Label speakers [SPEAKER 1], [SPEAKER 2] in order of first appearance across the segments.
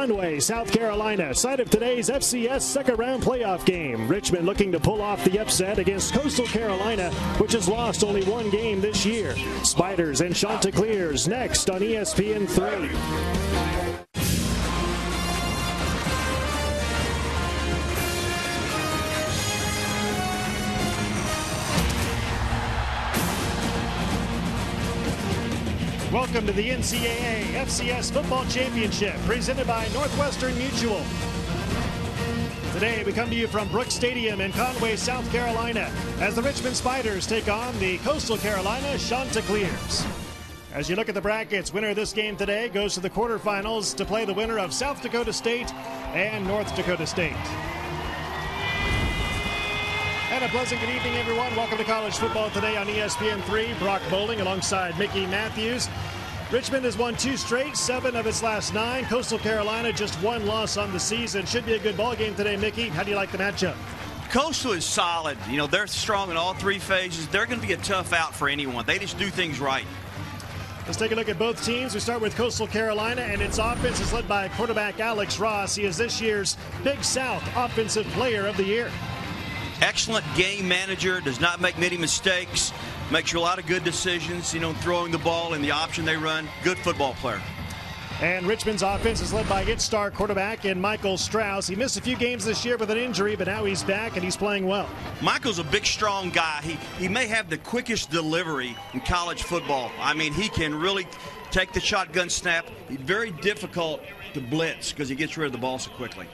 [SPEAKER 1] Conway, South Carolina, site of today's FCS second-round playoff game. Richmond looking to pull off the upset against Coastal Carolina, which has lost only one game this year. Spiders and Chanticleers next on ESPN 3. Welcome to the NCAA FCS Football Championship, presented by Northwestern Mutual. Today, we come to you from Brooks Stadium in Conway, South Carolina, as the Richmond Spiders take on the Coastal Carolina Chanticleers. As you look at the brackets, winner of this game today goes to the quarterfinals to play the winner of South Dakota State and North Dakota State. And a pleasant good evening, everyone. Welcome to College Football Today on ESPN 3. Brock Bowling alongside Mickey Matthews. Richmond has won 2 straight, 7 of its last 9. Coastal Carolina just 1 loss on the season. Should be a good ball game today, Mickey. How do you like the matchup?
[SPEAKER 2] Coastal is solid. You know, they're strong in all 3 phases. They're going to be a tough out for anyone. They just do things right.
[SPEAKER 1] Let's take a look at both teams. We start with Coastal Carolina, and its offense is led by quarterback Alex Ross. He is this year's Big South Offensive Player of the Year.
[SPEAKER 2] Excellent game manager, does not make many mistakes, makes a lot of good decisions, you know, throwing the ball and the option they run. Good football player.
[SPEAKER 1] And Richmond's offense is led by its star quarterback in Michael Strauss. He missed a few games this year with an injury, but now he's back and he's playing well.
[SPEAKER 2] Michael's a big, strong guy. He may have the quickest delivery in college football. I mean, he can really take the shotgun snap. He's very difficult to blitz because he gets rid of the ball so quickly.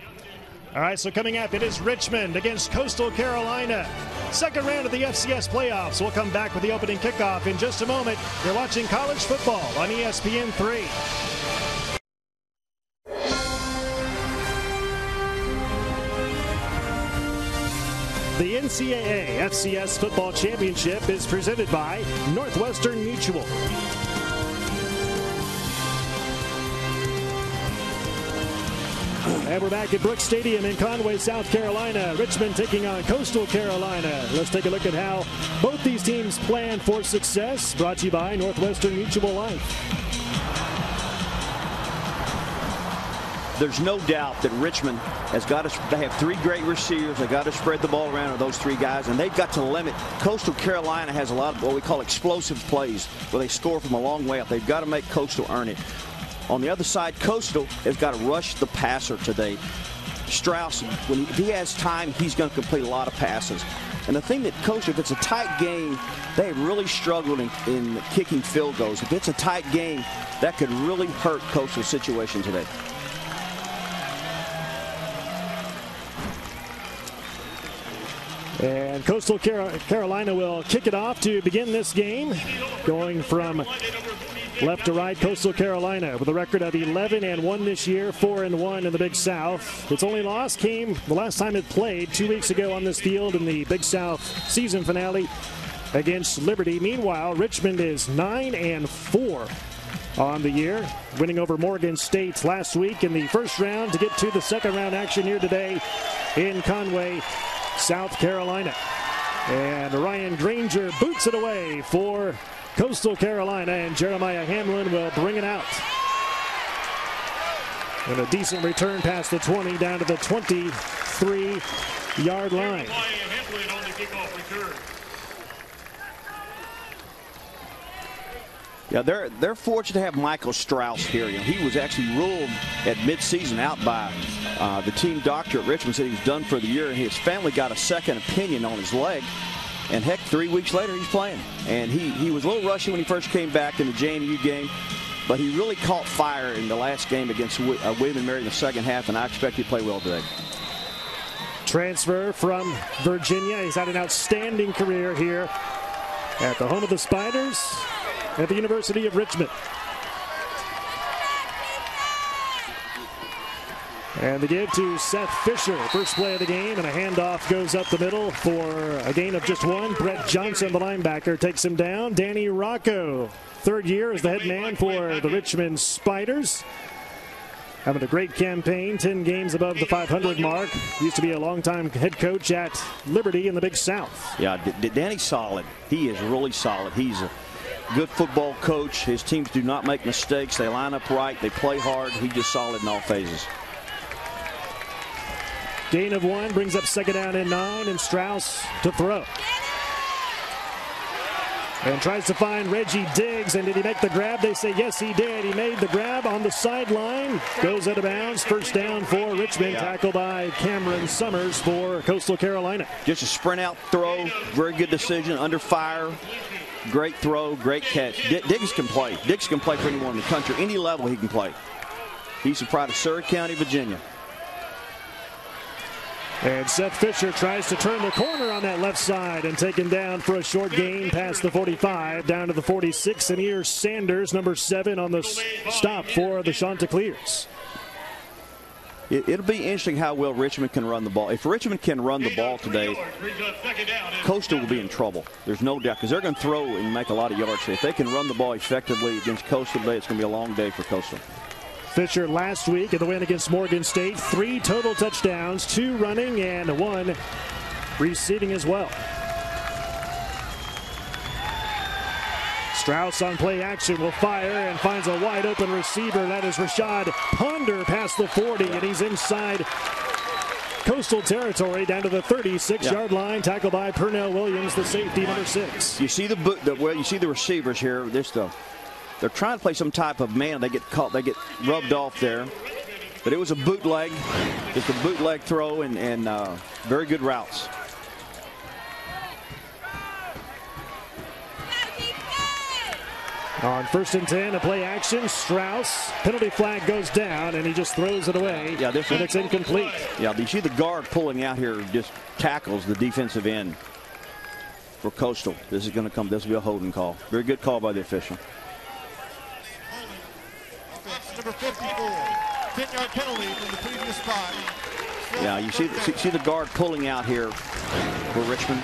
[SPEAKER 1] All right, so coming up, it is Richmond against Coastal Carolina. Second round of the FCS playoffs. We'll come back with the opening kickoff in just a moment. You're watching college football on ESPN 3. The NCAA FCS Football Championship is presented by Northwestern Mutual. And we're back at Brooks Stadium in Conway, South Carolina. Richmond taking on Coastal Carolina. Let's take a look at how both these teams plan for success. Brought to you by Northwestern Mutual Life.
[SPEAKER 3] There's no doubt that Richmond has got to, they have 3 great receivers. They got to spread the ball around with those 3 guys, and they've got to limit. Coastal Carolina has a lot of what we call explosive plays where they score from a long way up. They've got to make Coastal earn it. On the other side, Coastal has got to rush the passer today. Strauss, if he has time, he's going to complete a lot of passes. And the thing that Coastal, if it's a tight game, they have really struggled in kicking field goals. If it's a tight game, that could really hurt Coastal's situation today.
[SPEAKER 1] And Coastal Carolina will kick it off to begin this game, going from left to right. Coastal Carolina with a record of 11-1 this year, 4-1 in the Big South. Its only loss came the last time it played 2 weeks ago on this field in the Big South season finale against Liberty. Meanwhile, Richmond is 9-4 on the year, winning over Morgan State last week in the first round to get to the second round action here today in Conway, South Carolina. And Ryan Granger boots it away for Coastal Carolina, and Jeremiah Hamlin will bring it out. And a decent return past the 20 down to the 23-yard line.
[SPEAKER 3] Yeah, they're fortunate to have Michael Strauss here. You know, he was actually ruled at midseason out by the team doctor at Richmond, said he was done for the year, and his family got a second opinion on his leg. And heck, 3 weeks later, he's playing. And he was a little rushy when he first came back in the JMU game, but he really caught fire in the last game against William & Mary in the second half, and I expect he'll play well today.
[SPEAKER 1] Transfer from Virginia. He's had an outstanding career here at the home of the Spiders at the University of Richmond. And the give to Seth Fisher. First play of the game, and a handoff goes up the middle for a gain of just 1. Brett Johnson, the linebacker, takes him down. Danny Rocco, third year as the head man for the Richmond Spiders. Having a great campaign, 10 games above the 500 mark. Used to be a longtime head coach at Liberty in the Big South.
[SPEAKER 3] Yeah, Danny's solid. He is really solid. He's a good football coach. His teams do not make mistakes. They line up right. They play hard. He's just solid in all phases.
[SPEAKER 1] Gain of 1 brings up 2nd down and 9, and Strauss to throw. And tries to find Reggie Diggs. And did he make the grab? They say yes, he did. He made the grab on the sideline. Goes out of bounds. 1st down for Richmond. Tackled by Cameron Summers for Coastal Carolina.
[SPEAKER 3] Just a sprint out throw. Very good decision. Under fire. Great throw. Great catch. Diggs can play. Diggs can play for anyone in the country. Any level he can play. He's the pride of Surrey County, Virginia.
[SPEAKER 1] And Seth Fisher tries to turn the corner on that left side and taken down for a short gain past the 45 down to the 46. And here's Sanders, number 7, on the stop for the Chanticleers.
[SPEAKER 3] It'll be interesting how well Richmond can run the ball. If Richmond can run the ball today, Coastal will be in trouble. There's no doubt, because they're going to throw and make a lot of yards. If they can run the ball effectively against Coastal today, it's going to be a long day for Coastal.
[SPEAKER 1] Fisher last week in the win against Morgan State, 3 total touchdowns, 2 running and 1 receiving as well. Strauss on play action will fire and finds a wide open receiver. That is Rashad Ponder past the 40, and he's inside Coastal territory down to the 36-yard line. Tackled by Pernell Williams, the safety, number 6.
[SPEAKER 3] You see you see the receivers here. They're trying to play some type of man. They get caught. They get rubbed off there. But it was a bootleg. Just a bootleg throw and very good routes.
[SPEAKER 1] On 1st and 10, a play action. Strauss, penalty flag goes down, and he just throws it away.
[SPEAKER 3] Yeah,
[SPEAKER 1] and it's incomplete.
[SPEAKER 3] Yeah, you see the guard pulling out here, just tackles the defensive end for Coastal. This is going to come. This will be a holding call. Very good call by the official.
[SPEAKER 4] Number 54, 10-yard penalty from the previous spot.
[SPEAKER 3] Yeah, you see the guard pulling out here for Richmond,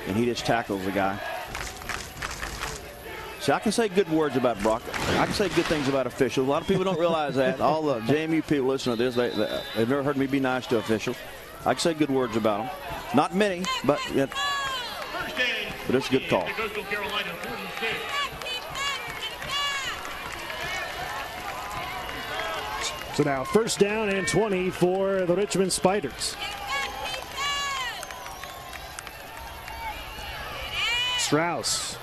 [SPEAKER 3] and he just tackles the guy. See, I can say good words about Brock. I can say good things about officials. A lot of people don't realize that. All the JMU people listen to this, they've never heard me be nice to officials. I can say good words about them. Not many, but it's a good call.
[SPEAKER 1] So now 1st down and 20 for the Richmond Spiders. Strauss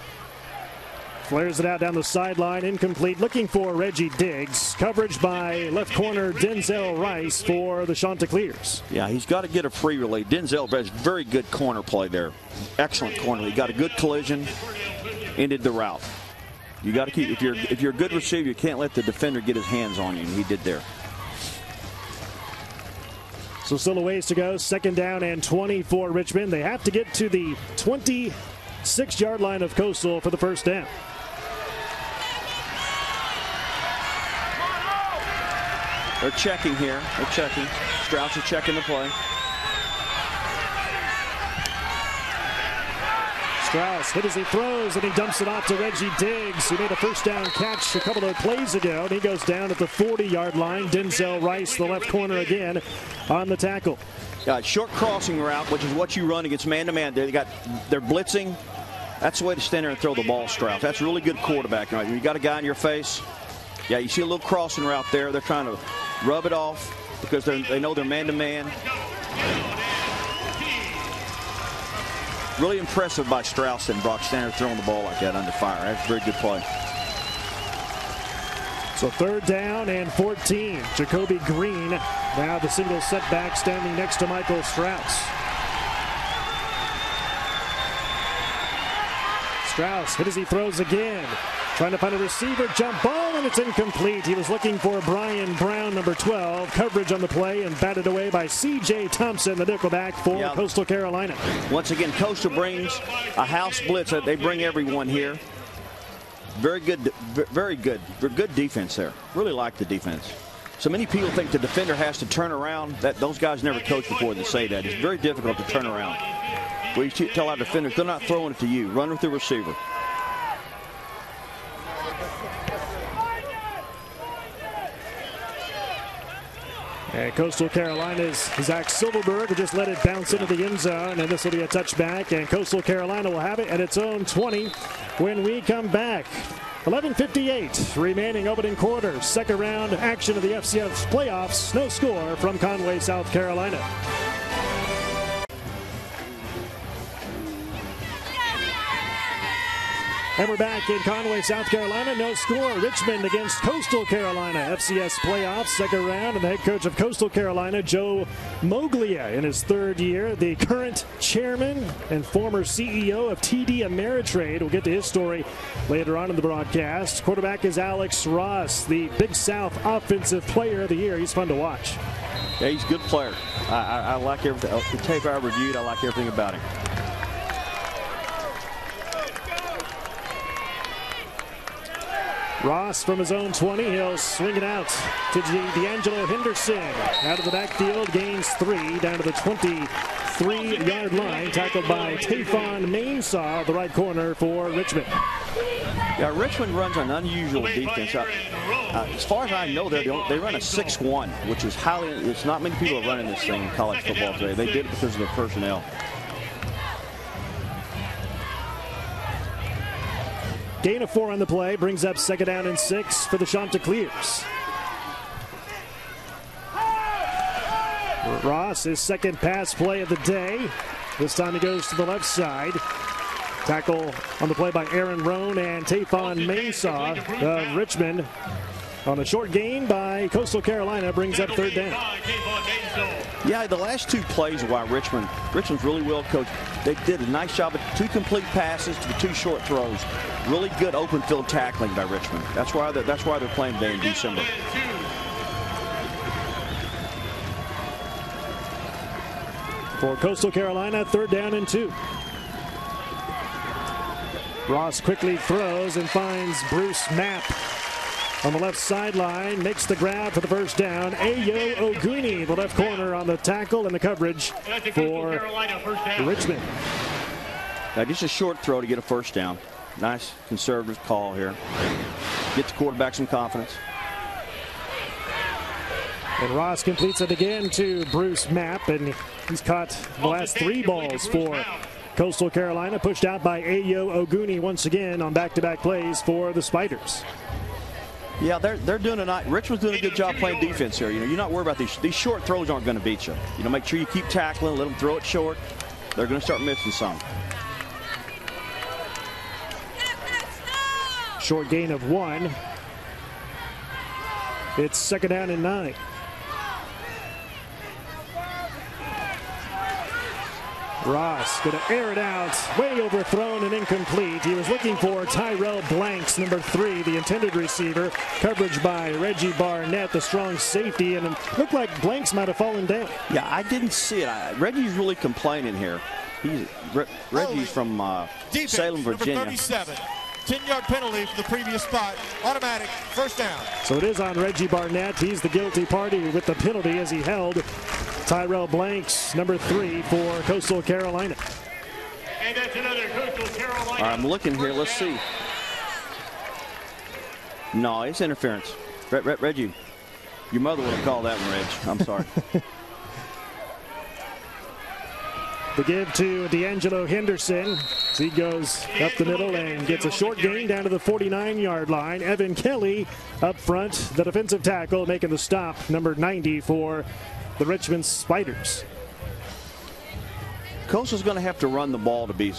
[SPEAKER 1] flares it out down the sideline, incomplete, looking for Reggie Diggs. Coverage by left corner Denzel Rice for the Chanticleers.
[SPEAKER 3] Yeah, he's got to get a free release. Denzel Rice, very good corner play there. Excellent corner. He got a good collision, ended the route. You got to keep, if you're a good receiver, you can't let the defender get his hands on you, and he did there.
[SPEAKER 1] So still a ways to go. 2nd down and 20 for Richmond. They have to get to the 26-yard line of Coastal for the 1st down.
[SPEAKER 3] They're checking here. They're checking. Strauss is checking the play.
[SPEAKER 1] Strauss hit as he throws, and he dumps it off to Reggie Diggs, who made a 1st down catch a couple of plays ago, and he goes down at the 40-yard line. Denzel Rice, the left corner again, on the tackle.
[SPEAKER 3] Short crossing route, which is what you run against man-to-man. They're blitzing. That's the way to stand there and throw the ball, Strauss. That's really good quarterbacking. Right? You got a guy in your face. Yeah, you see a little crossing route there. They're trying to rub it off because they know they're man-to-man. Really impressive by Strauss and Brock Standard throwing the ball like that under fire. That's a very good play.
[SPEAKER 1] So 3rd down and 14. Jacoby Green, now the single setback, standing next to Michael Strauss. Strauss hit as he throws again. Trying to find a receiver, jump ball, and it's incomplete. He was looking for Brian Brown, number 12. Coverage on the play and batted away by C.J. Thompson, the nickelback for Coastal Carolina.
[SPEAKER 3] Once again, Coastal brings a house blitz. They bring everyone here. Very good, very good. Good defense there. Really like the defense. So many people think the defender has to turn around. Those guys never coached before to say that. It's very difficult to turn around. We tell our defenders, they're not throwing it to you. Run with the receiver.
[SPEAKER 1] And Coastal Carolina's Zach Silverberg will just let it bounce into the end zone, and this will be a touchback, and Coastal Carolina will have it at its own 20 when we come back. 11:58 remaining opening quarter. Second round action of the FCS playoffs. No score from Conway, South Carolina. And we're back in Conway, South Carolina. No score. Richmond against Coastal Carolina. FCS playoffs, second round. And the head coach of Coastal Carolina, Joe Moglia, in his third year. The current chairman and former CEO of TD Ameritrade. We'll get to his story later on in the broadcast. Quarterback is Alex Ross, the Big South Offensive Player of the Year. He's fun to watch.
[SPEAKER 3] Yeah, he's a good player. I like everything. The tape I reviewed, I like everything about him.
[SPEAKER 1] Ross from his own 20. He'll swing it out to D'Angelo Henderson. Out of the backfield, gains 3 down to the 23-yard line. Tackled by Tafon Mainsaw, the right corner for Richmond.
[SPEAKER 3] Yeah, Richmond runs an unusual defense. As far as I know, they run a 6-1, which is highly. It's not many people are running this thing in college football today. They did it because of their personnel.
[SPEAKER 1] Gain of 4 on the play, brings up second down and 6 for the Chanticleers. Ross, his second pass play of the day. This time he goes to the left side. Tackle on the play by Aaron Roan and Tafon Mainsaw of Richmond. On a short gain by Coastal Carolina, brings up third down.
[SPEAKER 3] Yeah, the last 2 plays why Richmond's really well coached. They did a nice job of 2 complete passes to the 2 short throws. Really good open field tackling by Richmond. That's why they're playing today in December.
[SPEAKER 1] For Coastal Carolina, third down and 2. Ross quickly throws and finds Bruce Mapp on the left sideline, makes the grab for the first down. Ayo Oguni, the left corner, on the tackle and the coverage for Richmond.
[SPEAKER 3] Now just a short throw to get a first down. Nice conservative call here. Get the quarterback some confidence.
[SPEAKER 1] And Ross completes it again to Bruce Mapp, and he's caught the last 3 balls for Coastal Carolina. Pushed out by Ayo Oguni once again on back-to-back plays for the Spiders.
[SPEAKER 3] Yeah, they're doing Richmond's doing a good job playing defense here. You know, you're not worried about these short throws aren't going to beat you. You know, make sure you keep tackling, let them throw it short. They're going to start missing some.
[SPEAKER 1] Short gain of 1. It's second down and 9. Ross going to air it out, way overthrown and incomplete. He was looking for Tyrell Blanks, number 3, the intended receiver. Coverage by Reggie Barnett, the strong safety, and it looked like Blanks might have fallen down.
[SPEAKER 3] Yeah, I didn't see it. Reggie's really complaining here. Reggie's from Salem, Virginia.
[SPEAKER 4] Number 37. 10-yard penalty for the previous spot. Automatic first down.
[SPEAKER 1] So it is on Reggie Barnett. He's the guilty party with the penalty as he held Tyrell Blanks, number 3 for Coastal Carolina.
[SPEAKER 5] And that's another Coastal Carolina.
[SPEAKER 3] All right, I'm looking here. Let's see. No, it's interference. Reggie, your mother would have called that one, Reg. I'm sorry.
[SPEAKER 1] The give to D'Angelo Henderson. He goes up the middle and gets a short gain down to the 49-yard line. Evan Kelly up front, the defensive tackle, making the stop, number 90 for the Richmond Spiders.
[SPEAKER 3] Coastal's going to have to run the ball to be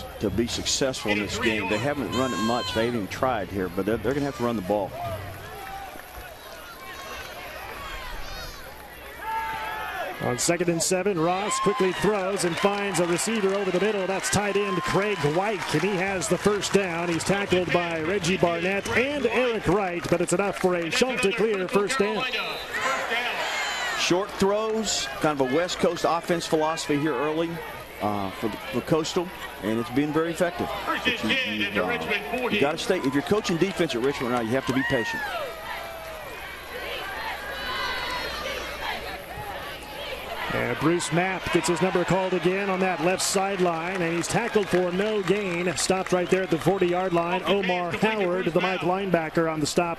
[SPEAKER 3] successful in this game. They haven't run it much. They haven't even tried here, but they're going to have to run the ball.
[SPEAKER 1] On 2nd and 7, Ross quickly throws and finds a receiver over the middle. That's tight end Craig White, and he has the first down. He's tackled by Reggie Barnett and Eric Wright, but it's enough for a Chanticleer first down.
[SPEAKER 3] Short throws, kind of a West Coast offense philosophy here early for Coastal, and it's been very effective. You got to stay. If you're coaching defense at Richmond now, you have to be patient.
[SPEAKER 1] And Bruce Mapp gets his number called again on that left sideline, and he's tackled for no gain. Stopped right there at the 40-yard line. Omar Howard, the Mike linebacker, on the stop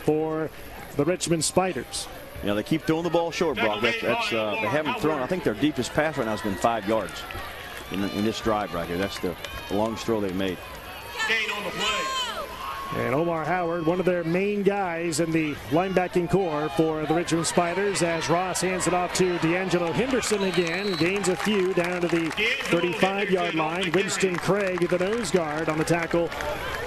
[SPEAKER 1] for the Richmond Spiders.
[SPEAKER 3] You know, they keep throwing the ball short, Brock. They haven't thrown. I think their deepest pass right now has been 5 yards in this drive right here. That's the longest throw they've made.
[SPEAKER 5] Gain on the play.
[SPEAKER 1] And Omar Howard, one of their main guys in the linebacking core for the Richmond Spiders, as Ross hands it off to D'Angelo Henderson again. Gains a few down to the 35-yard line. Winston Craig, the nose guard, on the tackle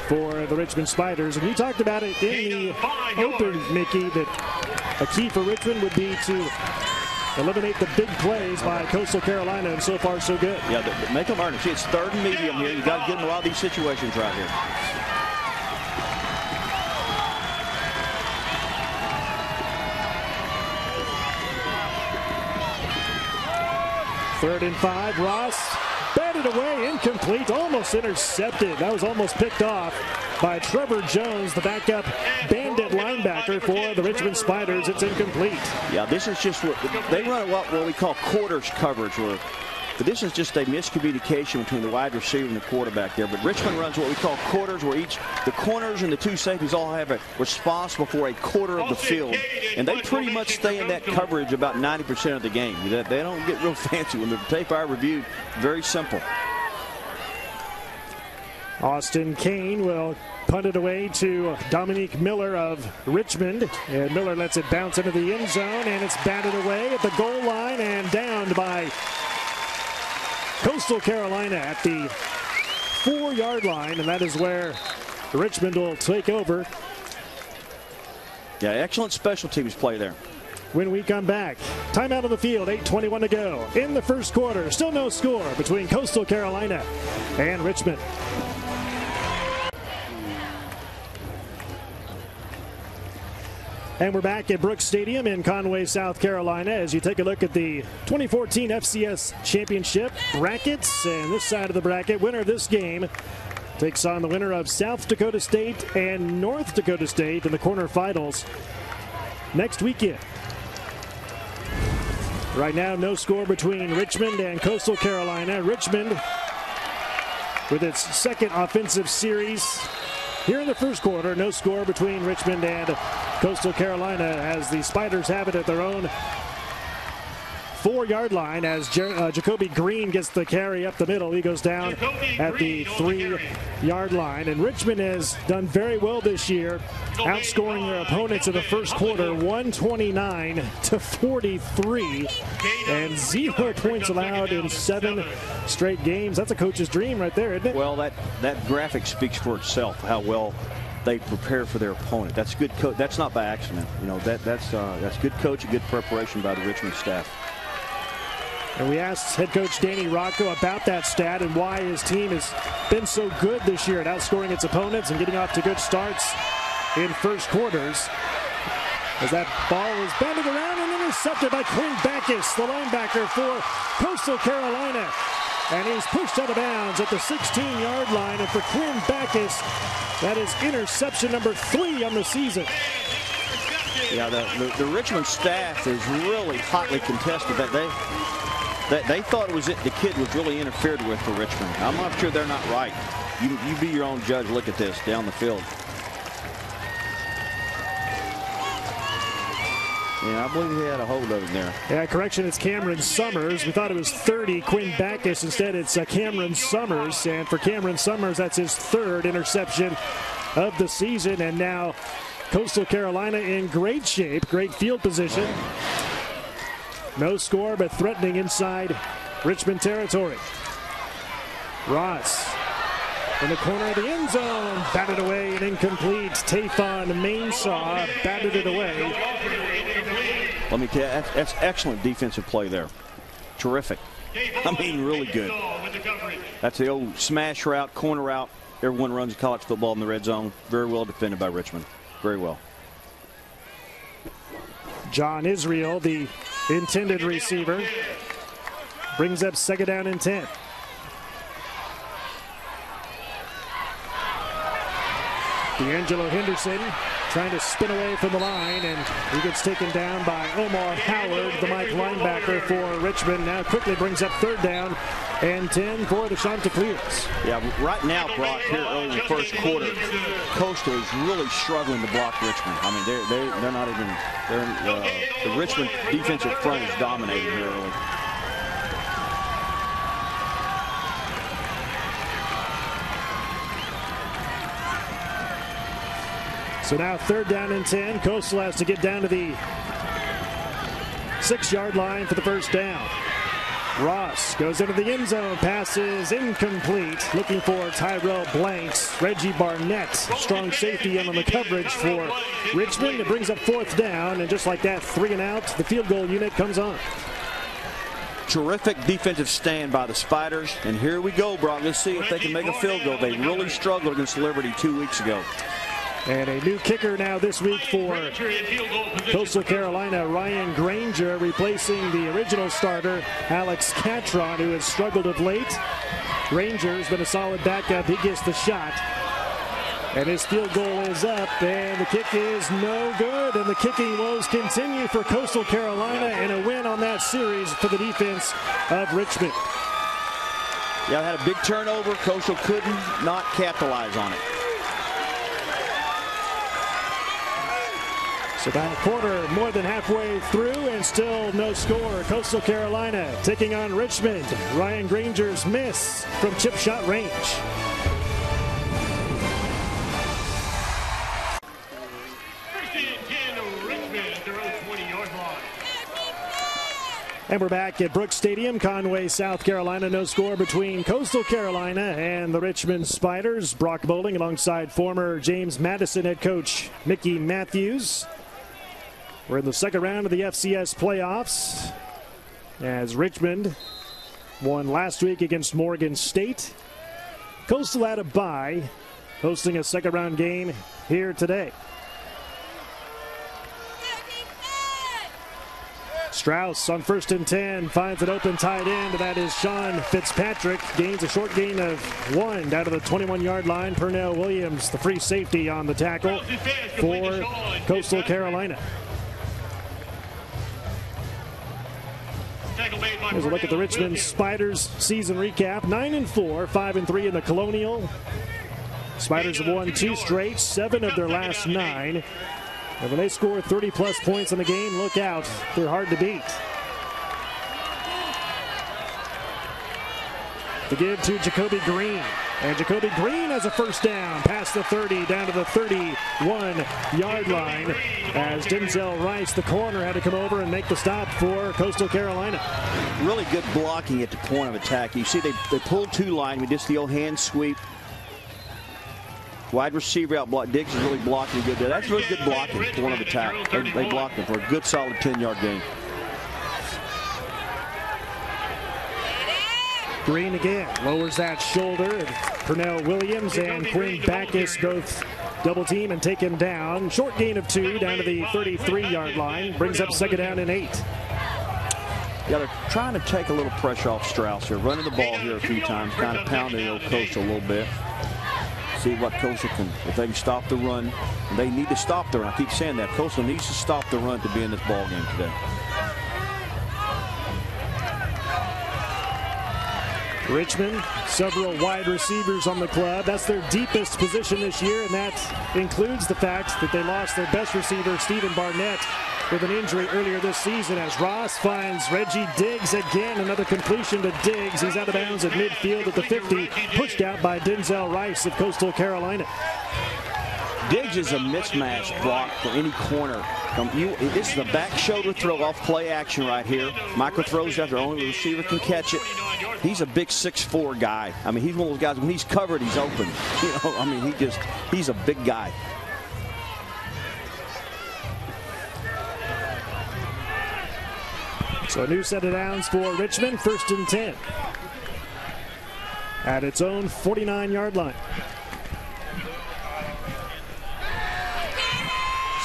[SPEAKER 1] for the Richmond Spiders. And you talked about it in the open, Mickey, that a key for Richmond would be to eliminate the big plays by Coastal Carolina, and so far so good.
[SPEAKER 3] Yeah, make them earn it. See, it's 3rd and medium here. You got to get in a lot of these situations right here.
[SPEAKER 1] 3rd and 5. Ross batted away, incomplete, almost intercepted. That was almost picked off by Trevor Jones, the backup bandit linebacker for the Richmond Spiders. It's incomplete.
[SPEAKER 3] Yeah, this is just what they run what we call quarters coverage, but this is just a miscommunication between the wide receiver and the quarterback there. But Richmond runs what we call quarters, where the corners and the 2 safeties all have a responsible for a quarter of the field, and they pretty much stay in that coverage about 90% of the game. They don't get real fancy when the tape I reviewed. Very simple.
[SPEAKER 1] Austin Kane will punt it away to Dominique Miller of Richmond, and Miller lets it bounce into the end zone, and it's batted away at the goal line and downed by Coastal Carolina at the 4-yard line, and that is where Richmond will take over.
[SPEAKER 3] Yeah, excellent special teams play there.
[SPEAKER 1] When we come back, timeout on the field, 8:21 to go in the first quarter. Still no score between Coastal Carolina and Richmond. And we're back at Brooks Stadium in Conway, South Carolina, as you take a look at the 2014 FCS Championship brackets. And this side of the bracket, winner of this game takes on the winner of South Dakota State and North Dakota State in the quarterfinals next weekend. Right now, no score between Richmond and Coastal Carolina. Richmond, with its second offensive series here in the first quarter, no score between Richmond and Coastal Carolina, as the Spiders have it at their own 4-yard line as Jacoby Green gets the carry up the middle. He goes down at the 3-yard line. And Richmond has done very well this year, outscoring their opponents in the first quarter 129 to 43, and 0 points allowed in 7 straight games. That's a coach's dream right there, isn't it?
[SPEAKER 3] Well, that graphic speaks for itself, how well they prepare for their opponent. That's good. That's not by accident. You know, that's good coaching, good preparation by the Richmond staff.
[SPEAKER 1] And we asked head coach Danny Rocco about that stat and why his team has been so good this year at outscoring its opponents and getting off to good starts in first quarters. As that ball is banded around and intercepted by Quinn Backus, the linebacker for Coastal Carolina. And he's pushed out of bounds at the 16-yard line. And for Quinn Backus, that is interception number 3 on the season.
[SPEAKER 3] Yeah, the Richmond staff is really hotly contested. They thought it was the kid was really interfered with for Richmond. I'm not sure they're not right. You be your own judge. Look at this down the field. Yeah, I believe he had a hold of him there.
[SPEAKER 1] Yeah, correction, it's Cameron Summers. We thought it was 30, Quinn Backus. Instead, it's Cameron Summers. And for Cameron Summers, that's his 3rd interception of the season. And now Coastal Carolina in great shape, great field position. No score, but threatening inside Richmond territory. Ross in the corner of the end zone, batted away and incomplete. Tafon Mainsaw batted it away.
[SPEAKER 3] Let me tell you, that's excellent defensive play there. Terrific. I mean, really good. That's the old smash route, corner route. Everyone runs college football in the red zone. Very well defended by Richmond. Very well.
[SPEAKER 1] John Israel, the intended receiver, brings up 2nd down and 10. D'Angelo Henderson trying to spin away from the line, and he gets taken down by Omar Howard, the Mike linebacker for Richmond. Now quickly brings up 3rd down and 10 for the Chanticleers.
[SPEAKER 3] Yeah, right now, Brock, here early in the first quarter, Coastal is really struggling to block Richmond. I mean, they're not even. The Richmond defensive front is dominating here early.
[SPEAKER 1] So now 3rd down and 10. Coastal has to get down to the 6-yard line for the first down. Ross goes into the end zone. Passes incomplete. Looking for Tyrell Blanks. Reggie Barnett, strong safety in on the coverage for Richmond. It brings up 4th down, and just like that, 3 and out. The field goal unit comes on.
[SPEAKER 3] Terrific defensive stand by the Spiders. And here we go, Brock. Let's see if they can make a field goal. They really struggled against Liberty 2 weeks ago.
[SPEAKER 1] And a new kicker now this week for Coastal Carolina, Ryan Granger, replacing the original starter, Alex Catron, who has struggled of late. Granger's been a solid backup. He gets the shot. And his field goal is up, and the kick is no good. And the kicking woes continue for Coastal Carolina, and a win on that series for the defense of Richmond.
[SPEAKER 3] Yeah, had a big turnover. Coastal couldn't not capitalize on it.
[SPEAKER 1] So about a quarter, more than halfway through, and still no score. Coastal Carolina taking on Richmond. Ryan Granger's miss from chip shot range. And we're back at Brooks Stadium, Conway, South Carolina. No score between Coastal Carolina and the Richmond Spiders. Brock Bowling alongside former James Madison head coach Mickey Matthews. We're in the second round of the FCS playoffs as Richmond won last week against Morgan State. Coastal had a bye, hosting a second round game here today. Strauss on 1st and 10 finds an open tight end. That is Sean Fitzpatrick. Gains a short gain of 1 down to the 21-yard line. Pernell Williams, the free safety on the tackle for Coastal Carolina. Here's a look at the Richmond Spiders season recap. 9-4, 5-3 in the Colonial. Spiders have won 2 straight, 7 of their last 9. And when they score 30-plus points in the game, look out. They're hard to beat. To give to Jacoby Green. And Jacoby Green has a first down past the 30 down to the 31-yard line as Denzel Rice, the corner, had to come over and make the stop for Coastal Carolina.
[SPEAKER 3] Really good blocking at the point of attack. You see they pulled 2 line. We just the old hand sweep. Wide receiver out block. Diggs is really blocking good. That's really good blocking at the point of attack. They blocked him for a good solid 10-yard gain.
[SPEAKER 1] Green again lowers that shoulder. And Pernell Williams and Quinn Backus both double team and take him down. Short gain of 2 down to the 33-yard line. Brings up second down and 8.
[SPEAKER 3] Yeah, they're trying to take a little pressure off Strauss here. Running the ball here a few times, kind of pounding the old Coastal a little bit. See what Coastal can, if they can stop the run. And they need to stop the run. I keep saying that. Coastal needs to stop the run to be in this ball game today.
[SPEAKER 1] Richmond, several wide receivers on the club. That's their deepest position this year, and that includes the fact that they lost their best receiver, Stephen Barnett, with an injury earlier this season as Ross finds Reggie Diggs again. Another completion to Diggs. He's out of bounds at midfield at the 50, pushed out by Denzel Rice of Coastal Carolina.
[SPEAKER 3] Diggs is a mismatch, Brock, for any corner. This is a back shoulder throw off play action right here. Micro throws after only the receiver can catch it. He's a big 6'4" guy. I mean, he's one of those guys, when he's covered, he's open. You know, I mean, he's a big guy.
[SPEAKER 1] So a new set of downs for Richmond, 1st and 10. At its own 49-yard line.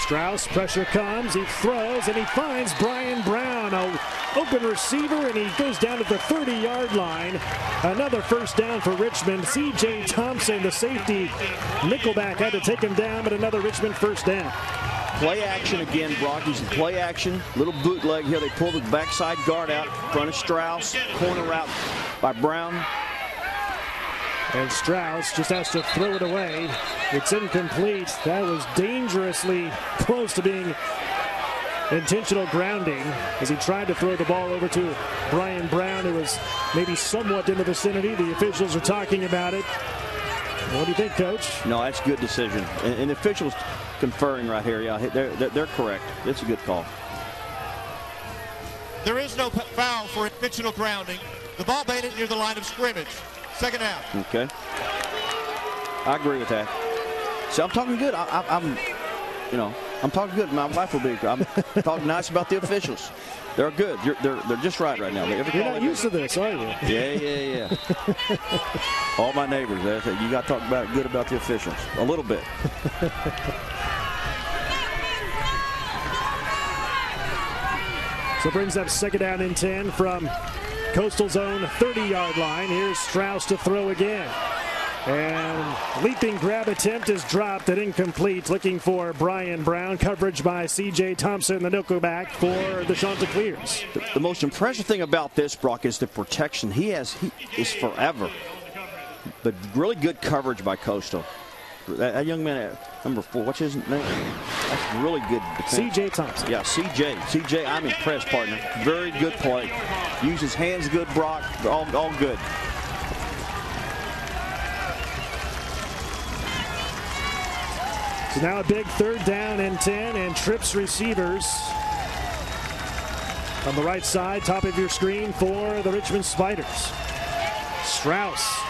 [SPEAKER 1] Strauss, pressure comes, he throws, and he finds Brian Brown, an open receiver, and he goes down to the 30-yard line. Another first down for Richmond. C.J. Thompson, the safety, nickelback, had to take him down, but another Richmond first down.
[SPEAKER 3] Play action again, Brock. He's in play action. Little bootleg here. They pull the backside guard out in front of Strauss. Corner route by Brown.
[SPEAKER 1] And Strauss just has to throw it away. It's incomplete. That was dangerously close to being intentional grounding as he tried to throw the ball over to Brian Brown, who was maybe somewhat in the vicinity. The officials are talking about it. What do you think, Coach?
[SPEAKER 3] No, that's a good decision. And the officials conferring right here. Yeah, they're correct. It's a good call.
[SPEAKER 4] There is no foul for intentional grounding. The ball baited near the line of scrimmage. Second down.
[SPEAKER 3] Okay. I agree with that. See, I'm talking good. I'm talking good. My wife will be. I'm talking nice about the officials. They're good. They're just right now.
[SPEAKER 1] You're not used to this, are you?
[SPEAKER 3] Yeah. All my neighbors. You got to talk about good about the officials a little bit.
[SPEAKER 1] So it brings up second down and 10 from Coastal's own 30-yard line. Here's Strauss to throw again. And leaping grab attempt is dropped and incomplete. Looking for Brian Brown. Coverage by C.J. Thompson, the nickelback for the Chanticleers.
[SPEAKER 3] The most impressive thing about this, Brock, is the protection. He is forever. But really good coverage by Coastal. That young man, number 4, what's his name? That's really good defense.
[SPEAKER 1] C.J. Thompson.
[SPEAKER 3] Yeah, C.J., I'm impressed, partner. Very good play. Uses hands good, Brock. All good.
[SPEAKER 1] So now a big third down and 10, and trips receivers on the right side, top of your screen for the Richmond Spiders. Strauss,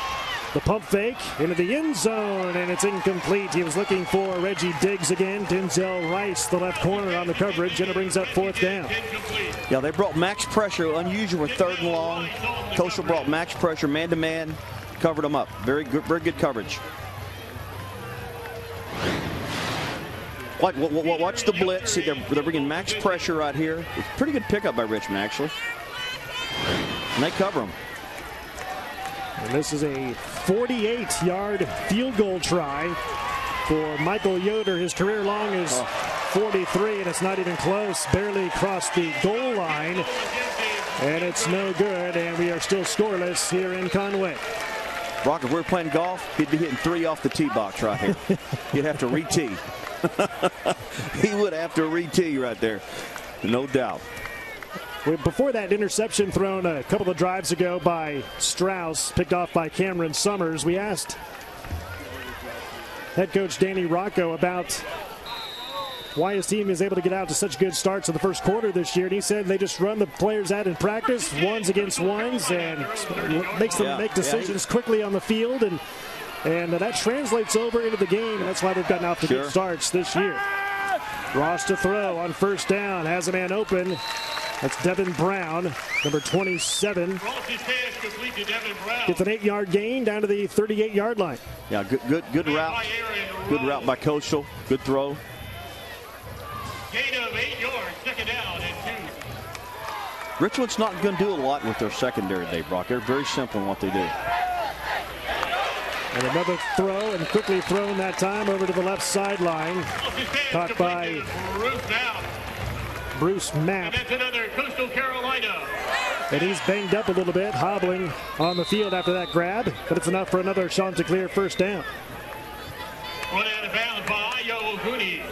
[SPEAKER 1] the pump fake into the end zone, and it's incomplete. He was looking for Reggie Diggs again. Denzel Rice, the left corner, on the coverage, and it brings up fourth down.
[SPEAKER 3] Yeah, they brought max pressure, unusual with third and long. Coastal brought max pressure, man-to-man, covered them up. Very good coverage. Watch the blitz. See, they're bringing max pressure right here. It's a pretty good pickup by Richmond, actually. And they cover them.
[SPEAKER 1] And this is a 48-yard field goal try for Michael Yoder. His career long is 43, and it's not even close. Barely crossed the goal line, and it's no good, and we are still scoreless here in Conway.
[SPEAKER 3] Brock, if we were playing golf, he'd be hitting 3 off the tee box right here. He'd have to re-tee. He would have to re-tee right there, no doubt.
[SPEAKER 1] Before that interception thrown a couple of drives ago by Strauss, picked off by Cameron Summers, we asked head coach Danny Rocco about why his team is able to get out to such good starts in the first quarter this year. And he said they just run the players out in practice, ones against ones, and makes them make decisions quickly on the field. And that translates over into the game, and that's why they've gotten off to good starts this year. Ross to throw on first down, has a man open. That's Devin Brown, number 27. Gets an 8-yard gain down to the 38-yard line.
[SPEAKER 3] Yeah, good route. Good route by Coastal. Good throw.
[SPEAKER 5] Gain of 8 yards, second down and 2.
[SPEAKER 3] Richmond's not going to do a lot with their secondary today, Brock. They're very simple in what they do.
[SPEAKER 1] And another throw, and quickly thrown that time over to the left sideline. Caught by Bruce Mapp.
[SPEAKER 5] And that's another Coastal Carolina.
[SPEAKER 1] And he's banged up a little bit, hobbling on the field after that grab, but it's enough for another Chanticleer first down.
[SPEAKER 5] Run out of bounds by Yoguni.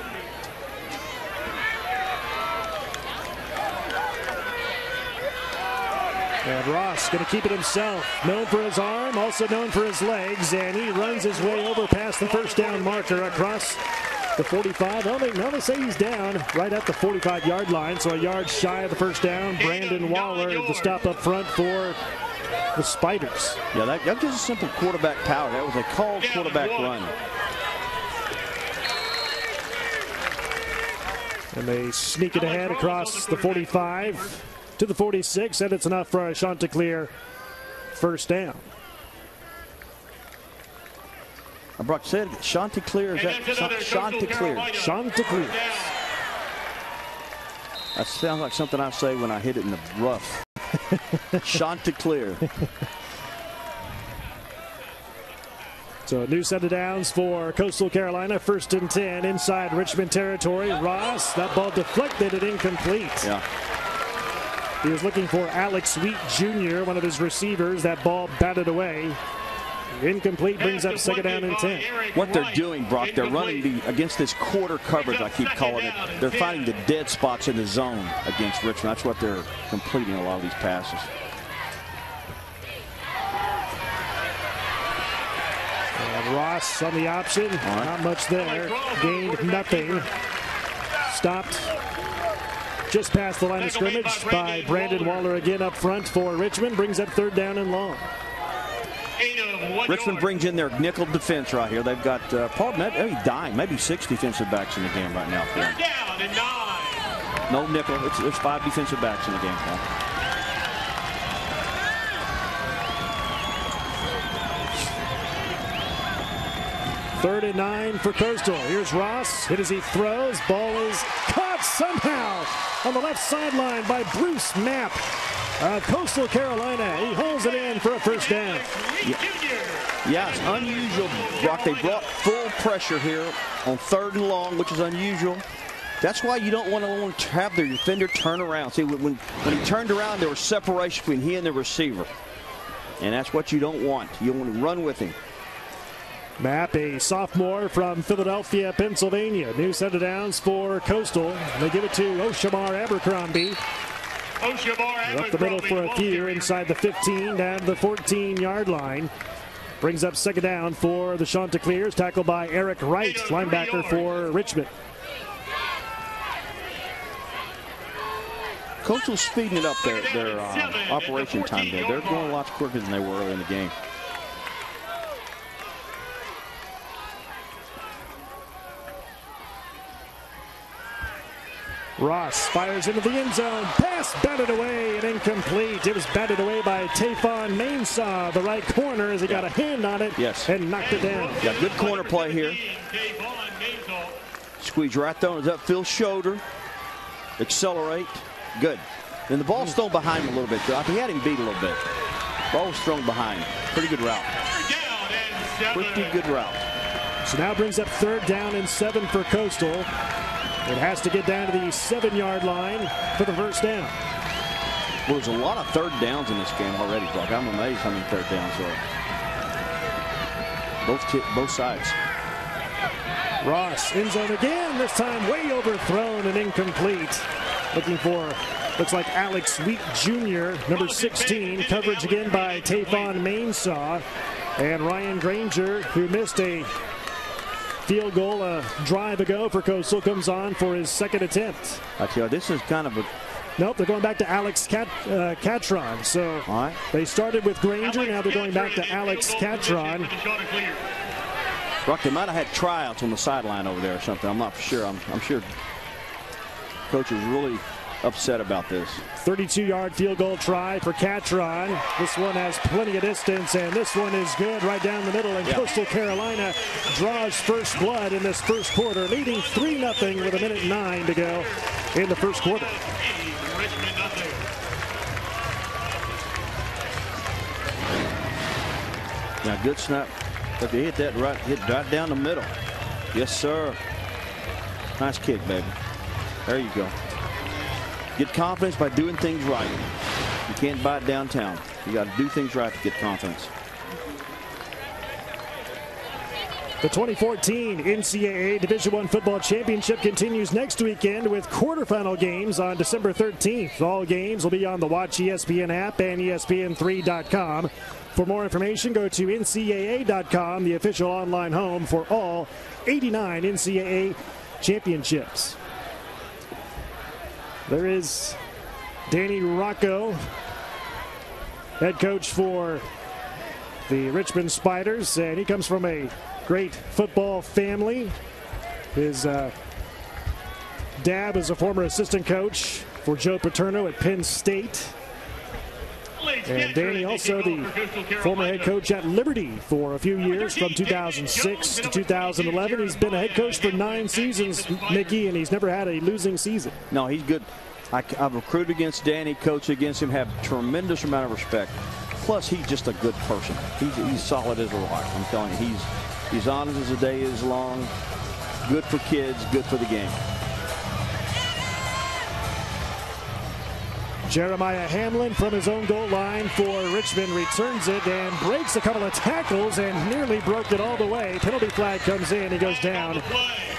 [SPEAKER 1] And Ross going to keep it himself. Known for his arm, also known for his legs, and he runs his way over past the first down marker across the 45. Well, they say he's down right at the 45-yard line, so a yard shy of the first down. Brandon Waller, the stop up front for the Spiders.
[SPEAKER 3] Yeah, that gives a simple quarterback power. That was a called quarterback run.
[SPEAKER 1] And they sneak it ahead across the 45 to the 46, and it's enough for a Chanticleer first down.
[SPEAKER 3] Brock said Chanticleer. Is that Chanticleer?
[SPEAKER 1] Chanticleer.
[SPEAKER 3] That sounds like something I say when I hit it in the rough. Chanticleer.
[SPEAKER 1] So a new set of downs for Coastal Carolina. 1st and 10 inside Richmond territory. Ross, that ball deflected and incomplete.
[SPEAKER 3] Yeah.
[SPEAKER 1] He was looking for Alex Sweet Jr., one of his receivers. That ball batted away. Incomplete, brings up second down and 10.
[SPEAKER 3] What they're doing, Brock, they're running against this quarter coverage, I keep calling it. They're finding the dead spots in the zone against Richmond. That's what they're completing a lot of these passes.
[SPEAKER 1] Ross on the option. Not much there. Gained nothing. Stopped just past the line of scrimmage by Brandon Waller again up front for Richmond. Brings up 3rd down and long.
[SPEAKER 3] Richmond brings in their nickel defense right here. They've got maybe 6 defensive backs in the game right now. No nickel. There's 5 defensive backs in the game.
[SPEAKER 1] Third and 9 for Coastal. Here's Ross. Hit as he throws. Ball is caught somehow on the left sideline by Bruce Mapp of Coastal Carolina. He holds it in for a 1st down.
[SPEAKER 3] Yeah, it's unusual, Brock. They brought full pressure here on 3rd and long, which is unusual. That's why you don't want to have the defender turn around. See, when he turned around, there was separation between he and the receiver. And that's what you don't want. You want to run with him.
[SPEAKER 1] Mapp, a sophomore from Philadelphia, Pennsylvania. New set of downs for Coastal. They give it to Oshamar Abercrombie. Up the middle for a few inside the 15 down to the 14-yard line. Brings up 2nd down for the Chanticleers. Tackled by Eric Wright, linebacker for Richmond.
[SPEAKER 3] Coastal's speeding it up their operation time there. They're going lots quicker than they were early in the game.
[SPEAKER 1] Ross fires into the end zone. Pass batted away and incomplete. It was batted away by Tafon Mainsaw, the right corner, as he got a hand on it and knocked it down.
[SPEAKER 3] Yeah, good corner play here. Squeeze right there on his upfield shoulder. Accelerate. Good. And the ball's thrown behind him a little bit. He had him beat a little bit. Ball was thrown behind. Pretty good route. Pretty good route.
[SPEAKER 1] So now brings up 3rd down and 7 for Coastal. It has to get down to the 7-yard line for the 1st down.
[SPEAKER 3] Well, there's a lot of 3rd downs in this game already, Brock. I'm amazed how many 3rd downs there are. Both sides.
[SPEAKER 1] Ross, end zone again. This time way overthrown and incomplete. Looking for, looks like Alex Wheat Jr., number 16. Coverage again by Tafon Mainsaw. And Ryan Granger, who missed a field goal a drive ago for Coastal, comes on for his 2nd attempt.
[SPEAKER 3] I tell you, this is kind of a...
[SPEAKER 1] Nope, they're going back to Alex Catron. So they started with Granger, now they're going back to Alex Catron.
[SPEAKER 3] Brock, they might have had tryouts on the sideline over there or something. I'm not sure. I'm sure coach is really upset about this.
[SPEAKER 1] 32-yard field goal try for Catron. This one has plenty of distance, and this one is good right down the middle. And Coastal Carolina draws first blood in this 1st quarter, leading 3-0 with 1:09 to go in the 1st quarter.
[SPEAKER 3] Now, good snap. If you hit that right down the middle. Yes, sir. Nice kick, baby. There you go. Get confidence by doing things right. You can't buy it downtown. You got to do things right to get confidence.
[SPEAKER 1] The 2014 NCAA Division I Football Championship continues next weekend with quarterfinal games on December 13th. All games will be on the Watch ESPN app and ESPN3.com. For more information, go to NCAA.com, the official online home for all 89 NCAA championships. There is Danny Rocco, head coach for the Richmond Spiders, and he comes from a great football family. His dad is a former assistant coach for Joe Paterno at Penn State. And Danny also the former head coach at Liberty for a few years from 2006 to 2011. He's been a head coach for 9 seasons, Mickey, and he's never had a losing season.
[SPEAKER 3] No, he's good. I've recruited against Danny, coached against him, have tremendous amount of respect. Plus, he's just a good person. He's solid as a rock. I'm telling you, he's honest as the day is long. Good for kids, good for the game.
[SPEAKER 1] Jeremiah Hamlin from his own goal line for Richmond returns it and breaks a couple of tackles and nearly broke it all the way. Penalty flag comes in. He goes down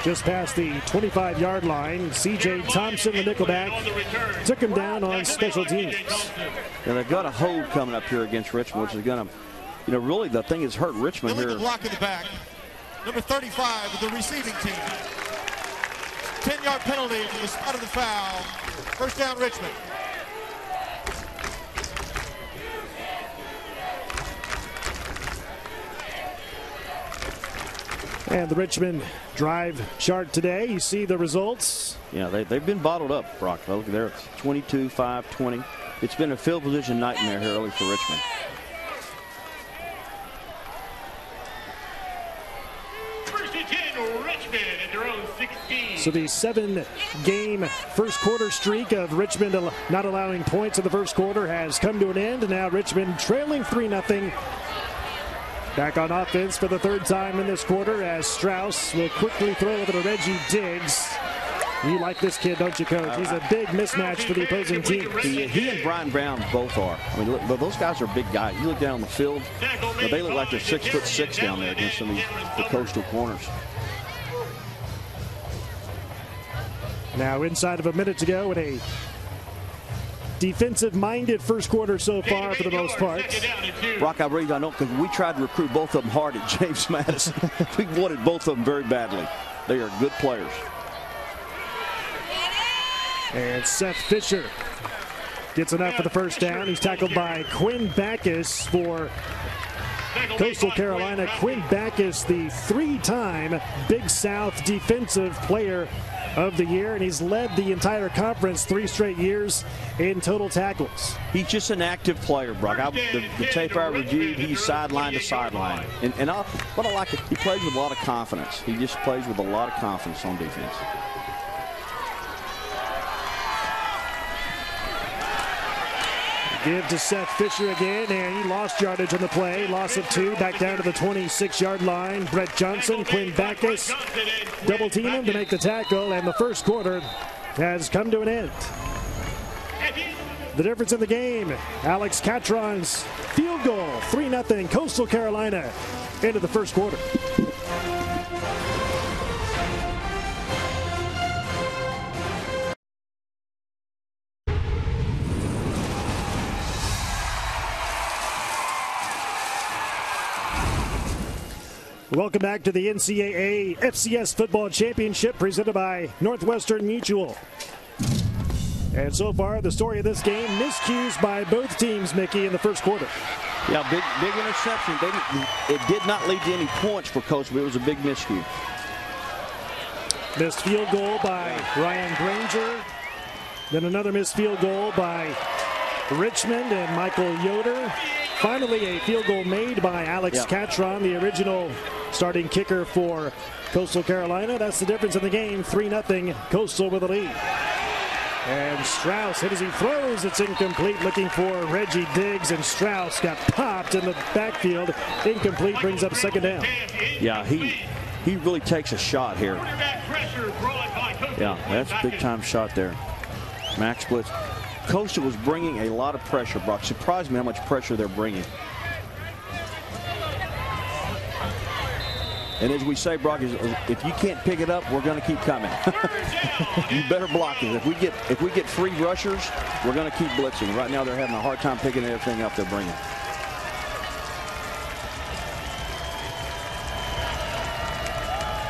[SPEAKER 1] just past the 25-yard line. C.J. Thompson, the nickelback, took him down on special teams.
[SPEAKER 3] And they've got a hold coming up here against Richmond, which is going to you know, really the thing that's hurt Richmond here.
[SPEAKER 4] Block in the back. Number 35 of the receiving team. 10-yard penalty from the spot of the foul. First down, Richmond.
[SPEAKER 1] And the Richmond drive chart today, you see the results.
[SPEAKER 3] Yeah, they've been bottled up, Brock. Look there, 22, 5, 20. It's been a field position nightmare here early for Richmond.
[SPEAKER 5] First and 10, Richmond at their own 16.
[SPEAKER 1] So the 7-game first quarter streak of Richmond not allowing points in the first quarter has come to an end. And now Richmond trailing 3-0. Back on offense for the third time in this quarter as Strauss will quickly throw it to Reggie Diggs. You like this kid, don't you, Coach? He's a big mismatch for the opposing team.
[SPEAKER 3] He and Brian Brown both are. I mean, look, those guys are big guys. You look down on the field, they look like they're 6'6" down there against some of the Coastal corners.
[SPEAKER 1] Now inside of a minute to go with a defensive-minded first quarter so far for the most part.
[SPEAKER 3] Brock, I know because we tried to recruit both of them hard at James Madison. We wanted both of them very badly. They are good players.
[SPEAKER 1] And Seth Fisher gets enough for the first down. He's tackled by Quinn Backus for Coastal Carolina. Quinn Backus, the 3-time Big South Defensive Player of the Year, and he's led the entire conference 3 straight years in total tackles.
[SPEAKER 3] He's just an active player, Brock. The tape I reviewed, he's sideline to sideline. And what I like, he plays with a lot of confidence. He just plays with a lot of confidence on defense.
[SPEAKER 1] Give to Seth Fisher again, and he lost yardage on the play. Loss of 2, back down to the 26-yard line. Brett Johnson, Quinn Backus double team him to make the tackle, and the first quarter has come to an end. The difference in the game, Alex Catron's field goal, 3-0 Coastal Carolina into the first quarter. Welcome back to the NCAA FCS Football Championship presented by Northwestern Mutual. And so far, the story of this game, miscues by both teams, Mickey, in the first quarter.
[SPEAKER 3] Yeah, big interception. It did not lead to any points for Coastal. It was a big miscue.
[SPEAKER 1] Missed field goal by Ryan Granger. Then another missed field goal by Richmond and Michael Yoder. Finally, a field goal made by Alex Catron, the original starting kicker for Coastal Carolina. That's the difference in the game. 3-0 Coastal with a lead. And Strauss hit as he throws. It's incomplete, looking for Reggie Diggs, and Strauss got popped in the backfield. Incomplete, brings up second down.
[SPEAKER 3] Yeah, he really takes a shot here. Yeah, that's a big-time shot there. Max blitz. Coastal was bringing a lot of pressure, Brock. Surprised me how much pressure they're bringing. And as we say, Brock, if you can't pick it up, we're going to keep coming. You better block it. If we get free rushers, we're going to keep blitzing. Right now, they're having a hard time picking everything up they're bringing.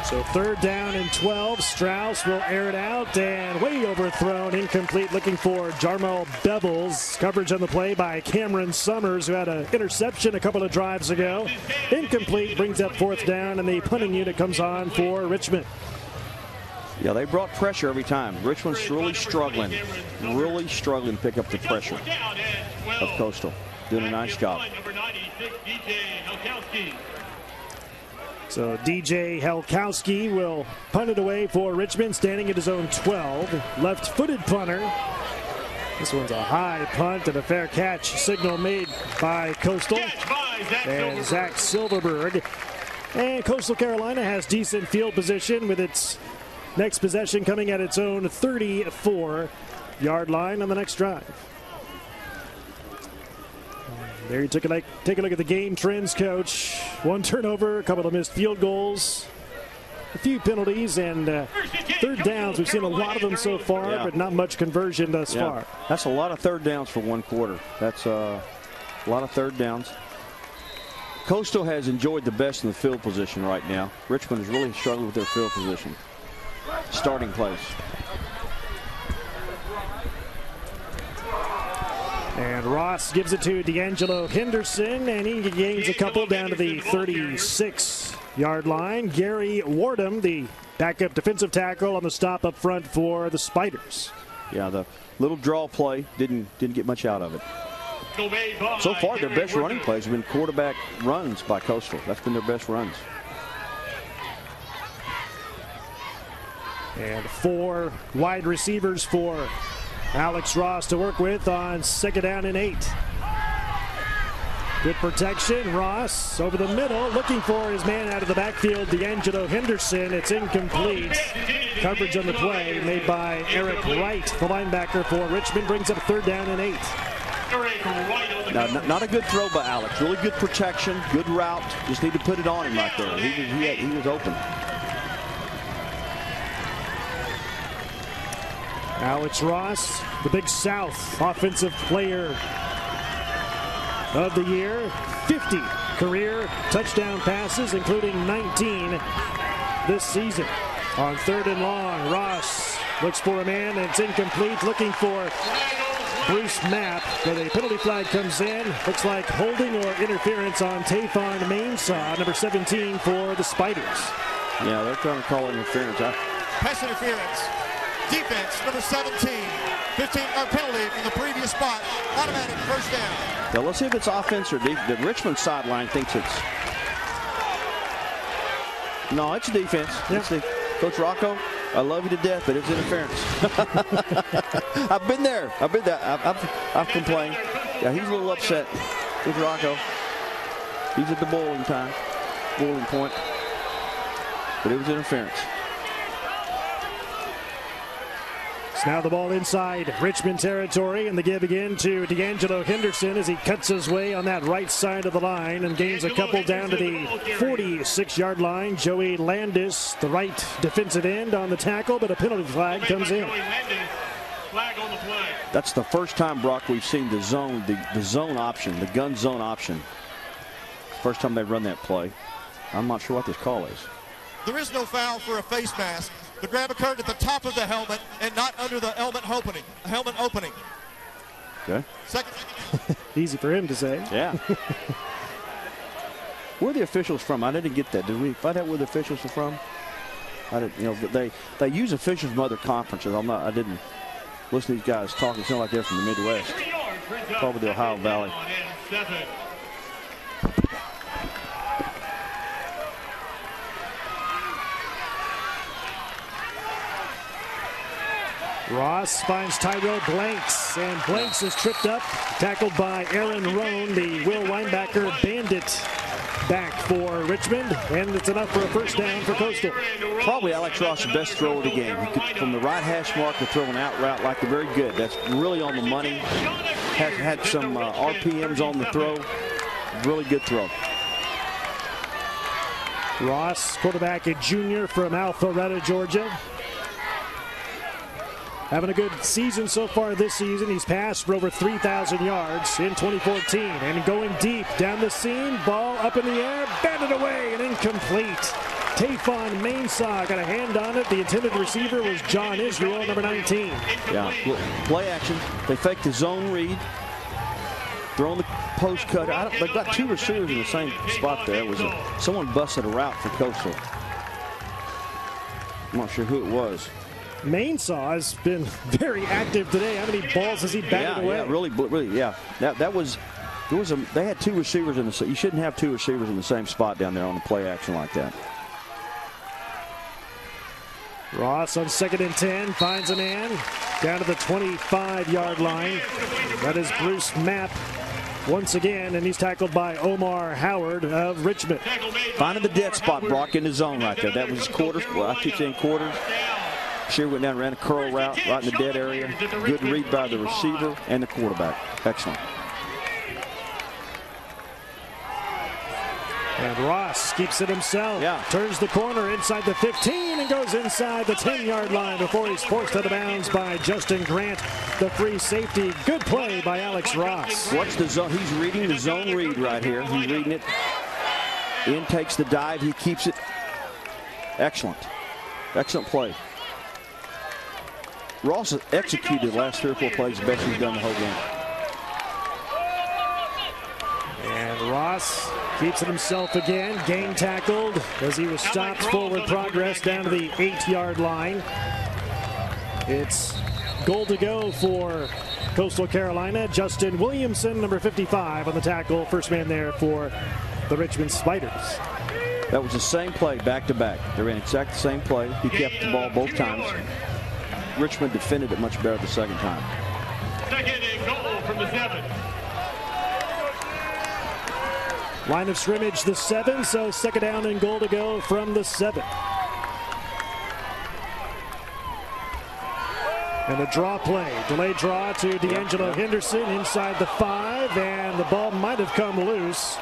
[SPEAKER 1] So third down and 12. Strauss will air it out and way overthrown. Incomplete, looking for Jarmel Bevels. Coverage on the play by Cameron Summers, who had an interception a couple of drives ago. Incomplete, brings up fourth down, and the punting unit comes on for Richmond.
[SPEAKER 3] Yeah, they brought pressure every time. Richmond's really struggling to pick up the pressure of Coastal. Doing a nice job.
[SPEAKER 1] So DJ Helkowski will punt it away for Richmond, standing at his own 12. Left-footed punter. This one's a high punt and a fair catch. Signal made by Coastal and Zach Silverberg. And Coastal Carolina has decent field position with its next possession coming at its own 34-yard line on the next drive. There you take a look at the game trends, Coach. One turnover, a couple of missed field goals, a few penalties, and third downs. We've seen a lot of them so far, but not much conversion thus far.
[SPEAKER 3] That's a lot of third downs for one quarter. That's a lot of third downs. Coastal has enjoyed the best in the field position right now. Richmond is really struggling with their field position. Starting place.
[SPEAKER 1] And Ross gives it to D'Angelo Henderson, and he gains a couple down to the 36-yard line. Gary Wardham, the backup defensive tackle, on the stop up front for the Spiders.
[SPEAKER 3] Yeah, the little draw play didn't get much out of it. So far, their best running plays have been quarterback runs by Coastal. That's been their best runs.
[SPEAKER 1] And 4 wide receivers for Alex Ross to work with on 2nd down and 8. Good protection. Ross over the middle, looking for his man out of the backfield, D'Angelo Henderson. It's incomplete. Coverage on the play made by Eric Wright, the linebacker for Richmond, brings up 3rd down and 8.
[SPEAKER 3] Now, not a good throw by Alex. Really good protection, good route. Just need to put it on him right there. He was open.
[SPEAKER 1] Alex Ross, the Big South Offensive Player of the Year. 50 career touchdown passes, including 19 this season. On 3rd and long, Ross looks for a man, and it's incomplete. Looking for Bruce Mapp, but a penalty flag comes in. Looks like holding or interference on Tayfon Mainsaw, number 17 for the Spiders.
[SPEAKER 3] Yeah, they're trying to call interference.
[SPEAKER 4] Pass interference. Defense, number 17. 15-yard penalty from the previous spot. Automatic 1st down.
[SPEAKER 3] Now let's see if it's offense or defense. The Richmond sideline thinks it's... No, it's defense.
[SPEAKER 1] Yep.
[SPEAKER 3] Coach Rocco, I love you to death, but it's interference. I've been there. I've complained. Yeah, he's a little upset with Rocco. He's at the bowling point. But it was interference.
[SPEAKER 1] So now the ball inside Richmond territory, and the give again to D'Angelo Henderson as he cuts his way on that right side of the line and gains a couple down to the 46-yard line. Joey Landis, the right defensive end, on the tackle, but a penalty flag comes in.
[SPEAKER 3] That's the first time, Brock, we've seen the zone option, the gun zone option. First time they've run that play. I'm not sure what this call is.
[SPEAKER 4] There is no foul for a face mask. The grab occurred at the top of the helmet and not under the helmet opening.
[SPEAKER 3] Okay.
[SPEAKER 4] Second.
[SPEAKER 1] Easy for him to say.
[SPEAKER 3] Yeah. Where are the officials from? I didn't get that. Did we find out where the officials are from? I didn't. You know, they use officials from other conferences. I didn't listen to these guys talking. It sounded like they're from the Midwest, probably the Ohio Valley.
[SPEAKER 1] Ross finds Tyrell Blanks, and Blanks is tripped up, tackled by Aaron Rohn, the Will linebacker bandit back for Richmond, and it's enough for a 1st down for Coastal.
[SPEAKER 3] Probably Alex Ross' best throw of the game. He could, from the right hash mark, to throw an out route like the very good. That's really on the money. Had some RPMs on the throw. Really good throw.
[SPEAKER 1] Ross, quarterback, a junior from Alpharetta, Georgia. Having a good season so far this season. He's passed for over 3,000 yards in 2014. And going deep down the seam, ball up in the air, batted away and incomplete. Tayfon Mainsaw got a hand on it. The intended receiver was John Israel, number 19.
[SPEAKER 3] Yeah, play action. They faked the zone read. Throwing the post cut. They've got 2 receivers in the same spot there. Someone busted a route for Coastal. I'm not sure who it was.
[SPEAKER 1] Mainsaw has been very active today. How many balls has he batted away?
[SPEAKER 3] Yeah, really, yeah. They had 2 receivers in the. You shouldn't have 2 receivers in the same spot down there on the play action like that.
[SPEAKER 1] Ross on 2nd and 10 finds a man down to the 25-yard line. That is Bruce Mapp once again, and he's tackled by Omar Howard of Richmond.
[SPEAKER 3] Finding the dead spot, Brock, in the zone right there. That was quarters. Well, I keep saying quarters. Shear went down, ran a curl route right in the dead area. Good read by the receiver and the quarterback. Excellent.
[SPEAKER 1] And Ross keeps it himself.
[SPEAKER 3] Yeah.
[SPEAKER 1] Turns the corner inside the 15 and goes inside the 10-yard line before he's forced out of bounds by Justin Grant, the free safety. Good play by Alex Ross.
[SPEAKER 3] Watch the zone. He's reading the zone read right here. He's reading it. In takes the dive. He keeps it. Excellent. Excellent play. Ross has executed the last 3 or 4 plays the best he's done the whole game.
[SPEAKER 1] And Ross keeps it himself again. Game tackled as he was stopped. Forward progress down to the 8-yard line. It's goal to go for Coastal Carolina. Justin Williamson, number 55, on the tackle. First man there for the Richmond Spiders.
[SPEAKER 3] That was the same play back to back. They ran exactly the same play. He kept the ball both times. Richmond defended it much better the second time.
[SPEAKER 5] Second and goal from the 7.
[SPEAKER 1] Line of scrimmage, the 7, so second down and goal to go from the 7. And a draw play. Delayed draw to D'Angelo Henderson inside the 5, and the ball might have come loose.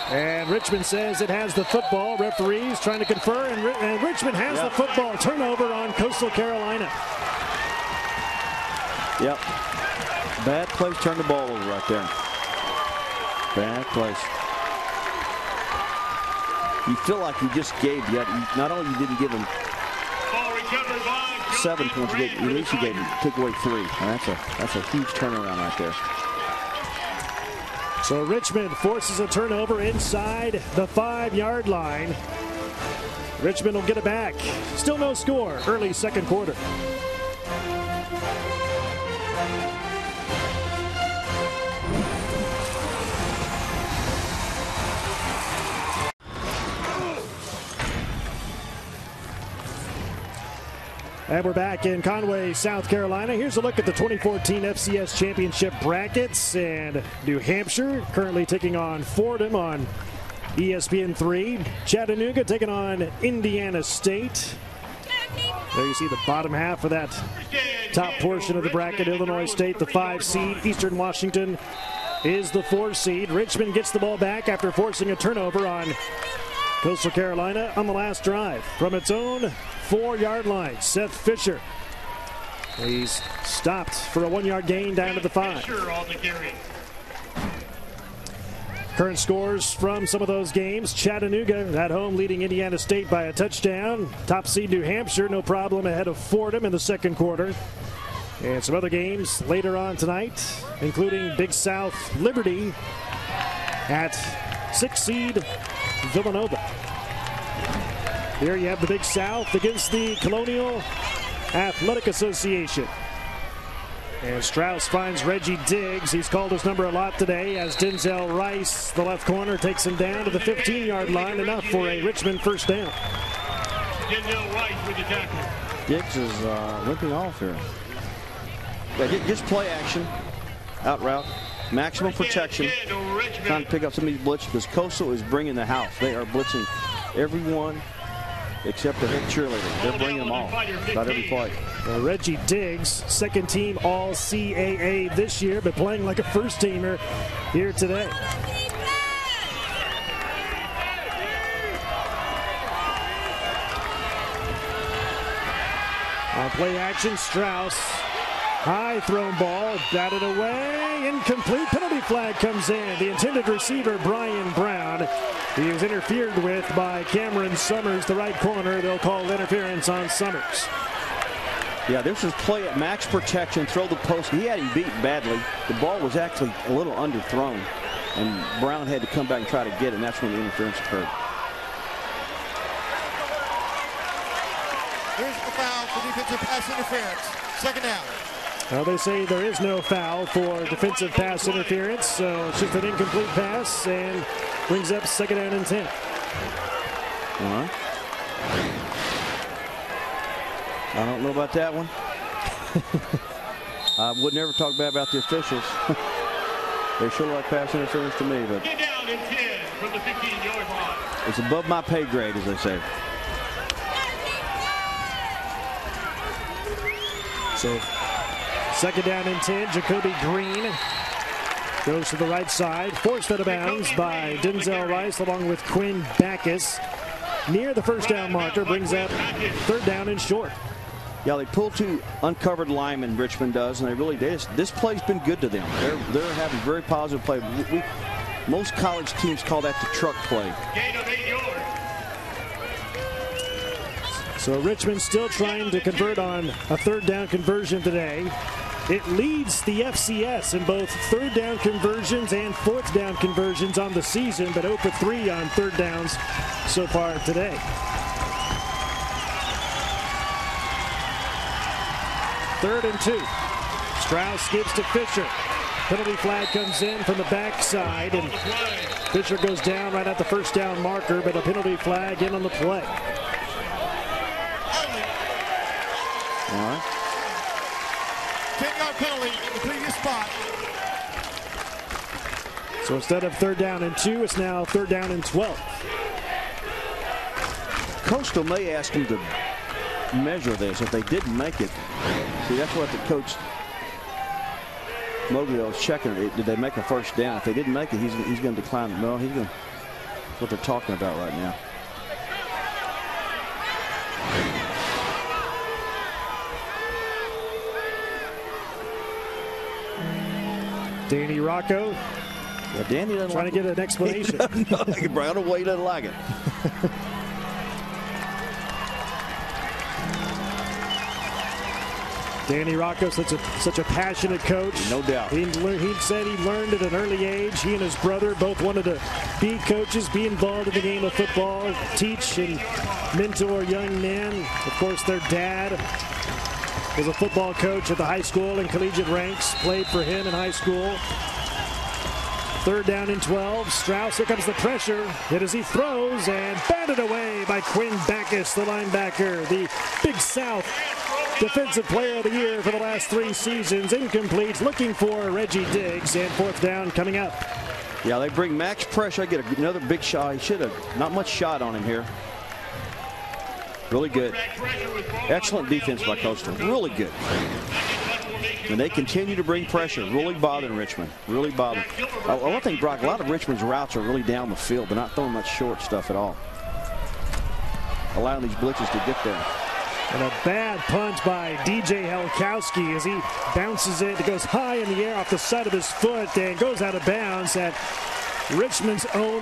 [SPEAKER 1] And Richmond says it has the football. Referees trying to confer, and Richmond has the football. Turnover on Coastal Carolina.
[SPEAKER 3] Yep. Bad place, turn the ball over right there. Bad place. You feel like you just gave, not only you didn't give him 7 points, at least you took away 3. And that's a huge turnaround right there.
[SPEAKER 1] So Richmond forces a turnover inside the 5-yard line. Richmond will get it back. Still no score. Early second quarter. And we're back in Conway, South Carolina. Here's a look at the 2014 FCS Championship brackets. And New Hampshire currently taking on Fordham on ESPN3. Chattanooga taking on Indiana State. There you see the bottom half of that top portion of the bracket. Illinois State, the 5 seed. Eastern Washington is the 4 seed. Richmond gets the ball back after forcing a turnover on Coastal Carolina on the last drive. From its own 4-yard line, Seth Fisher. He's stopped for a 1-yard gain down to the 5. Current scores from some of those games. Chattanooga at home leading Indiana State by a touchdown. Top seed New Hampshire, no problem, ahead of Fordham in the second quarter. And some other games later on tonight, including Big South Liberty at 6 seed Villanova. Here you have the Big South against the Colonial Athletic Association. And Strauss finds Reggie Diggs. He's called his number a lot today as Denzel Rice, the left corner, takes him down to the 15-yard line, enough for a Richmond first down.
[SPEAKER 5] Denzel Rice with the tackle.
[SPEAKER 3] Diggs is limping off here. Yeah, just play action, out route, maximum protection, trying to pick up some of these blitzes because Coastal is bringing the house. They are blitzing everyone except the head cheerleader. They're bringing them all, about every play.
[SPEAKER 1] Well, Reggie Diggs, second team All-CAA this year, but playing like a first-teamer here today. On play action, Strauss. High thrown ball, batted away, incomplete. Penalty flag comes in. The intended receiver, Brian Brown. He was interfered with by Cameron Summers, the right corner. They'll call interference on Summers.
[SPEAKER 3] Yeah, this was play at max protection, throw the post. He had him beat badly. The ball was actually a little underthrown, and Brown had to come back and try to get it, and that's when the interference occurred.
[SPEAKER 4] Here's the foul for defensive pass interference. Second down.
[SPEAKER 1] Well, they say there is no foul for defensive pass interference, so it's just an incomplete pass and brings up second down and 10.
[SPEAKER 3] I don't know about that one. I would never talk bad about the officials. They sure like pass interference to me, but
[SPEAKER 5] Get down in 10 from the 15-yard line.
[SPEAKER 3] it's above my pay grade, as they say.
[SPEAKER 1] So second down and 10, Jacoby Green goes to the right side, forced out of bounds by Denzel Rice along with Quinn Backus. Near the first down marker, brings up third down and short.
[SPEAKER 3] Yeah, they pull 2 uncovered linemen, Richmond does, and this play's been good to them. They're having very positive play. Most college teams call that the truck play.
[SPEAKER 5] Gain of 8 yards.
[SPEAKER 1] So Richmond still trying to convert on a third down conversion today. It leads the FCS in both third down conversions and fourth down conversions on the season, but 0 for 3 on third downs so far today. Third and 2. Strauss gives to Fisher. Penalty flag comes in from the backside, and Fisher goes down right at the first down marker, but a penalty flag in on the play.
[SPEAKER 3] All right.
[SPEAKER 4] 10-yard penalty in the previous spot.
[SPEAKER 1] So instead of third down and 2, it's now third down and 12.
[SPEAKER 3] Coastal may ask him to measure this if they didn't make it. See, that's what the coach Moglio is checking. Did they make a first down? If they didn't make it, he's going to decline. No, he's going to. That's what they're talking about right now.
[SPEAKER 1] Danny Rocco.
[SPEAKER 3] Yeah, Danny doesn't
[SPEAKER 1] trying to get an explanation.
[SPEAKER 3] I don't know why he doesn't like it.
[SPEAKER 1] Danny Rocco, such a passionate coach.
[SPEAKER 3] No doubt.
[SPEAKER 1] He said he learned at an early age. He and his brother both wanted to be coaches, be involved in the game of football, teach and mentor young men. Of course, their dad was a football coach at the high school and collegiate ranks, played for him in high school. Third down and 12. Strauss, here comes the pressure. Hit as he throws and batted away by Quinn Backus, the linebacker. The Big South Defensive Player of the Year for the last 3 seasons. Incomplete, looking for Reggie Diggs, and fourth down coming up.
[SPEAKER 3] Yeah, they bring max pressure. I get another big shot. He should have not much shot on him here. Really good. Excellent defense by Coastal. Really good. And they continue to bring pressure. Really bothering Richmond. Really bothering. One thing, Brock, a lot of Richmond's routes are really down the field. They're not throwing much short stuff at all. Allowing these blitzes to get there.
[SPEAKER 1] And a bad punt by DJ Helkowski as he bounces it. It goes high in the air off the side of his foot and goes out of bounds at Richmond's own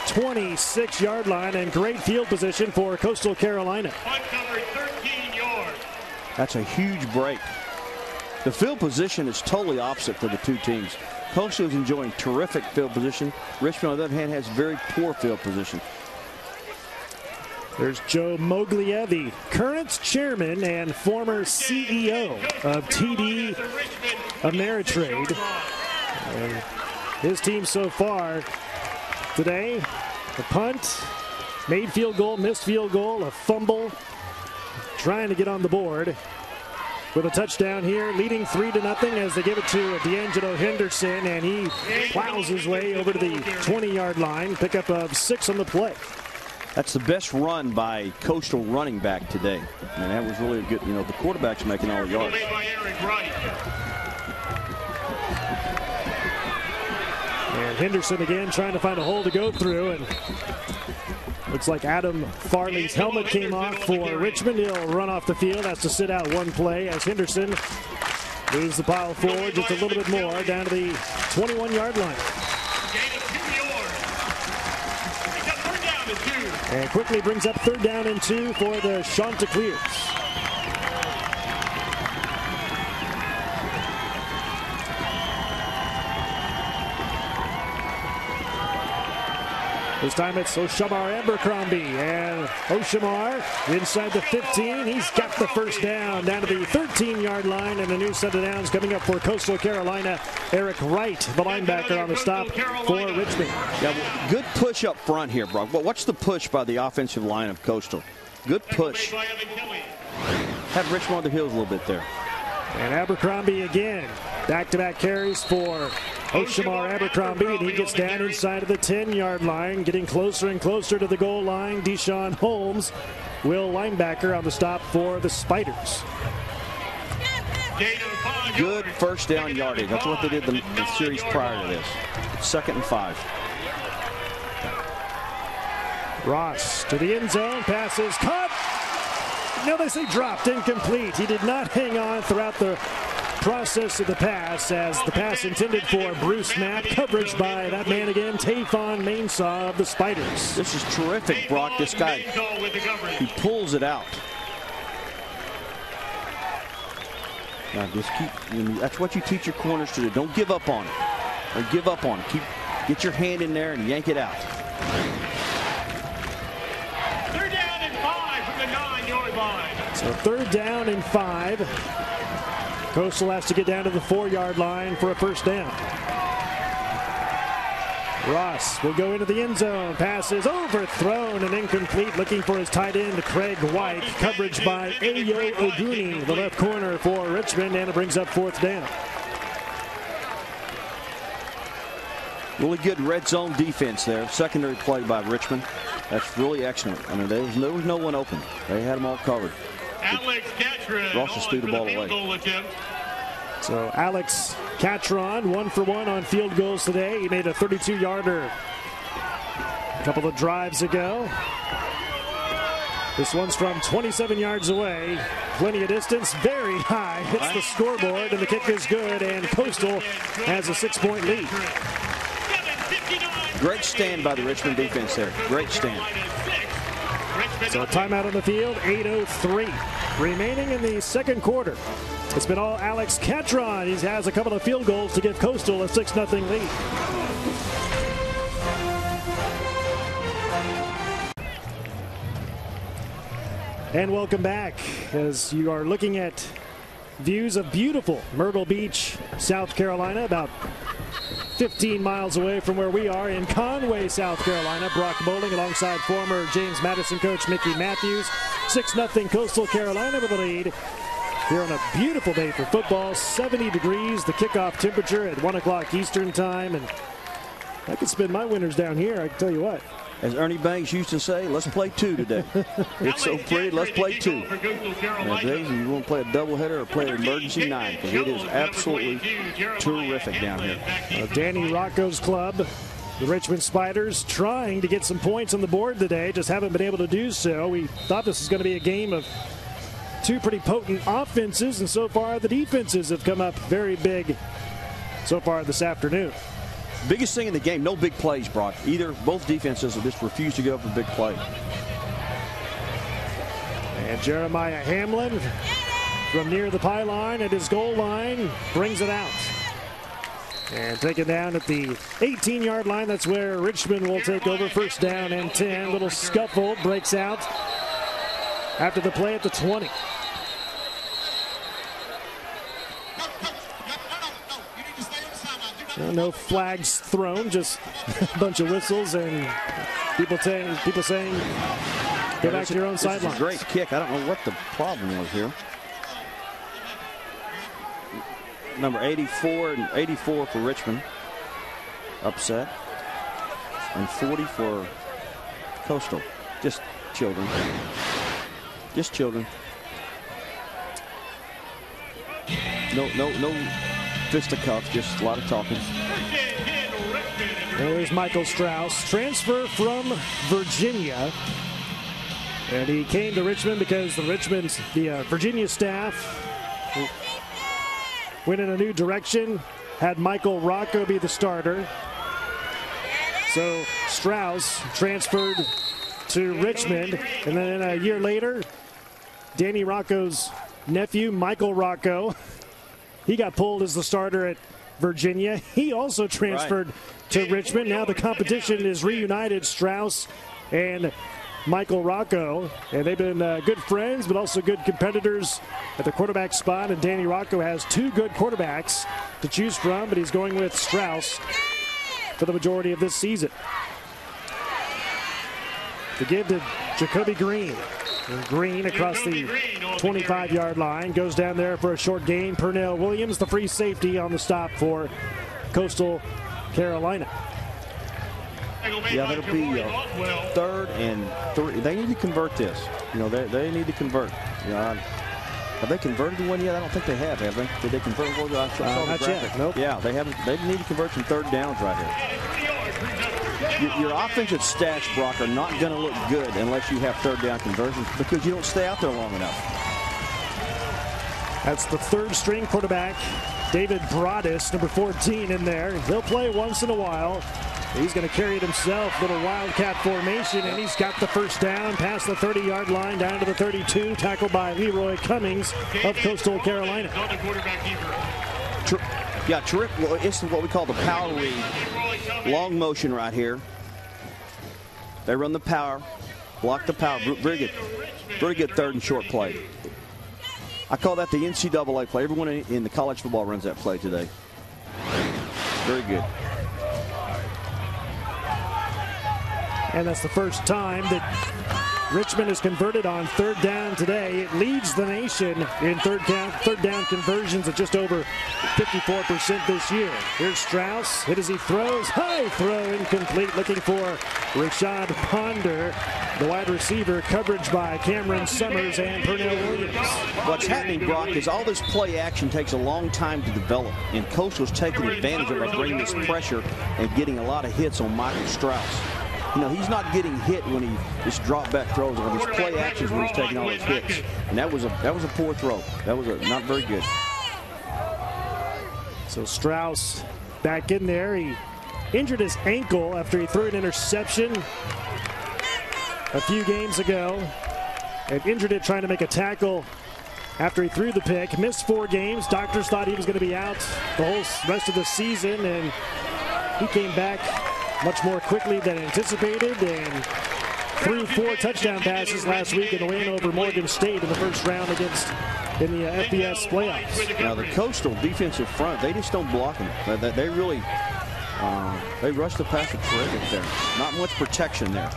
[SPEAKER 1] 26-yard line, and great field position for Coastal Carolina.
[SPEAKER 5] Punt covered 13 yards.
[SPEAKER 3] That's a huge break. The field position is totally opposite for the two teams. Coastal is enjoying terrific field position. Richmond, on the other hand, has very poor field position.
[SPEAKER 1] There's Joe Moglia, the current chairman and former CEO of TD Ameritrade. And his team so far today, a punt, made field goal, missed field goal, a fumble, trying to get on the board with a touchdown here, leading 3-0 as they give it to D'Angelo Henderson, and he plows his way over to the 20-yard line, pickup of 6 on the play.
[SPEAKER 3] That's the best run by Coastal running back today. And that was really a good, the quarterback's making all the yards.
[SPEAKER 1] And Henderson again trying to find a hole to go through, and looks like Adam Farley's helmet came off for Richmond. He'll run off the field, has to sit out one play as Henderson moves the pile forward just a little bit more down to the 21-yard line. And quickly brings up third down and 2 for the Chanticleers. This time it's Oshamar Abercrombie, and Oshamar inside the 15. He's got the first down to the 13-yard line, and a new set of downs coming up for Coastal Carolina. Eric Wright, the linebacker, on the stop for Richmond.
[SPEAKER 3] Yeah, good push up front here, Brock. What's the push by the offensive line of Coastal? Good push. Had Richmond on the heels a little bit there.
[SPEAKER 1] And Abercrombie again. Back-to-back carries for Oshamar Abercrombie, and he gets down inside of the 10-yard line, getting closer and closer to the goal line. Deshaun Holmes, Will linebacker, on the stop for the Spiders.
[SPEAKER 3] Good first down yardage. That's what they did the series prior to this. 2nd and 5.
[SPEAKER 1] Ross to the end zone, passes caught. No, they say dropped, incomplete. He did not hang on throughout the process of the pass, as the pass intended for Bruce Knapp. Coverage by that man again, Tafon Mainsaw of the Spiders.
[SPEAKER 3] This is terrific, Brock. This guy, he pulls it out. Now just keep, that's what you teach your corners to do. Don't give up on it. Don't give up on it. Get your hand in there and yank it out.
[SPEAKER 5] 3rd down and 5 from the 9-yard line.
[SPEAKER 1] So 3rd down and 5. Coastal has to get down to the 4-yard line for a first down. Ross will go into the end zone. Pass is overthrown and incomplete. Looking for his tight end, Craig White. Coverage by Ayo Oguni, the left corner for Richmond, and it brings up 4th down.
[SPEAKER 3] Really good red zone defense there. Secondary play by Richmond. That's really excellent. I mean, there was no one open. They had them all covered.
[SPEAKER 5] Alex Catron
[SPEAKER 3] Ross just threw the ball away.
[SPEAKER 1] So Alex Catron, 1 for 1 on field goals today. He made a 32-yarder a couple of drives ago. This one's from 27 yards away. Plenty of distance, very high. Hits the scoreboard, and the kick is good, and Coastal has a 6-point lead.
[SPEAKER 3] Great stand by the Richmond defense there. Great stand.
[SPEAKER 1] So a timeout on the field, 8:03 remaining in the second quarter. It's been all Alex Catron. He has a couple of field goals to give Coastal a 6-0 lead. And welcome back as you are looking at views of beautiful Myrtle Beach, South Carolina, about 15 miles away from where we are in Conway, South Carolina. Brock Bowling alongside former James Madison coach Mickey Matthews. 6-0 Coastal Carolina with the lead. Here on a beautiful day for football, 70 degrees, the kickoff temperature at 1 o'clock Eastern time. And I could spend my winters down here, I can tell you what.
[SPEAKER 3] As Ernie Banks used to say, let's play 2 today. It's so pretty, let's play 2. Now, Dave, you want to play a doubleheader or play an emergency 9? Because it is absolutely terrific down here.
[SPEAKER 1] Danny Rocco's club, the Richmond Spiders, trying to get some points on the board today, just haven't been able to do so. We thought this was going to be a game of 2 pretty potent offenses, and so far the defenses have come up very big so far this afternoon.
[SPEAKER 3] Biggest thing in the game, no big plays, Brock. Both defenses have just refused to go for big play.
[SPEAKER 1] And Jeremiah Hamlin from near the pylon at his goal line brings it out. And taken down at the 18-yard line. That's where Richmond will take over. First down and 10. Little scuffle breaks out after the play at the 20. No flags thrown, just a bunch of whistles and people saying, get back to your own sideline.
[SPEAKER 3] It's a great kick. I don't know what the problem was here. Number 84 and 84 for Richmond. Upset. And 40 for Coastal. Just children. Just children. No fisticuffs, just a lot of talking.
[SPEAKER 1] There's Michael Strauss, transfer from Virginia. And he came to Richmond because the Virginia staff went in a new direction, had Michael Rocco be the starter. So Strauss transferred to Richmond, and then a year later, Danny Rocco's nephew, Michael Rocco, he got pulled as the starter at Virginia. He also transferred to Richmond. Now the competition is reunited, Strauss and Michael Rocco. And they've been good friends, but also good competitors at the quarterback spot. And Danny Rocco has 2 good quarterbacks to choose from, but he's going with Strauss for the majority of this season. To give to Jacoby Green. And Green across the 25-yard line goes down there for a short gain. Pernell Williams, the free safety, on the stop for Coastal Carolina.
[SPEAKER 3] Yeah, that'll be 3rd and 3. They need to convert this. They need to convert. Have they converted one yet? I don't think they have they? Did they convert one?
[SPEAKER 1] Not yet. Nope.
[SPEAKER 3] Yeah, they haven't. They need to convert some 3rd downs right here. Your offensive stats, Brock, are not going to look good unless you have 3rd down conversions because you don't stay out there long enough.
[SPEAKER 1] That's the third string quarterback, David Broadus, number 14 in there. He'll play once in a while. He's going to carry it himself, little wildcat formation, and he's got the first down past the 30-yard line down to the 32, tackled by Leroy Cummings of Coastal Carolina.
[SPEAKER 3] Yeah, terrific. It's what we call the power read. Long motion right here. They run the power, block the power. Very good. Very good third and short play. I call that the NCAA play. Everyone in the college football runs that play today. Very good.
[SPEAKER 1] And that's the first time that Richmond has converted on third down today. It leads the nation in third down conversions at just over 54% this year. Here's Strauss. Hit as he throws. High throw, incomplete. Looking for Rashad Ponder, the wide receiver. Coverage by Cameron Summers and Pernell Williams.
[SPEAKER 3] What's happening, Brock, is all this play action takes a long time to develop. And Coastal's taking advantage of it by bringing this pressure and getting a lot of hits on Michael Strauss. You know, he's not getting hit when he just drop back throws. On his play actions when he's taking all his hits. And that was a poor throw. That was not very good.
[SPEAKER 1] So Strauss back in there. He injured his ankle after he threw an interception a few games ago and injured it trying to make a tackle after he threw the pick. Missed 4 games. Doctors thought he was going to be out the whole rest of the season, and he came back much more quickly than anticipated and threw 4 touchdown passes last week in the win over Morgan State in the first round in the FBS playoffs.
[SPEAKER 3] Now the Coastal defensive front, they just don't block them. They really they rush the passer terrific there. Not much protection there.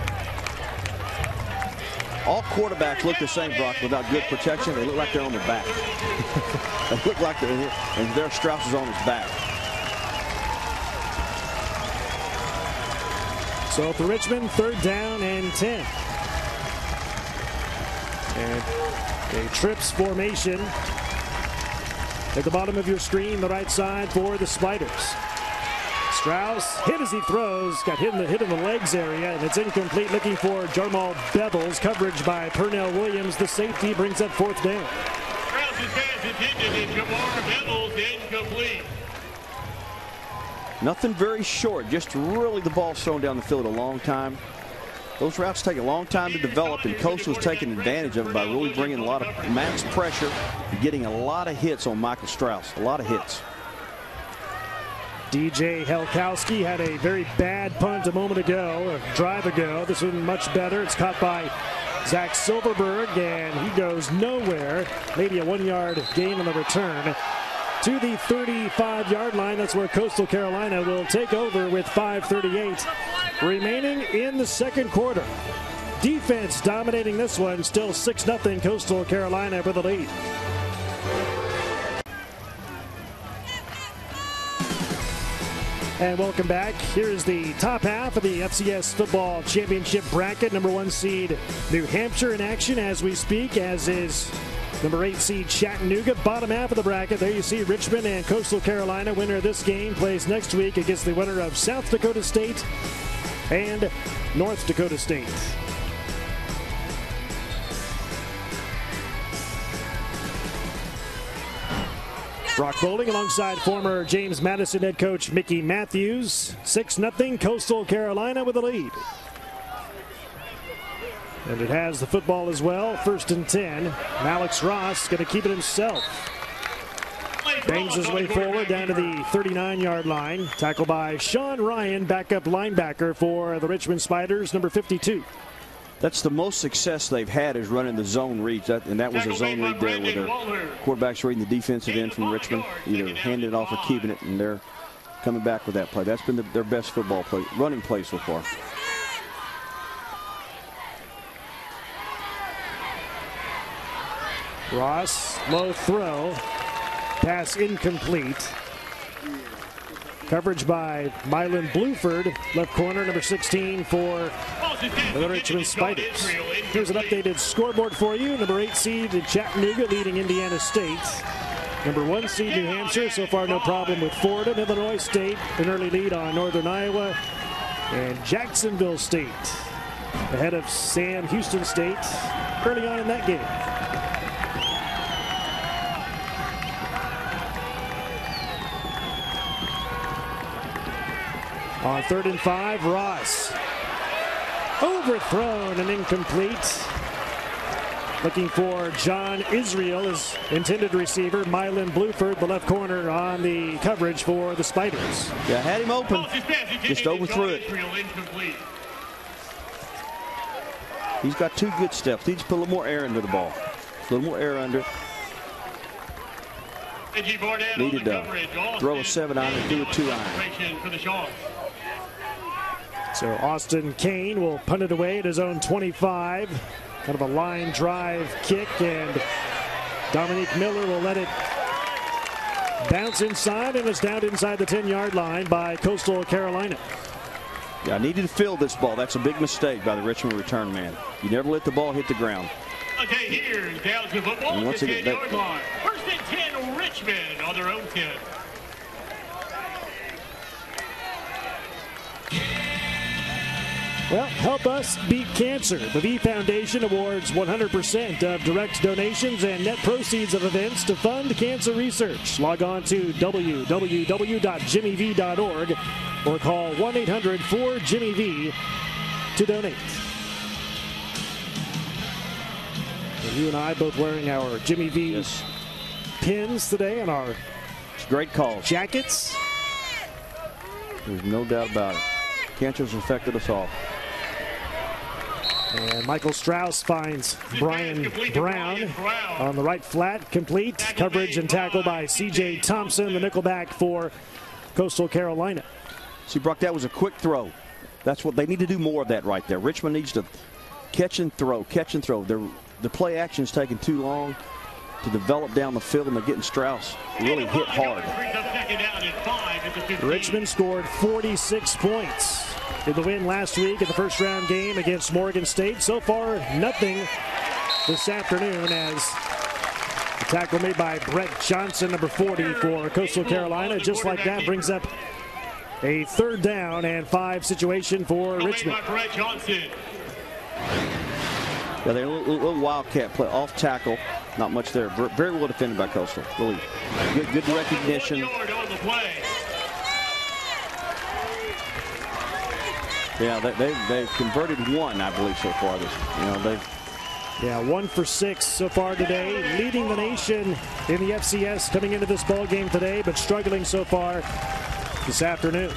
[SPEAKER 3] All quarterbacks look the same, Brock, without good protection. They look like they're on their back. They look like and their Strauss is on his back.
[SPEAKER 1] So for Richmond, third down and 10. And a trips formation at the bottom of your screen, the right side for the Spiders. Strauss hit as he throws, got hit in the legs area, and it's incomplete. Looking for Jamal Bevel's. Coverage by Pernell Williams. The safety brings up fourth down.
[SPEAKER 5] Strauss's pass intended and Jamal Bevel's incomplete.
[SPEAKER 3] Nothing very short, just really the ball's thrown down the field a long time. Those routes take a long time to develop, and Coastal's taking advantage of it by really bringing a lot of max pressure and getting a lot of hits on Michael Strauss. A lot of hits.
[SPEAKER 1] DJ Helkowski had a very bad punt a moment ago, a drive ago. This one much better. It's caught by Zach Silverberg, and he goes nowhere. Maybe a 1-yard gain on the return to the 35-yard line. That's where Coastal Carolina will take over with 5:38 remaining in the second quarter. Defense dominating this one, still 6-0 Coastal Carolina with the lead. And welcome back. Here's the top half of the FCS Football Championship bracket. Number 1 seed New Hampshire in action as we speak, as is number 8 seed Chattanooga. Bottom half of the bracket, there you see Richmond and Coastal Carolina. Winner of this game plays next week against the winner of South Dakota State and North Dakota State. Brock Bowling alongside former James Madison head coach Mickey Matthews. 6-0 Coastal Carolina with the lead. And it has the football as well. 1st and 10. Alex Ross going to keep it himself. Bangs his way forward down to the 39-yard line. Tackled by Sean Ryan, backup linebacker for the Richmond Spiders, number 52.
[SPEAKER 3] That's the most success they've had is running the zone reads. And that was a zone read there where the quarterback's reading the defensive end from Richmond, either handing it off or keeping it, and they're coming back with that play. That's been their best football play, running play so far.
[SPEAKER 1] Ross, low throw. Pass incomplete. Coverage by Mylan Bluford, left corner, number 16 for the Richmond Spiders. Here's an updated scoreboard for you. Number 8 seed Chattanooga leading Indiana State. Number 1 seed New Hampshire, so far no problem with Fordham. Illinois State, an early lead on Northern Iowa. And Jacksonville State ahead of Sam Houston State early on in that game. On 3rd and 5, Ross. Overthrown and incomplete. Looking for John Israel, his intended receiver. Mylan Bluford, the left corner, on the coverage for the Spiders.
[SPEAKER 3] Yeah, had him open. Just overthrew it. He's got 2 good steps. He needs to put a little more air into the ball. A little more air under it. Needed to throw a 7-iron and do a 2-iron.
[SPEAKER 1] So Austin Kane will punt it away at his own 25. Kind of a line drive kick, and Dominique Miller will let it bounce inside, and it's down inside the 10-yard line by Coastal Carolina.
[SPEAKER 3] Yeah, I needed to field this ball. That's a big mistake by the Richmond return man. You never let the ball hit the ground.
[SPEAKER 5] Okay, here, down to football,
[SPEAKER 3] and once
[SPEAKER 5] the
[SPEAKER 3] again,
[SPEAKER 5] 10-yard line. 1st and 10, Richmond on their own 10.
[SPEAKER 1] Well, help us beat cancer. The V Foundation awards 100% of direct donations and net proceeds of events to fund cancer research. Log on to www.jimmyv.org or call 1-800-4-JIMMY-V to donate. And you and I both wearing our Jimmy V pins today on our
[SPEAKER 3] great call
[SPEAKER 1] jackets.
[SPEAKER 3] There's no doubt about it. Cancer's affected us all.
[SPEAKER 1] And Michael Strauss finds Brian Brown on the right flat, complete. Coverage and tackle by C.J. Thompson, the nickelback for Coastal Carolina.
[SPEAKER 3] See, Brock, that was a quick throw. That's what they need to do, more of that right there. Richmond needs to catch and throw, catch and throw. The play action is taking too long to develop down the field, and they're getting Strauss really hit hard.
[SPEAKER 1] Richmond scored 46 points in the win last week in the first-round game against Morgan State. So far, nothing this afternoon, as the tackle made by Brett Johnson, number 40 for Coastal Carolina. Just like that, brings up a 3rd down and 5 situation for Richmond.
[SPEAKER 3] Yeah, they're a little wildcat play, off tackle. Not much there. Very well defended by Coastal. Really good recognition. Yeah, they've converted 1, I believe, so far.
[SPEAKER 1] Yeah, 1 for 6 so far today, leading the nation in the FCS coming into this ball game today, but struggling so far this afternoon.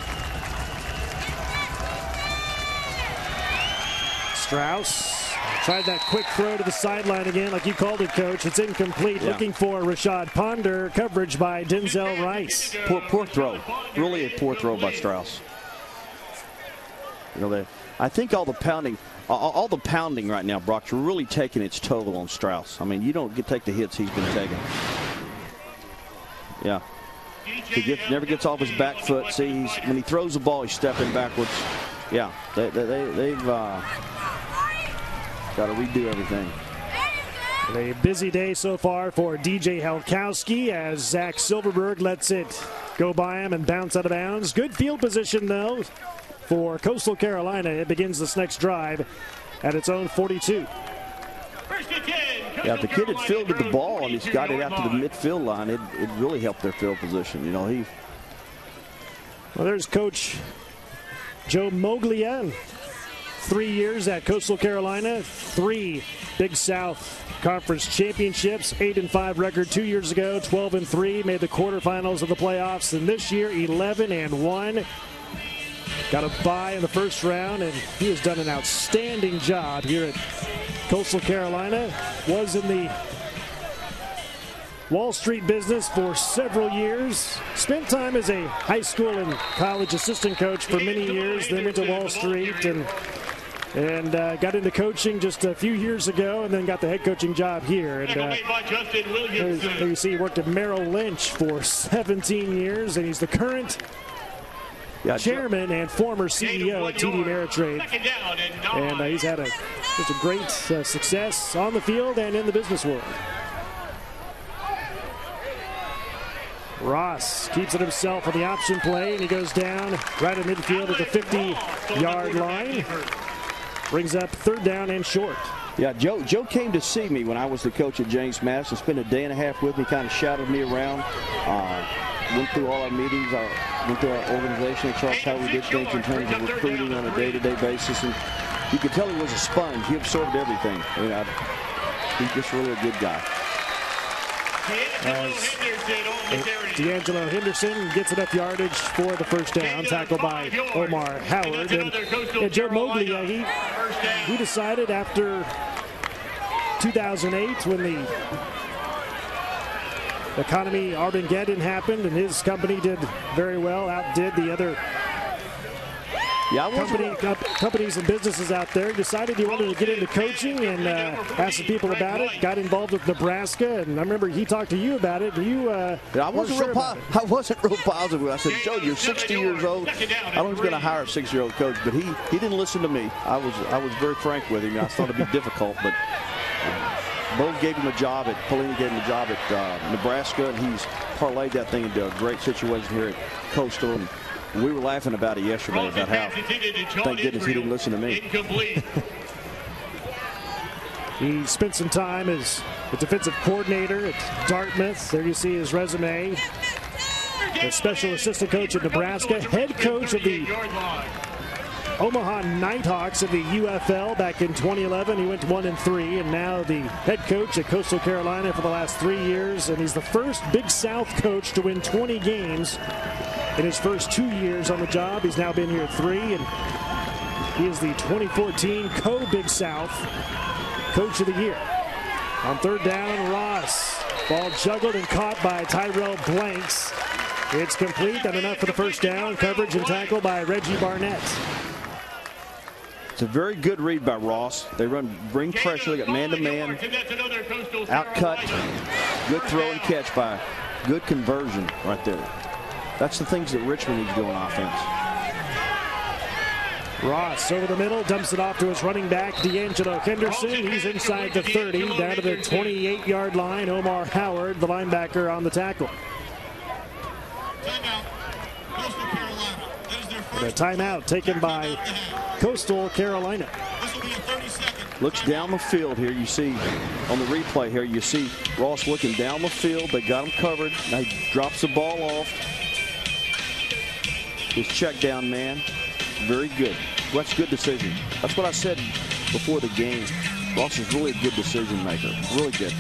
[SPEAKER 1] Strauss tried that quick throw to the sideline again, like you called it, Coach. It's incomplete. Yeah. Looking for Rashad Ponder. Coverage by Denzel Rice.
[SPEAKER 3] Poor throw. Really a poor throw by Strauss. You know, I think all the pounding right now, Brock's really taking its toll on Strauss. I mean, you don't take the hits he's been taking. Yeah. He never gets off his back foot. See, when he throws the ball, he's stepping backwards. Yeah, they've got to redo everything.
[SPEAKER 1] A busy day so far for DJ Helkowski as Zach Silverberg lets it go by him and bounce out of bounds. Good field position, though, for Coastal Carolina. It begins this next drive at its own 42.
[SPEAKER 3] Yeah, if the kid had fielded the ball and he's got it out to the midfield line, it really helped their field position. You know,
[SPEAKER 1] Well, there's Coach Joe Moglia. 3 years at Coastal Carolina, 3 Big South Conference championships, 8-5 record 2 years ago, 12-3, made the quarterfinals of the playoffs, and this year 11-1. Got a bye in the first round, and he has done an outstanding job here at Coastal Carolina. Was in the Wall Street business for several years. Spent time as a high school and college assistant coach for many years, then went to Wall Street and got into coaching just a few years ago, and then got the head coaching job here. And there you see he worked at Merrill Lynch for 17 years, and he's the current chairman and former CEO at TD Ameritrade. And he's had just a great success on the field and in the business world. Ross keeps it himself on the option play, and he goes down right in midfield at the 50-yard line. Brings up 3rd down and short.
[SPEAKER 3] Yeah, Joe came to see me when I was the coach at James Madison. Spent a day and a half with me, kind of shouted me around. went through all our meetings, went through our organizational charts, how we did things in terms of recruiting on a day-to-day basis. And you could tell he was a sponge. He absorbed everything. He's just really a good guy.
[SPEAKER 1] D'Angelo Henderson gets enough yardage for the first down, tackled by Omar Howard. And Joe Moglia, he decided after 2008 when the economy Armageddon happened and his company did very well, outdid the other companies and businesses out there, decided he wanted to get into coaching and asked some people about it, got involved with Nebraska, and I remember he talked to you about it. I wasn't real
[SPEAKER 3] positive. I said, Joe, you're 60 years old. I was going to hire a 6-year-old coach, but he didn't listen to me. I was very frank with him. I thought it'd be difficult, but Bo gave him a job Pelini gave him a job at Nebraska, and he's parlayed that thing into a great situation here at Coastal. And we were laughing about it yesterday, about how, thank goodness he didn't listen to me.
[SPEAKER 1] He spent some time as a defensive coordinator at Dartmouth. There you see his resume. A special assistant coach at Nebraska, head coach of the Omaha Nighthawks of the UFL back in 2011. He went 1-3, and now the head coach at Coastal Carolina for the last 3 years. And he's the first Big South coach to win 20 games in his first 2 years on the job. He's now been here 3, and he is the 2014 Co-Big South Coach of the Year. On third down, Ross. Ball juggled and caught by Tyrell Blanks. It's complete, and enough for the first down. Coverage and tackle by Reggie Barnett.
[SPEAKER 3] It's a very good read by Ross. They bring pressure. They got man-to-man, out-cut, good throw and catch by good conversion right there. That's the things that Richmond needs to do on offense.
[SPEAKER 1] Ross over the middle, dumps it off to his running back, D'Angelo Henderson. He's inside the 30, down to the 28-yard line. Omar Howard, the linebacker, on the tackle. The timeout taken by Coastal Carolina.
[SPEAKER 3] Looks down the field here. You see on the replay here, you see Ross looking down the field. They got him covered. Now he drops the ball off. His check down man. Very good. Well, that's a good decision. That's what I said before the game. Ross is really a good decision maker. Really good.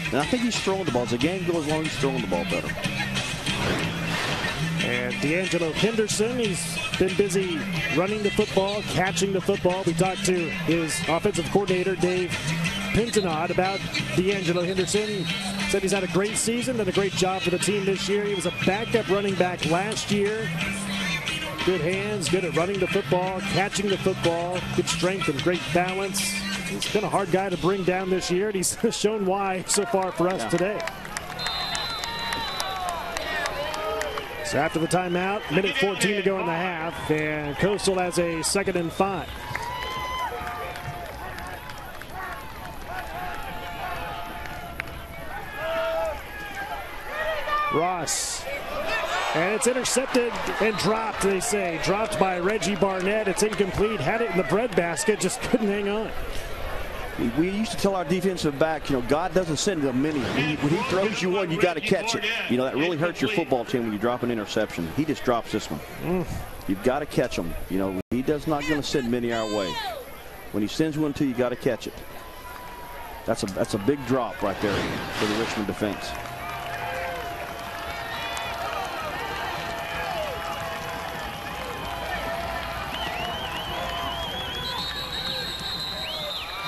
[SPEAKER 3] And I think he's throwing the ball. As the game goes along, he's throwing the ball better.
[SPEAKER 1] And D'Angelo Henderson, he's been busy running the football, catching the football. We talked to his offensive coordinator, Dave Pintenod, about D'Angelo Henderson. He said he's had a great season, done a great job for the team this year. He was a backup running back last year. Good hands, good at running the football, catching the football, good strength and great balance. He's been a hard guy to bring down this year, and he's shown why so far for us today. So after the timeout, minute 14 to go in the half, and Coastal has a 2nd and 5. Ross. And it's intercepted and dropped, they say. Dropped by Reggie Barnett. It's incomplete. Had it in the breadbasket, just couldn't hang on.
[SPEAKER 3] We used to tell our defensive back, God doesn't send a mini. When he throws you one, you got to catch it. That really hurts your football team when you drop an interception. He just drops this one. You've got to catch him. He does not going to send many our way. When he sends one to you, got to catch it. That's a big drop right there for the Richmond defense.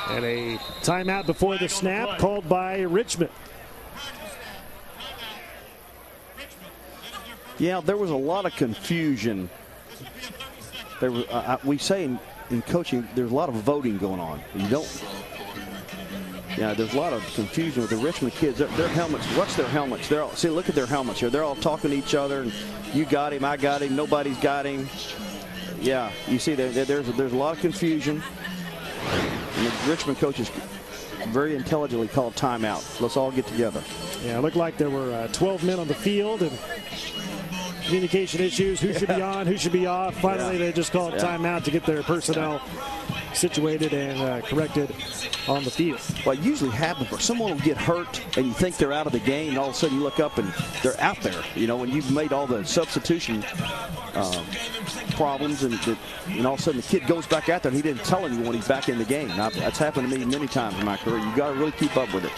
[SPEAKER 1] And a timeout before the snap called by Richmond.
[SPEAKER 3] Yeah, there was a lot of confusion. We say in coaching, there's a lot of voting going on. There's a lot of confusion with the Richmond kids. Their helmets, what's their helmets? See, look at their helmets here. They're all talking to each other. And you got him, I got him, nobody's got him. Yeah, you see, there's a lot of confusion. And the Richmond coaches very intelligently called timeout. Let's all get together.
[SPEAKER 1] Yeah, it looked like there were 12 men on the field and communication issues. Who should be on, who should be off. Finally, they just called timeout to get their personnel situated and corrected on the field.
[SPEAKER 3] Well, it usually happens where someone will get hurt and you think they're out of the game, and all of a sudden you look up and they're out there. You know, when you've made all the substitution problems, and all of a sudden the kid goes back out there and he didn't tell anyone he's back in the game. Now, that's happened to me many times in my career. You got to really keep up with it.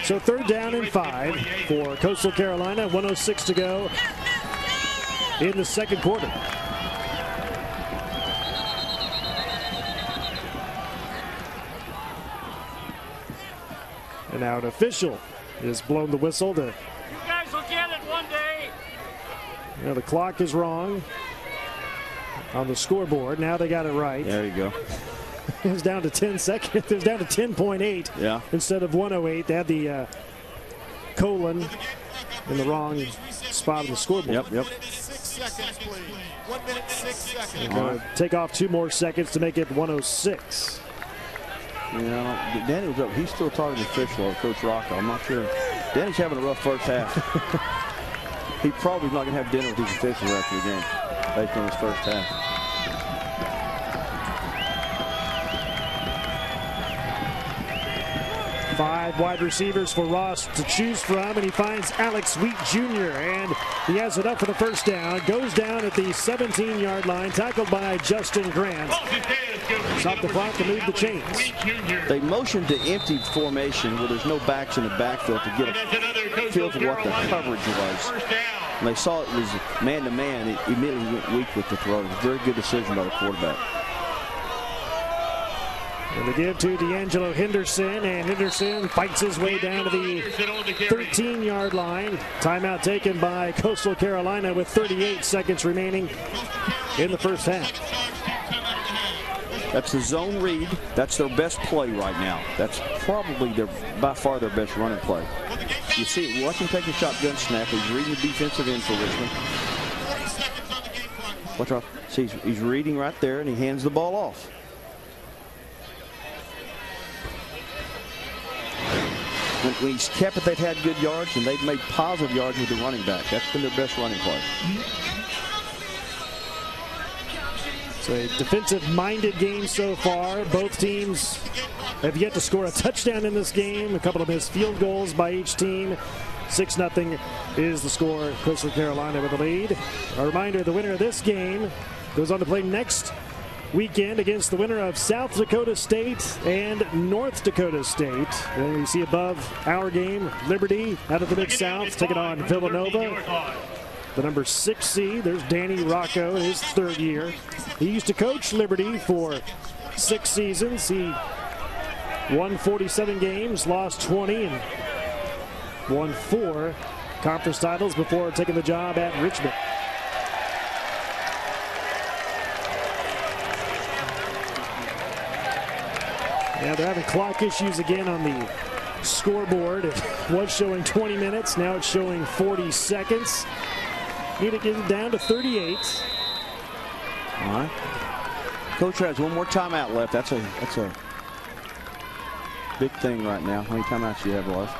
[SPEAKER 1] So 3rd down and 5 for Coastal Carolina. 1:06 to go in the 2nd quarter. And now an official has blown the whistle. You
[SPEAKER 5] guys will get it one day.
[SPEAKER 1] The clock is wrong on the scoreboard. Now they got it right.
[SPEAKER 3] There you go.
[SPEAKER 1] It was down to 10 seconds. It was down to 10.8 instead of 1:08. They had the colon in the wrong spot on the scoreboard.
[SPEAKER 3] Yep.
[SPEAKER 4] 6 seconds, please. 1 minute, 6 seconds.
[SPEAKER 1] Right. Take off 2 more seconds to make it 1:06.
[SPEAKER 3] Yeah, Danny was up. He's still talking to the official, Coach Rocco. I'm not sure. Danny's having a rough first half. He probably not going to have dinner with these officials after the game based on his first half.
[SPEAKER 1] 5 wide receivers for Ross to choose from, and he finds Alex Wheat Jr., and he has it up for the 1st down. Goes down at the 17-yard line, tackled by Justin Grant. Stop the clock to move the chains.
[SPEAKER 3] They motioned to empty formation where there's no backs in the backfield to get a feel for what the coverage was. When they saw it was man-to-man, it immediately went weak with the throw. It was a very good decision by the quarterback.
[SPEAKER 1] And they give to D'Angelo Henderson, and Henderson fights his way down to the 13-yard line. Timeout taken by Coastal Carolina with 38 seconds remaining in the first half.
[SPEAKER 3] That's the zone read. That's their best play right now. That's probably by far their best running play. You see, watch him take a shotgun snap. He's reading the defensive end for Richmond. Watch out. See, he's reading right there, and he hands the ball off. When he's kept it, they've had good yards, and they've made positive yards with the running back. That's been their best running play.
[SPEAKER 1] It's a defensive-minded game so far. Both teams have yet to score a touchdown in this game. A couple of missed field goals by each team. 6-0 is the score. Coastal Carolina with the lead. A reminder, the winner of this game goes on to play next weekend against the winner of South Dakota State and North Dakota State. And you see above our game, Liberty out of the Mid-South taking on Villanova. The number 6 seed, there's Danny Rocco in his 3rd year. He used to coach Liberty for 6 seasons. He won 47 games, lost 20, and won 4 conference titles before taking the job at Richmond. Yeah, they're having clock issues again on the scoreboard. It was showing 20 minutes. Now it's showing 40 seconds. Need to get it down to 38.
[SPEAKER 3] All right. Coach has one more timeout left. That's a big thing right now. How many timeouts do you have left?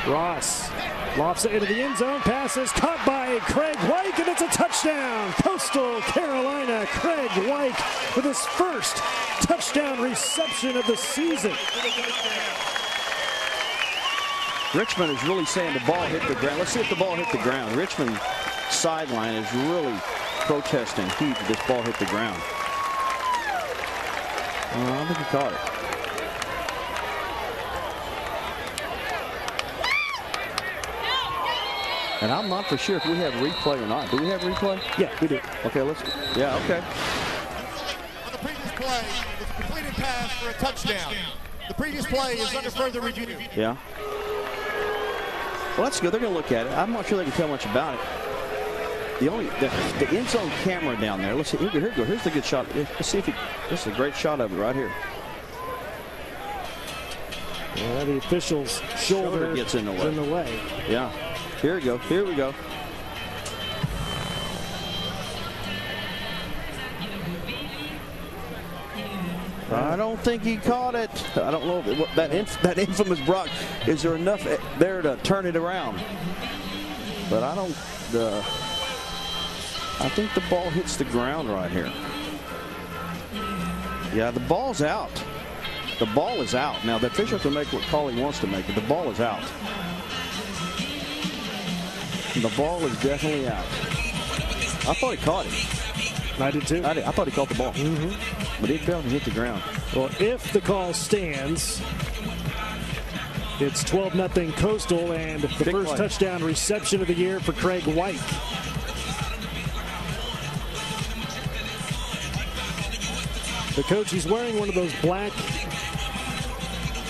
[SPEAKER 1] Ross lofts it into the end zone. Pass is caught by Craig White, and it's a touchdown. Coastal Carolina. Craig White with his first touchdown reception of the season.
[SPEAKER 3] Richmond is really saying the ball hit the ground. Let's see if the ball hit the ground. Richmond sideline is really protesting huge if this ball hit the ground. I don't think he caught it. And I'm not for sure if we have replay or not. Do we have replay?
[SPEAKER 1] Yeah, we do.
[SPEAKER 3] Okay, let's. Yeah, okay.
[SPEAKER 4] On the previous play, it was a completed pass for a touchdown. The previous play is under further review.
[SPEAKER 3] Yeah. Well, that's good. They're going to look at it. I'm not sure they can tell much about it. The end zone camera down there. Let's see. Here we go. Here's the good shot. Let's see if this is a great shot of it right here.
[SPEAKER 1] Yeah, the official's shoulder
[SPEAKER 3] gets in the way. Yeah. Here we go. Here we go. Right don't think he caught it. I don't know what that infamous Brock. Is there enough there to turn it around? But I don't. I think the ball hits the ground right here. Yeah, the ball's out. The ball is out. Now the official can make what call he wants to make, but the ball is out. The ball is definitely out. I thought he caught it.
[SPEAKER 1] I did too.
[SPEAKER 3] I thought he caught the ball. But it fell and hit the ground.
[SPEAKER 1] Well, if the call stands, it's 12-0 Coastal, and the first touchdown reception of the year for Craig White. The coach, he's wearing one of those black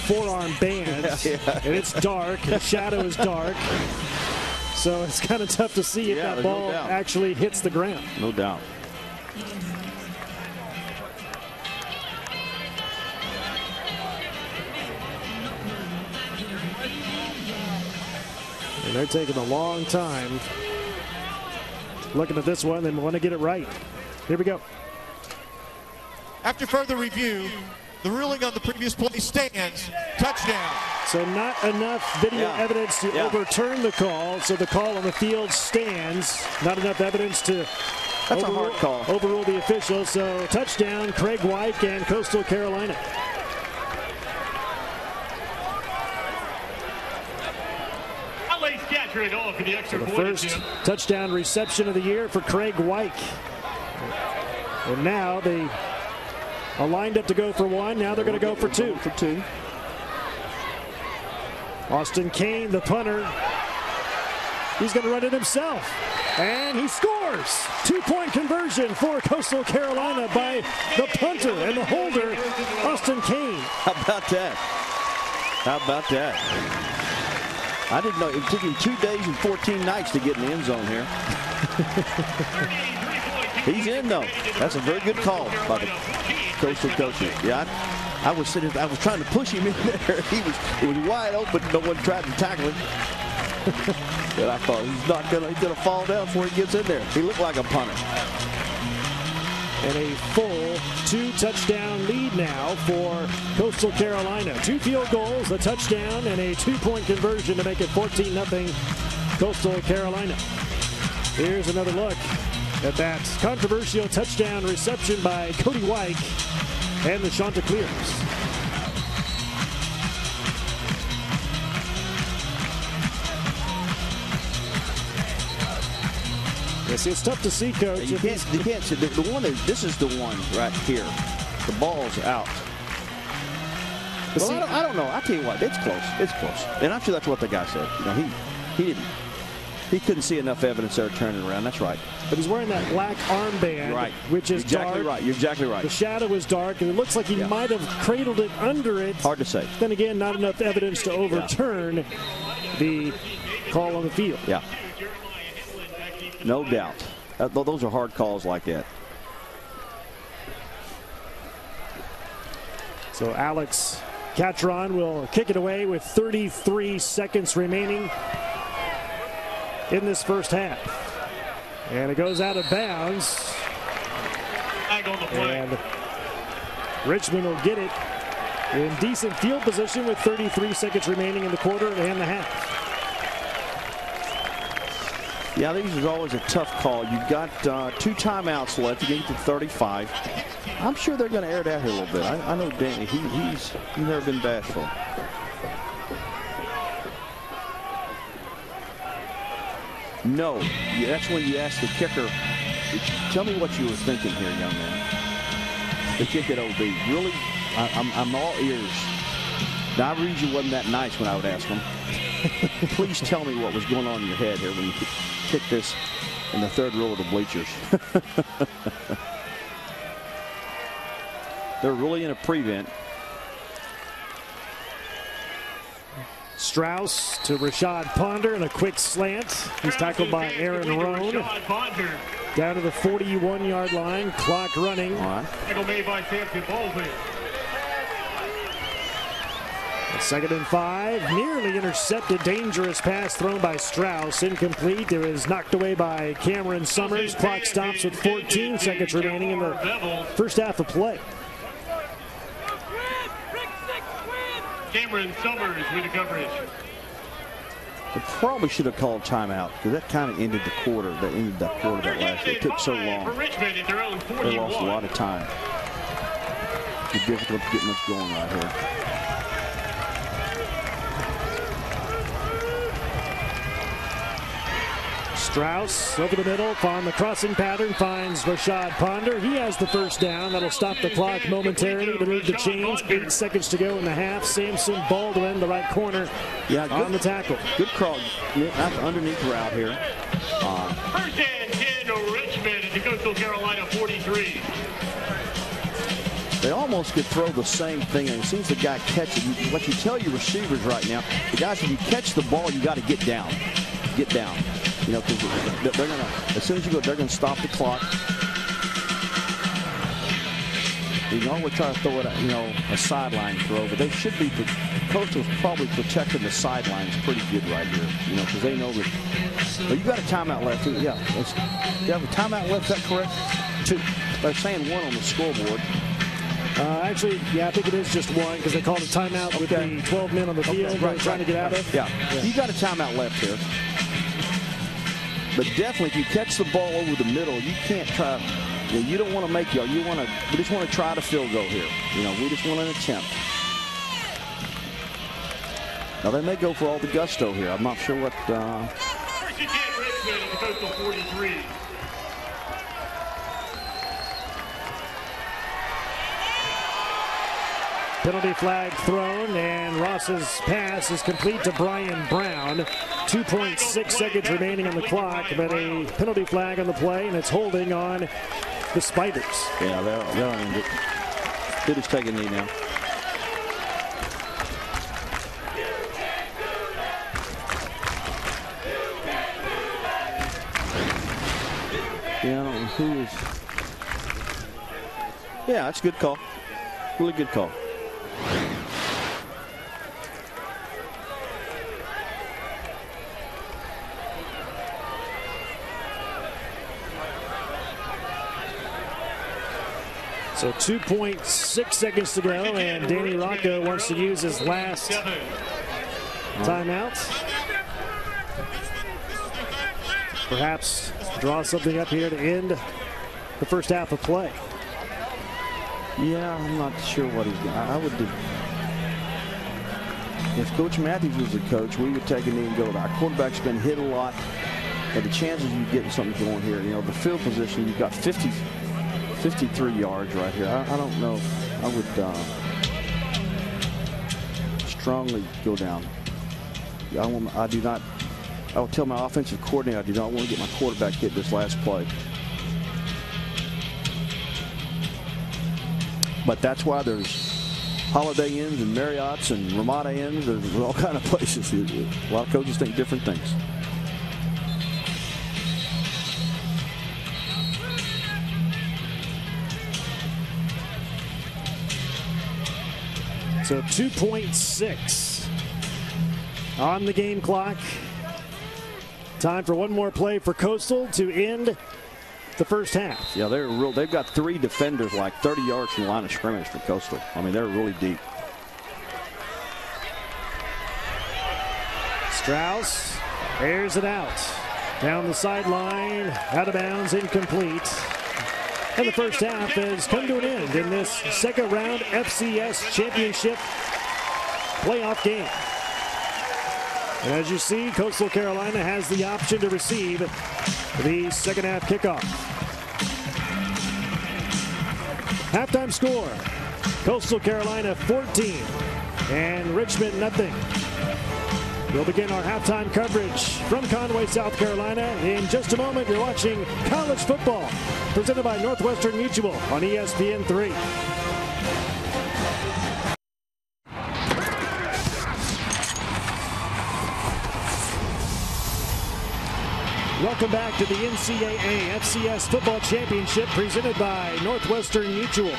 [SPEAKER 1] forearm bands, and it's dark, and the shadow is dark. So it's kind of tough to see if that ball actually hits the ground.
[SPEAKER 3] No doubt.
[SPEAKER 1] And they're taking a long time looking at this one and want to get it right. Here we go.
[SPEAKER 4] After further review, the ruling on the previous play stands. Touchdown.
[SPEAKER 1] So not enough video evidence to overturn the call. So the call on the field stands. Not enough evidence to overrule the official. So touchdown, Craig White and Coastal Carolina. So the first touchdown reception of the year for Craig White. And now they are lined up to go for one. Now they're going to go for two. Austin Kane, the punter, he's going to run it himself. And he scores. 2-point conversion for Coastal Carolina by the punter and the holder, Austin Kane.
[SPEAKER 3] How about that? How about that? I didn't know. It took him 2 days and 14 nights to get in the end zone here. He's in, though. That's a very good call by the Coastal coaches. Yeah, I was trying to push him in there. It was wide open. No one tried to tackle him. But I thought he's gonna fall down before he gets in there. He looked like a punter.
[SPEAKER 1] And a full 2-touchdown lead now for Coastal Carolina. 2 field goals, a touchdown, and a 2-point conversion to make it 14-0 Coastal Carolina. Here's another look at that controversial touchdown reception by Cody White and the Chanticleers. Yes, it's tough to see, Coach.
[SPEAKER 3] You can't see the one. This is the one right here. The ball's out. Well, I don't know. I tell you what, it's close. It's close, and I'm sure that's what the guy said. You know, he couldn't see enough evidence there turning around. That's right.
[SPEAKER 1] But he's wearing that black armband, which is
[SPEAKER 3] exactly
[SPEAKER 1] dark.
[SPEAKER 3] Right. You're exactly right.
[SPEAKER 1] The shadow is dark, and it looks like he might have cradled it under it.
[SPEAKER 3] Hard to say.
[SPEAKER 1] Then again, not enough evidence to overturn the call on the field.
[SPEAKER 3] Yeah. No doubt. Those are hard calls like that.
[SPEAKER 1] So Alex Catron will kick it away with 33 seconds remaining in this first half. And it goes out of bounds. And Richmond will get it in decent field position with 33 seconds remaining in the quarter and the half.
[SPEAKER 3] Yeah, this is always a tough call. You've got 2 timeouts left. You get to 35. I'm sure they're going to air it out here a little bit. I know Danny. He's never been bashful. No, that's when you ask the kicker, tell me what you were thinking here, young man. The kick at OB. Really, I'm all ears. Now, I read you wasn't that nice when I would ask him. Please tell me what was going on in your head here when you kicked this in the 3rd row of the bleachers. They're really in a prevent.
[SPEAKER 1] Strauss to Rashad Ponder and a quick slant. He's tackled by Aaron Rohn. Down to the 41-yard line. Clock running.
[SPEAKER 3] All right.
[SPEAKER 1] Second and 5. Nearly intercepted. Dangerous pass thrown by Strauss. Incomplete. It was knocked away by Cameron Summers. Clock stops with 14 seconds remaining in the first half of play.
[SPEAKER 5] Cameron Summers with the coverage.
[SPEAKER 3] They probably should have called timeout because that kind of ended the quarter. That ended that quarter that last year. It took so long.
[SPEAKER 5] For Richmond at their own 41.
[SPEAKER 3] They lost a lot of time. It's difficult to get much going right here.
[SPEAKER 1] Strauss over the middle on the crossing pattern finds Rashad Ponder. He has the first down. That'll stop the clock momentarily to move the chains. 8 seconds to go in the half. Samson Baldwin, the right corner, on the tackle.
[SPEAKER 3] Good crawl. That's underneath route here.
[SPEAKER 5] First and 10 Richmond at the Coastal Carolina 43.
[SPEAKER 3] They almost could throw the same thing, and as soon as the guy catches it, what you tell your receivers right now, the guys, if you catch the ball, you got to get down. Get down. You know, because they're going to, as soon as you go, they're going to stop the clock. You can always try to throw it, a sideline throw, but they should be, Coastal's probably protecting the sidelines pretty good right here, because they know that. But you got a timeout left. Yeah, you have a timeout left, is that correct? 2. They're saying 1 on the scoreboard.
[SPEAKER 1] Actually, yeah, I think it is just 1 because they called a timeout with the 12 men on the field trying to get out of.
[SPEAKER 3] Yeah. You got a timeout left here. But definitely, if you catch the ball over the middle, you can't try. You don't want to make y'all. We just want to try to field goal here. We just want an attempt. Now they may go for all the gusto here. I'm not sure what.
[SPEAKER 5] First and 10 Richmond at the Coastal 43.
[SPEAKER 1] Penalty flag thrown, and Ross's pass is complete to Brian Brown. 2.6 seconds remaining on the clock, but a penalty flag on the play, and it's holding on the Spiders.
[SPEAKER 3] Yeah, they're on it. They're just taking a knee now. Yeah, I don't know who is. Yeah, that's a good call. Really good call.
[SPEAKER 1] So 2.6 seconds to go, and Danny Rocco wants to use his last timeout. Perhaps draw something up here to end the first half of play.
[SPEAKER 3] Yeah, I'm not sure what he's got. I would do. If Coach Matthews was the coach, we would take a knee and go. Our quarterback's been hit a lot, but the chances of you getting something going here, the field position, you've got 53 yards right here. I don't know. I would strongly go down. I do not. I will tell my offensive coordinator I do not want to get my quarterback hit this last play. But that's why there's Holiday Inns and Marriott's and Ramada Inns. There's all kind of places. A lot of coaches think different things.
[SPEAKER 1] So 2.6 on the game clock. Time for one more play for Coastal to end the first half.
[SPEAKER 3] Yeah, they've got 3 defenders like 30 yards from the line of scrimmage for Coastal. I mean, they're really deep.
[SPEAKER 1] Strauss airs it out. Down the sideline, out of bounds, incomplete. And the first half has come to an end in this second round FCS championship playoff game. And as you see, Coastal Carolina has the option to receive the second half kickoff. Halftime score, Coastal Carolina 14 and Richmond nothing. We'll begin our halftime coverage from Conway, South Carolina. In just a moment, you're watching college football presented by Northwestern Mutual on ESPN3. Welcome back to the NCAA FCS Football Championship presented by Northwestern Mutual.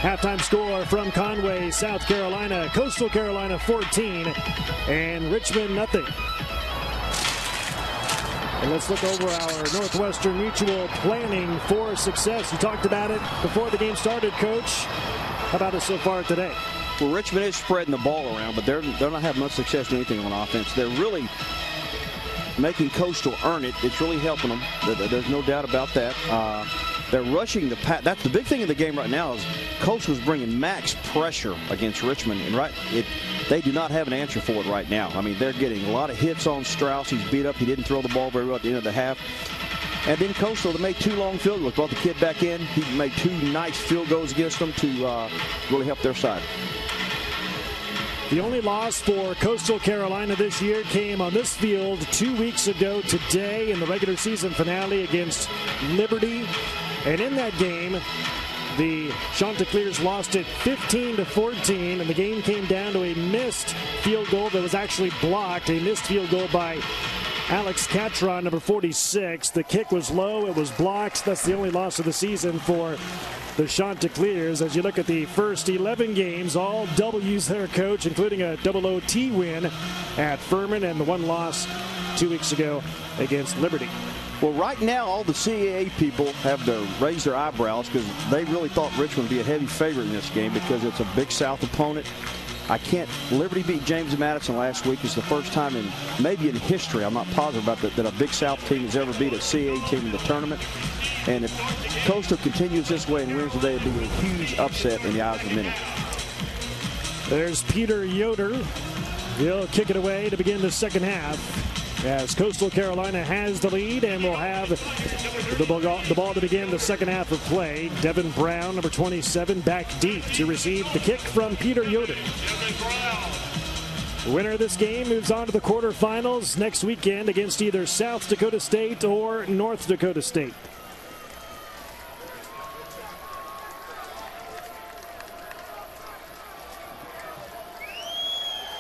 [SPEAKER 1] Halftime score from Conway, South Carolina, Coastal Carolina 14 and Richmond nothing. And let's look over our Northwestern Mutual planning for success. You talked about it before the game started, Coach. How about it so far today?
[SPEAKER 3] Well, Richmond is spreading the ball around, but they're not having much success doing anything on offense. They're really making Coastal earn it. It's really helping them. There's no doubt about that. They're rushing the pass. That's the big thing in the game right now is Coastal's bringing max pressure against Richmond, and they do not have an answer for it right now. I mean, they're getting a lot of hits on Strauss. He's beat up. He didn't throw the ball very well at the end of the half. And then Coastal, they made 2 long field goals. Brought the kid back in. He made 2 nice field goals against them to really help their side.
[SPEAKER 1] The only loss for Coastal Carolina this year came on this field 2 weeks ago today in the regular season finale against Liberty. And in that game, the Chanticleers lost it 15-14, and the game came down to a missed field goal that was actually blocked. A missed field goal by Alex Catron, number 46. The kick was low. It was blocked. That's the only loss of the season for the Chanticleers. As you look at the first 11 games, all W's there, Coach, including a double OT win at Furman and the 1 loss 2 weeks ago against Liberty.
[SPEAKER 3] Well, right now, all the CAA people have to raise their eyebrows because they really thought Richmond would be a heavy favorite in this game because it's a Big South opponent. Liberty beat James Madison last week. It's the first time maybe in history, I'm not positive about that a Big South team has ever beat a CAA team in the tournament. And if Coastal continues this way and wins today, it'll be a huge upset in the eyes of many.
[SPEAKER 1] There's Peter Yoder. He'll kick it away to begin the second half, as Coastal Carolina has the lead and will have the ball to begin the second half of play. Devin Brown, number 27, back deep to receive the kick from Peter Yoder. The winner of this game moves on to the quarterfinals next weekend against either South Dakota State or North Dakota State.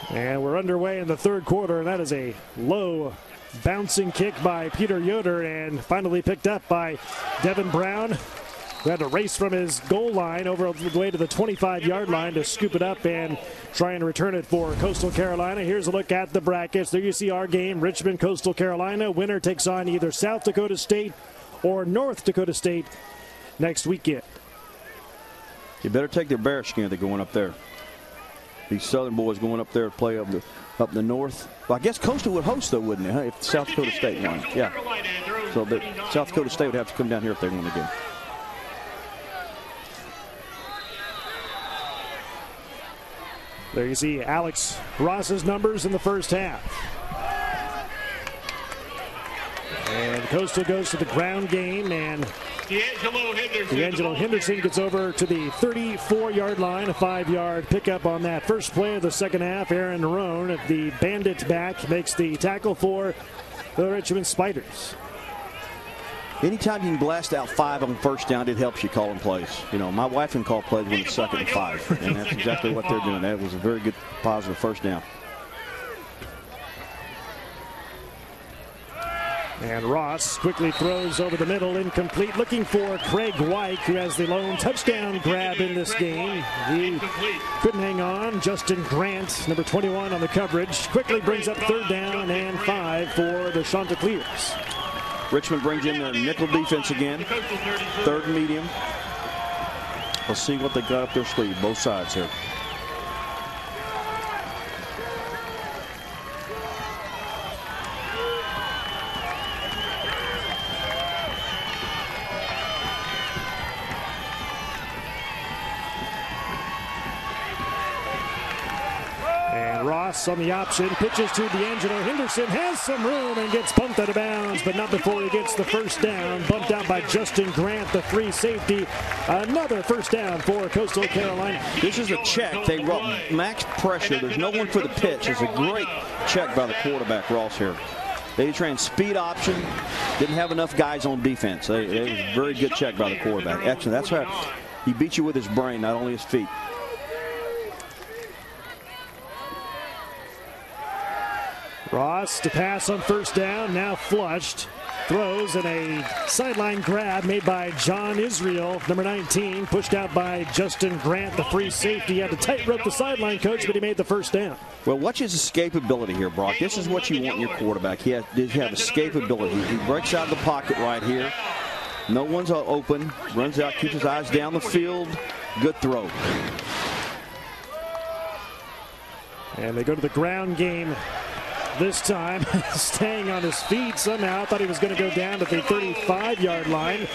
[SPEAKER 1] And we're underway in the third quarter, and that is a low bouncing kick by Peter Yoder and finally picked up by Devin Brown, who had to race from his goal line over the way to the 25-yard line to scoop it up and try and return it for Coastal Carolina. Here's a look at the brackets. There you see our game, Richmond, Coastal Carolina. Winner takes on either South Dakota State or North Dakota State next weekend.
[SPEAKER 3] You better take their bearskin if they're going up there. These Southern boys going up there to play up the north. Well, I guess Coastal would host, though, wouldn't it, huh? If South Dakota State won. Yeah. So South Dakota State would have to come down here if they won the game.
[SPEAKER 1] There you see Alex Ross's numbers in the first half. And Coastal goes to the ground game, and D'Angelo Henderson gets over to the 34-yard line, a 5-yard pickup on that first play of the second half. Aaron Roan, the Bandit back, makes the tackle for the Richmond Spiders.
[SPEAKER 3] Anytime you can blast out 5 on first down, it helps you calling plays. You know, my wife can call plays when it's 2nd and 5, and that's exactly what they're doing. That was a very good, positive first down.
[SPEAKER 1] And Ross quickly throws over the middle, incomplete, looking for Craig White, who has the lone touchdown grab in this game. He couldn't hang on. Justin Grant, number 21 on the coverage, quickly brings up 3rd down and 5 for the Chanticleers.
[SPEAKER 3] Richmond brings in their nickel defense again, 3rd and medium. Let's see what they got up their sleeve, both sides here.
[SPEAKER 1] Ross on the option, pitches to D'Angelo Henderson, has some room and gets bumped out of bounds, but not before he gets the first down. Bumped out by Justin Grant, the free safety. Another first down for Coastal Carolina.
[SPEAKER 3] This is a check. They run max pressure. There's no one for the pitch. It's a great check by the quarterback, Ross, here. They ran speed option. Didn't have enough guys on defense. It was a very good check by the quarterback. Excellent. That's right. He beat you with his brain, not only his feet.
[SPEAKER 1] Ross to pass on first down, now flushed. Throws and a sideline grab made by John Israel, number 19, pushed out by Justin Grant, the free safety. He had to tightrope the sideline, coach, but he made the first down.
[SPEAKER 3] Well, watch his escapability here, Brock. This is what you want in your quarterback. He has escapability. He breaks out of the pocket right here. No one's open. Runs out, keeps his eyes down the field. Good throw.
[SPEAKER 1] And they go to the ground game this time, staying on his feet somehow. Thought he was going to go down to the 35-yard line.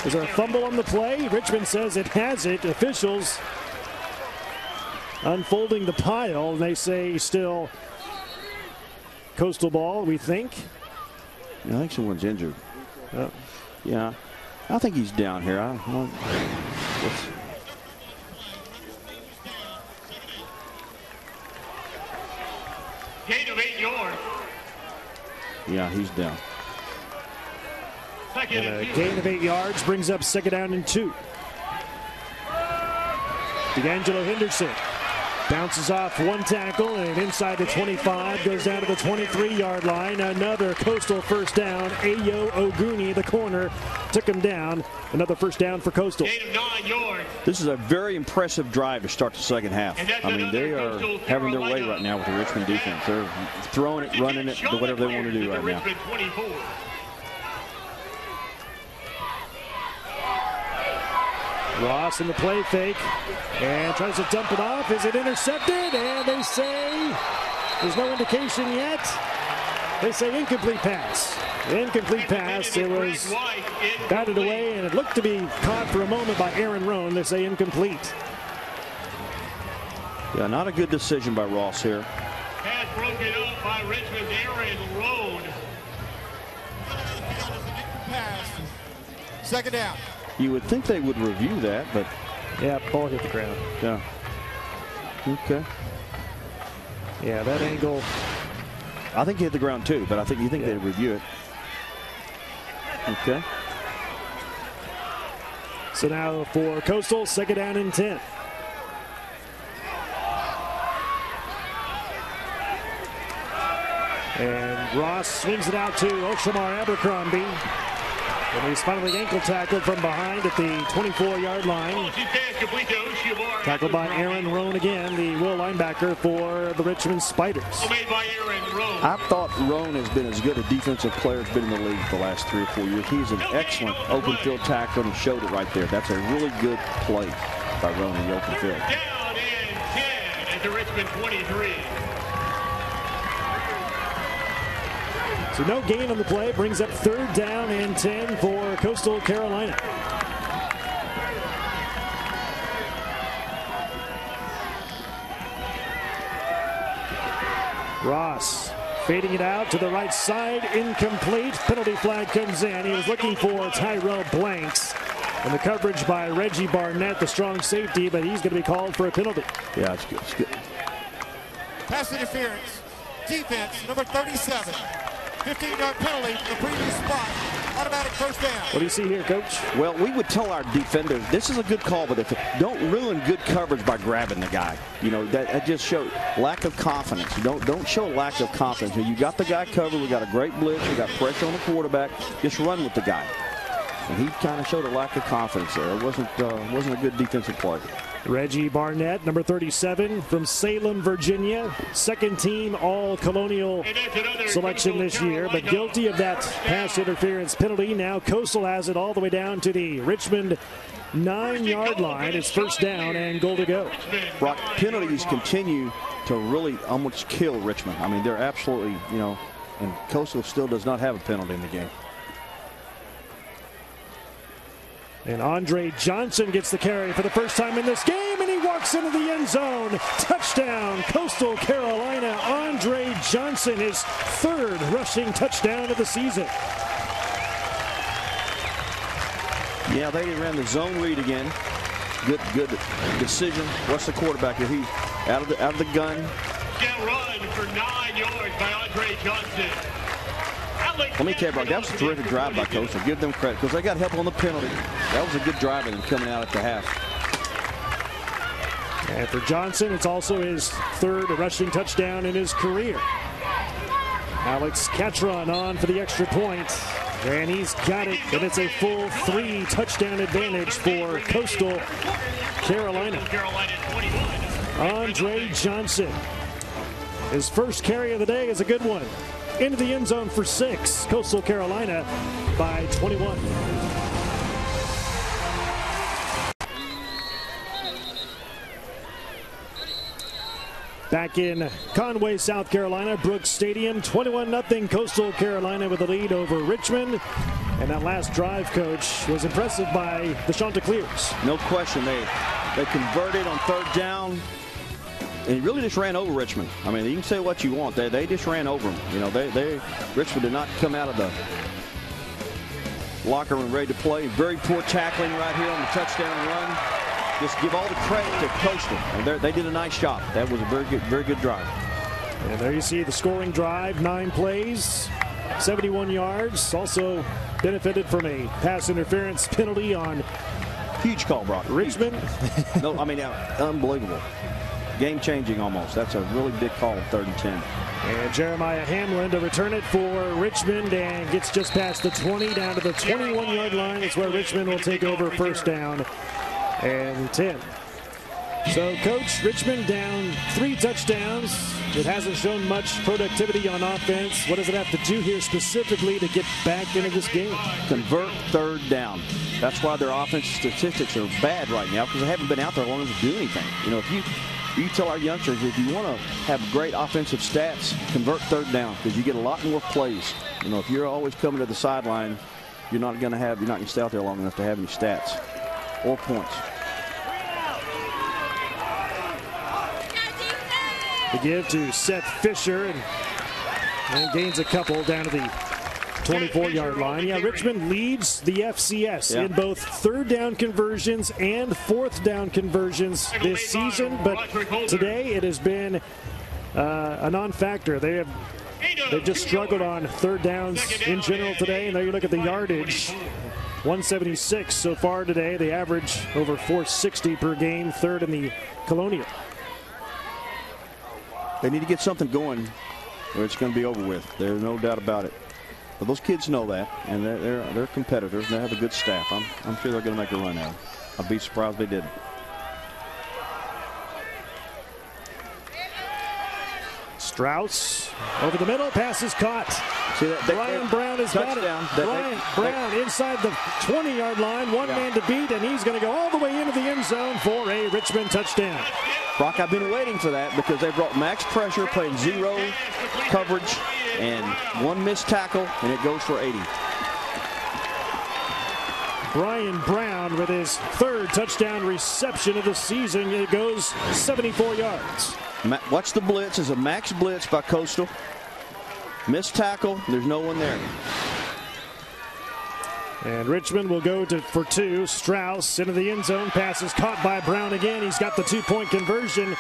[SPEAKER 1] Is there a fumble on the play? Richmond says it has it. Officials unfolding the pile, and they say still Coastal ball, we think.
[SPEAKER 3] I think someone's injured. Yeah, I think he's down here.
[SPEAKER 5] Gain of 8 yards.
[SPEAKER 3] Yeah, he's down.
[SPEAKER 5] Second
[SPEAKER 1] and a gain of 8 yards brings up second down and 2. D'Angelo Henderson bounces off one tackle and inside the 25, goes down to the 23-yard line. Another Coastal first down. Ayo Oguni, the corner, took him down. Another first down for Coastal.
[SPEAKER 5] Gain of 9 yards.
[SPEAKER 3] This is a very impressive drive to start the second half. I mean, they are having their way right now with the Richmond defense. They're throwing it, running it, whatever they want to do right now.
[SPEAKER 1] Ross in the play fake and tries to dump it off. Is it intercepted? And they say there's no indication yet. They say incomplete pass. Incomplete pass. It was batted away, and it looked to be caught for a moment by Aaron Roan. They say incomplete.
[SPEAKER 3] Yeah, not a good decision by Ross here.
[SPEAKER 5] Pass broken up by Richmond's Aaron Roan.
[SPEAKER 4] Pass. Second down.
[SPEAKER 3] You would think they would review that, but
[SPEAKER 1] yeah, ball hit the ground.
[SPEAKER 3] Yeah. Okay.
[SPEAKER 1] Yeah, that angle.
[SPEAKER 3] I think he hit the ground too, but you think they'd review it. Okay.
[SPEAKER 1] So now for Coastal, second down and 10. And Ross swings it out to Oshamar Abercrombie. And he's finally ankle tackled from behind at the 24-yard line. Tackled by Aaron Roan again, the will linebacker for the Richmond Spiders.
[SPEAKER 3] I thought Roan has been as good a defensive player as been in the league the last 3 or 4 years. He's an excellent open field tackler and showed it right there. That's a really good play by Roan in the open field.
[SPEAKER 5] Down and 10 at the Richmond 23.
[SPEAKER 1] So no gain on the play, brings up third down and 10 for Coastal Carolina. Ross fading it out to the right side, incomplete. Penalty flag comes in. He was looking for Tyrell Blanks. And the coverage by Reggie Barnett, the strong safety, but he's going to be called for a penalty.
[SPEAKER 3] Yeah, it's good. It's good.
[SPEAKER 4] Pass interference. Defense, number 37. 15-yard penalty from the previous spot. Automatic first down.
[SPEAKER 1] What do you see here, Coach?
[SPEAKER 3] Well, we would tell our defenders, this is a good call, but don't ruin good coverage by grabbing the guy. You know, that just shows lack of confidence. Don't show lack of confidence. You got the guy covered. We got a great blitz. We got pressure on the quarterback. Just run with the guy. And he kind of showed a lack of confidence there. It wasn't a good defensive play.
[SPEAKER 1] Reggie Barnett, number 37 from Salem, Virginia. Second team All-Colonial selection this year, but guilty of that pass interference penalty. Now Coastal has it all the way down to the Richmond 9-yard line. It's first down and goal to go.
[SPEAKER 3] Brock, penalties continue to really almost kill Richmond. I mean, they're absolutely, and Coastal still does not have a penalty in the game.
[SPEAKER 1] And Andre Johnson gets the carry for the first time in this game, and he walks into the end zone. Touchdown, Coastal Carolina. Andre Johnson, his third rushing touchdown of the season.
[SPEAKER 3] Yeah, they ran the zone read again. Good decision. What's the quarterback here? He's out of the gun.
[SPEAKER 5] Get run for 9 yards by Andre Johnson.
[SPEAKER 3] Let me tell you, Brock, that was a terrific drive by Coastal. Give them credit because they got help on the penalty. That was a good drive in coming out at the half.
[SPEAKER 1] And for Johnson, it's also his third rushing touchdown in his career. Alex Catron on for the extra point. And he's got it, and it's a full 3 touchdown advantage for Coastal Carolina. Andre Johnson. His first carry of the day is a good one. Into the end zone for 6. Coastal Carolina by 21. Back in Conway, South Carolina, Brooks Stadium, 21-0 Coastal Carolina with the lead over Richmond. And that last drive, Coach, was impressive by the Chanticleers.
[SPEAKER 3] No question. They converted on third down. And he really just ran over Richmond. I mean, you can say what you want. They just ran over them. You know, Richmond did not come out of the locker room ready to play. Very poor tackling right here on the touchdown run. Just give all the credit to Coastal. And they did a nice job. That was a very good drive.
[SPEAKER 1] And there you see the scoring drive, 9 plays, 71 yards. Also benefited from a pass interference penalty on
[SPEAKER 3] huge call, Brock.
[SPEAKER 1] Richmond.
[SPEAKER 3] No, I mean, unbelievable. Game-changing almost. That's a really big call on 3rd and 10.
[SPEAKER 1] And Jeremiah Hamlin to return it for Richmond and gets just past the 20 down to the 21-yard line. That's where Richmond will take over first down and 10. So, Coach, Richmond down 3 touchdowns. It hasn't shown much productivity on offense. What does it have to do here specifically to get back into this game?
[SPEAKER 3] Convert third down. That's why their offensive statistics are bad right now, because they haven't been out there long enough to do anything. You know, if you tell our youngsters, if you want to have great offensive stats, convert third down, because you get a lot more plays. You know, if you're always coming to the sideline, you're not going to stay out there long enough to have any stats or points.
[SPEAKER 1] The give to Seth Fisher and gains a couple down to the 24-yard line. Yeah, Richmond leads the FCS in both third down conversions and fourth down conversions this season, but today it has been a non-factor. They've just struggled on third downs in general today, and there you look at the yardage. 176 so far today. They average over 460 per game, third in the Colonial.
[SPEAKER 3] They need to get something going or it's going to be over with. There's no doubt about it. But those kids know that, and they're competitors, and they have a good staff. I'm sure they're going to make a run at it. I'd be surprised if they didn't.
[SPEAKER 1] Strauss over the middle, pass is caught.
[SPEAKER 3] See that,
[SPEAKER 1] Brian Brown has got it. Brian Brown inside the 20-yard line, one man to beat, and he's going to go all the way into the end zone for a Richmond touchdown.
[SPEAKER 3] Brock, I've been waiting for that because they brought max pressure, playing zero coverage, and one missed tackle, and it goes for 80.
[SPEAKER 1] Brian Brown with his 3rd touchdown reception of the season. It goes 74 yards.
[SPEAKER 3] Watch the blitz. It's a max blitz by Coastal. Missed tackle. There's no one there.
[SPEAKER 1] And Richmond will go for 2. Strauss into the end zone. Pass is caught by Brown again. He's got the 2-point conversion.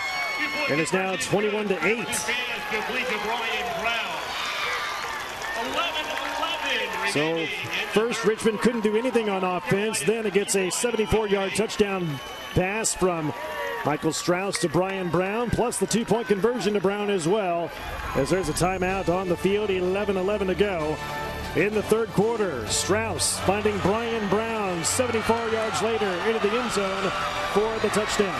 [SPEAKER 1] And it's now 21-8. So first Richmond couldn't do anything on offense. Then it gets a 74-yard touchdown pass from Michael Strauss to Brian Brown, plus the 2-point conversion to Brown as well. As there's a timeout on the field, 11-11 to go. In the 3rd quarter, Strauss finding Brian Brown 74 yards later into the end zone for the touchdown.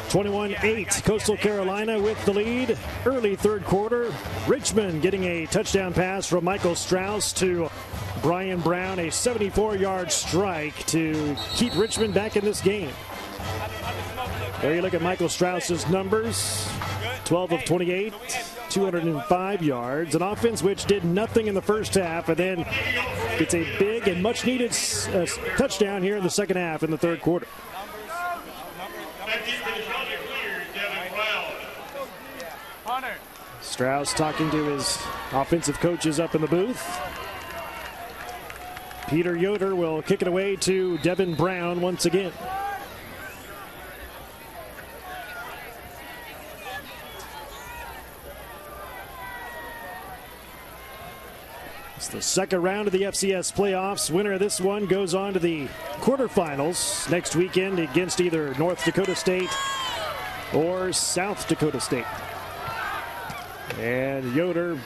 [SPEAKER 1] (21-8) Coastal Carolina with the lead. Early 3rd quarter, Richmond getting a touchdown pass from Michael Strauss to Brian Brown, a 74-yard strike to keep Richmond back in this game. There you look at Michael Strauss's numbers. 12 of 28, 205 yards. An offense which did nothing in the first half and then gets a big and much-needed touchdown here in the second half in the 3rd quarter. Strauss talking to his offensive coaches up in the booth. Peter Yoder will kick it away to Devin Brown once again. It's the 2nd round of the FCS playoffs. Winner of this one goes on to the quarterfinals next weekend against either North Dakota State or South Dakota State. And Yoder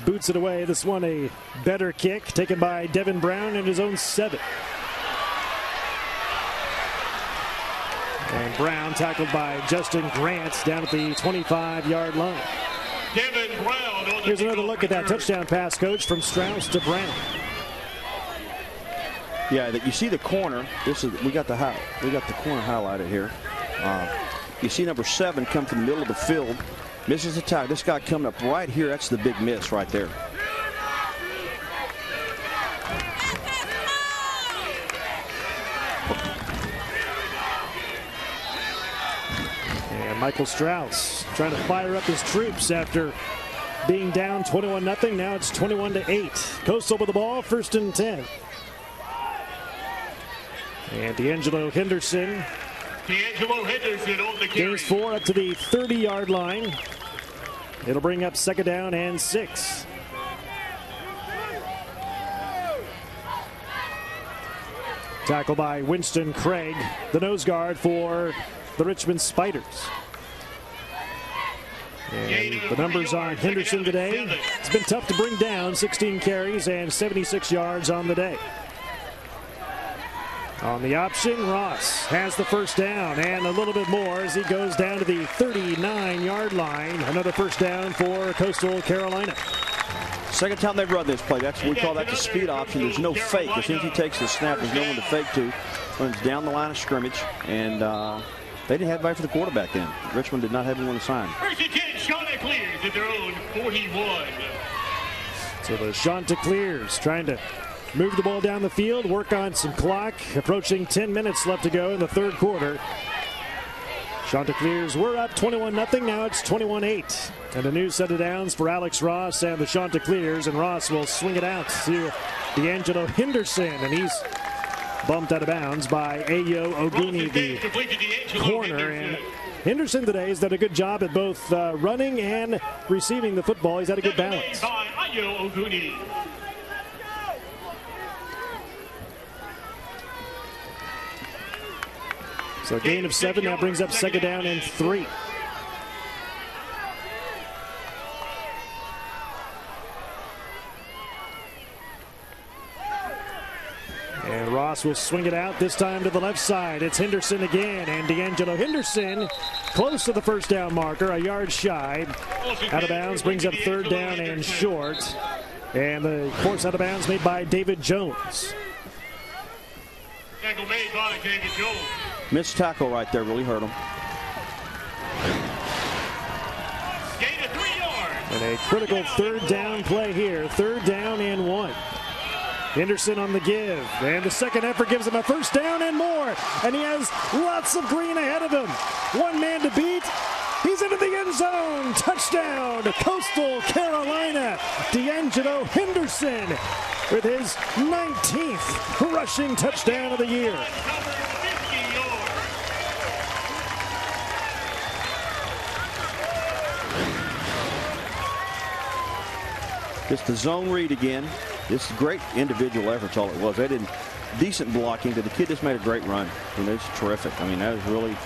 [SPEAKER 1] boots it away. This one a better kick taken by Devin Brown in his own 7. And Brown tackled by Justin Grant down at the 25-yard line.
[SPEAKER 5] Devin Brown on the
[SPEAKER 1] Here's another look at that touchdown pass, Coach, from Strauss to Brown.
[SPEAKER 3] Yeah, you see the corner. We got the corner highlighted here. You see number 7 come from the middle of the field, misses the tackle. This guy coming up right here, that's the big miss right there.
[SPEAKER 1] And Michael Strauss trying to fire up his troops after being down 21-0. Now it's 21-8. Coastal with the ball, 1st and 10. And D'Angelo Henderson
[SPEAKER 5] on the carry.
[SPEAKER 1] gains 4 up to the 30-yard line. It'll bring up 2nd down and 6. Tackle by Winston Craig, the nose guard for the Richmond Spiders. And the numbers on Henderson today, it's been tough to bring down. 16 carries and 76 yards on the day. On the option, Ross has the 1st down and a little bit more as he goes down to the 39-yard line. Another 1st down for Coastal Carolina.
[SPEAKER 3] Second time they've run this play. We call that the speed option. There's no fake. As soon as he takes the snap, there's no one to fake to. Runs down the line of scrimmage, and they didn't have anybody for the quarterback then. Richmond did not have anyone assigned.
[SPEAKER 5] 1st and 10, Chanticleers at their own 41.
[SPEAKER 1] So the Chanticleers trying to move the ball down the field, work on some clock. Approaching 10 minutes left to go in the 3rd quarter. Chanticleers were up 21-0. Now it's 21-8. And a new set of downs for Alex Ross and the Chanticleers. And Ross will swing it out to D'Angelo Henderson. And he's bumped out of bounds by Ayo Oguni, the corner. And Henderson today has done a good job at both running and receiving the football. He's had a good balance.
[SPEAKER 5] By Ayo Oguni.
[SPEAKER 1] So a gain of 7, that brings up 2nd down and 3. And Ross will swing it out, this time to the left side. It's Henderson again, and D'Angelo Henderson close to the 1st down marker, a yard shy. Out of bounds, brings up 3rd down and short. And the force out of bounds made by David Jones.
[SPEAKER 5] Tackle made by David Jones.
[SPEAKER 3] Missed tackle right there, really hurt him.
[SPEAKER 5] Gain of 3 yards.
[SPEAKER 1] And a critical 3rd down play here. 3rd down and 1. Henderson on the give. And the second effort gives him a 1st down and more. And he has lots of green ahead of him. 1 man to beat. He's into the end zone. Touchdown, Coastal Carolina. D'Angelo Henderson with his 19th rushing touchdown of the year.
[SPEAKER 3] It's the zone read again. This is great individual efforts, all it was. They did decent blocking, but the kid just made a great run. And it's terrific. I mean, that was really,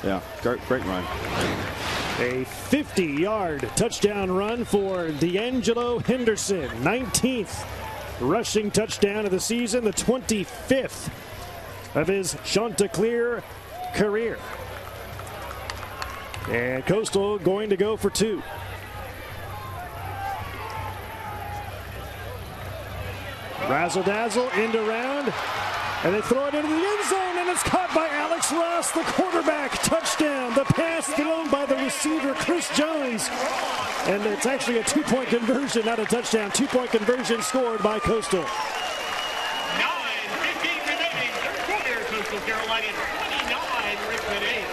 [SPEAKER 3] yeah, great run.
[SPEAKER 1] A 50-yard touchdown run for D'Angelo Henderson. 19th rushing touchdown of the season, the 25th of his Chanticleer career. And Coastal going to go for 2. Razzle-dazzle, end around, and they throw it into the end zone, and it's caught by Alex Ross, the quarterback. Touchdown. The pass thrown by the receiver, Chris Jones. And it's actually a 2-point conversion, not a touchdown. 2-point conversion scored by Coastal.
[SPEAKER 5] 9:15 remaining. 3rd quarter, Coastal Carolina 29, Richmond 8.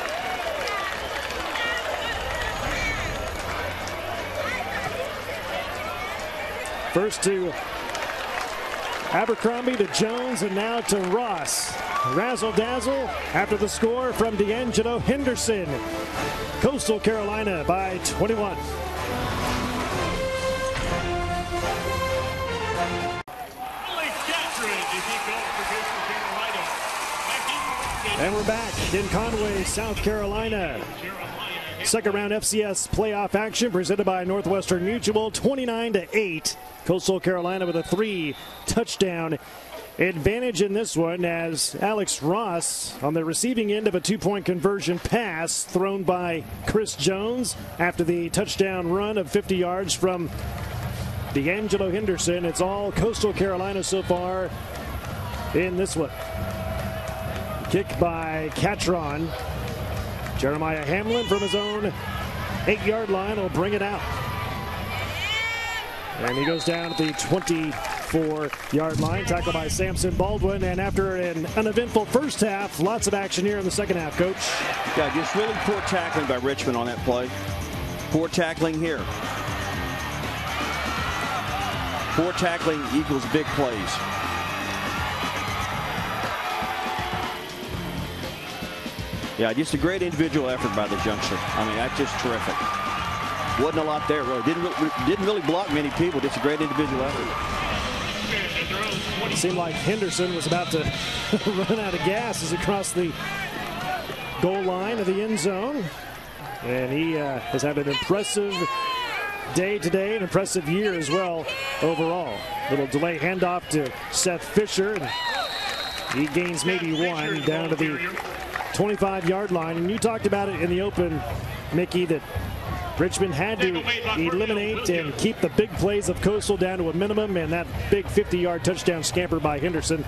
[SPEAKER 1] First to Abercrombie, to Jones, and now to Ross. Razzle-dazzle after the score from D'Angelo Henderson. Coastal Carolina by 21. And we're back in Conway, South Carolina. Second round FCS playoff action presented by Northwestern Mutual, 29-8. Coastal Carolina with a 3-touchdown advantage in this one as Alex Ross on the receiving end of a two-point conversion pass thrown by Chris Jones after the touchdown run of 50 yards from D'Angelo Henderson. It's all Coastal Carolina so far in this one. Kick by Catron. Jeremiah Hamlin from his own 8-yard line will bring it out. And he goes down at the 24-yard line, tackled by Samson Baldwin. And after an uneventful first half, lots of action here in the second half, Coach.
[SPEAKER 3] Yeah, just really poor tackling by Richmond on that play. Poor tackling here. Poor tackling equals big plays. Yeah, just a great individual effort by the youngster. I mean, that's just terrific. Wasn't a lot there, really. Didn't really block many people. Just a great individual effort.
[SPEAKER 1] It seemed like Henderson was about to run out of gas as he crossed the goal line of the end zone. And he has had an impressive day today, an impressive year as well overall. Little delay handoff to Seth Fisher. And he gains maybe one down to the 25-yard line. And you talked about it in the open, Mickey, that Richmond had to eliminate and keep the big plays of Coastal down to a minimum, and that big 50-yard touchdown scamper by Henderson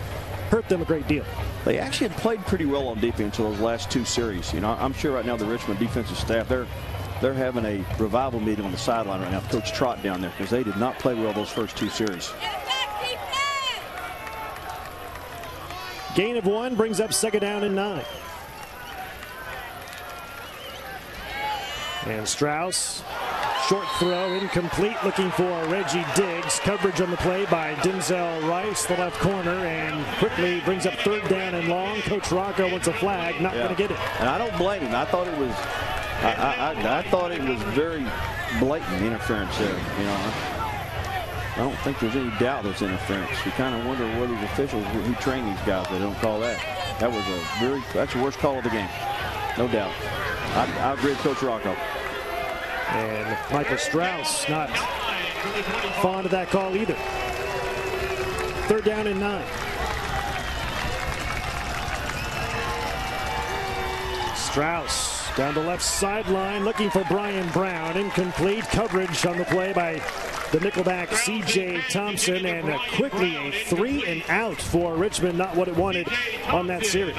[SPEAKER 1] hurt them a great deal.
[SPEAKER 3] They actually had played pretty well on defense in those last two series. You know, I'm sure right now the Richmond defensive staff, they're having a revival meeting on the sideline right now with Coach Trott down there, because they did not play well those first two series.
[SPEAKER 1] Gain of 1 brings up second down and 9. And Strauss, short throw, incomplete, looking for Reggie Diggs. Coverage on the play by Denzel Rice, the left corner, and quickly brings up third down and long. Coach Rocco wants a flag, not going to get it.
[SPEAKER 3] And I don't blame him. I thought it was, I thought it was very blatant interference there. You know, I don't think there's any doubt there's interference. You kind of wonder where these officials who train these guys, they don't call that. That was that's the worst call of the game, no doubt. I agree with Coach Rocco.
[SPEAKER 1] And Michael Strauss not fond of that call either. Third down and 9. Strauss down the left sideline looking for Brian Brown. Incomplete. Coverage on the play by the nickelback C.J. Thompson, and quickly a 3-and-out for Richmond, not what it wanted on that series.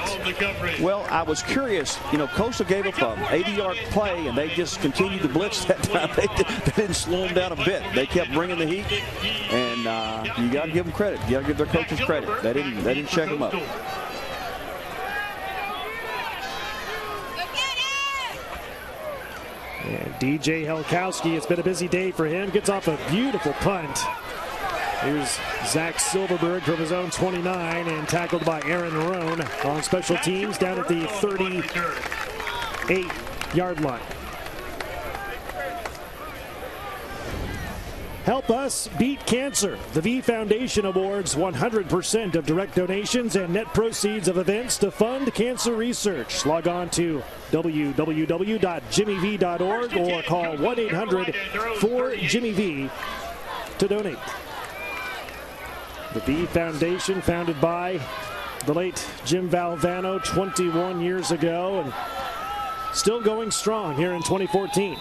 [SPEAKER 3] Well, I was curious. You know, Coastal gave up an 80-yard play, and they just continued to blitz that time. They didn't slow them down a bit. They kept bringing the heat, and you got to give them credit. You got to give their coaches credit. They didn't check them up.
[SPEAKER 1] And DJ Helkowski, it's been a busy day for him. Gets off a beautiful punt. Here's Zach Silverberg from his own 29 and tackled by Aaron Roan on special teams down at the 38-yard line. Help us beat cancer. The V Foundation awards 100% of direct donations and net proceeds of events to fund cancer research. Log on to www.jimmyv.org or call 1-800-4JIMMY-V to donate. The V Foundation, founded by the late Jim Valvano 21 years ago, and still going strong here in 2014.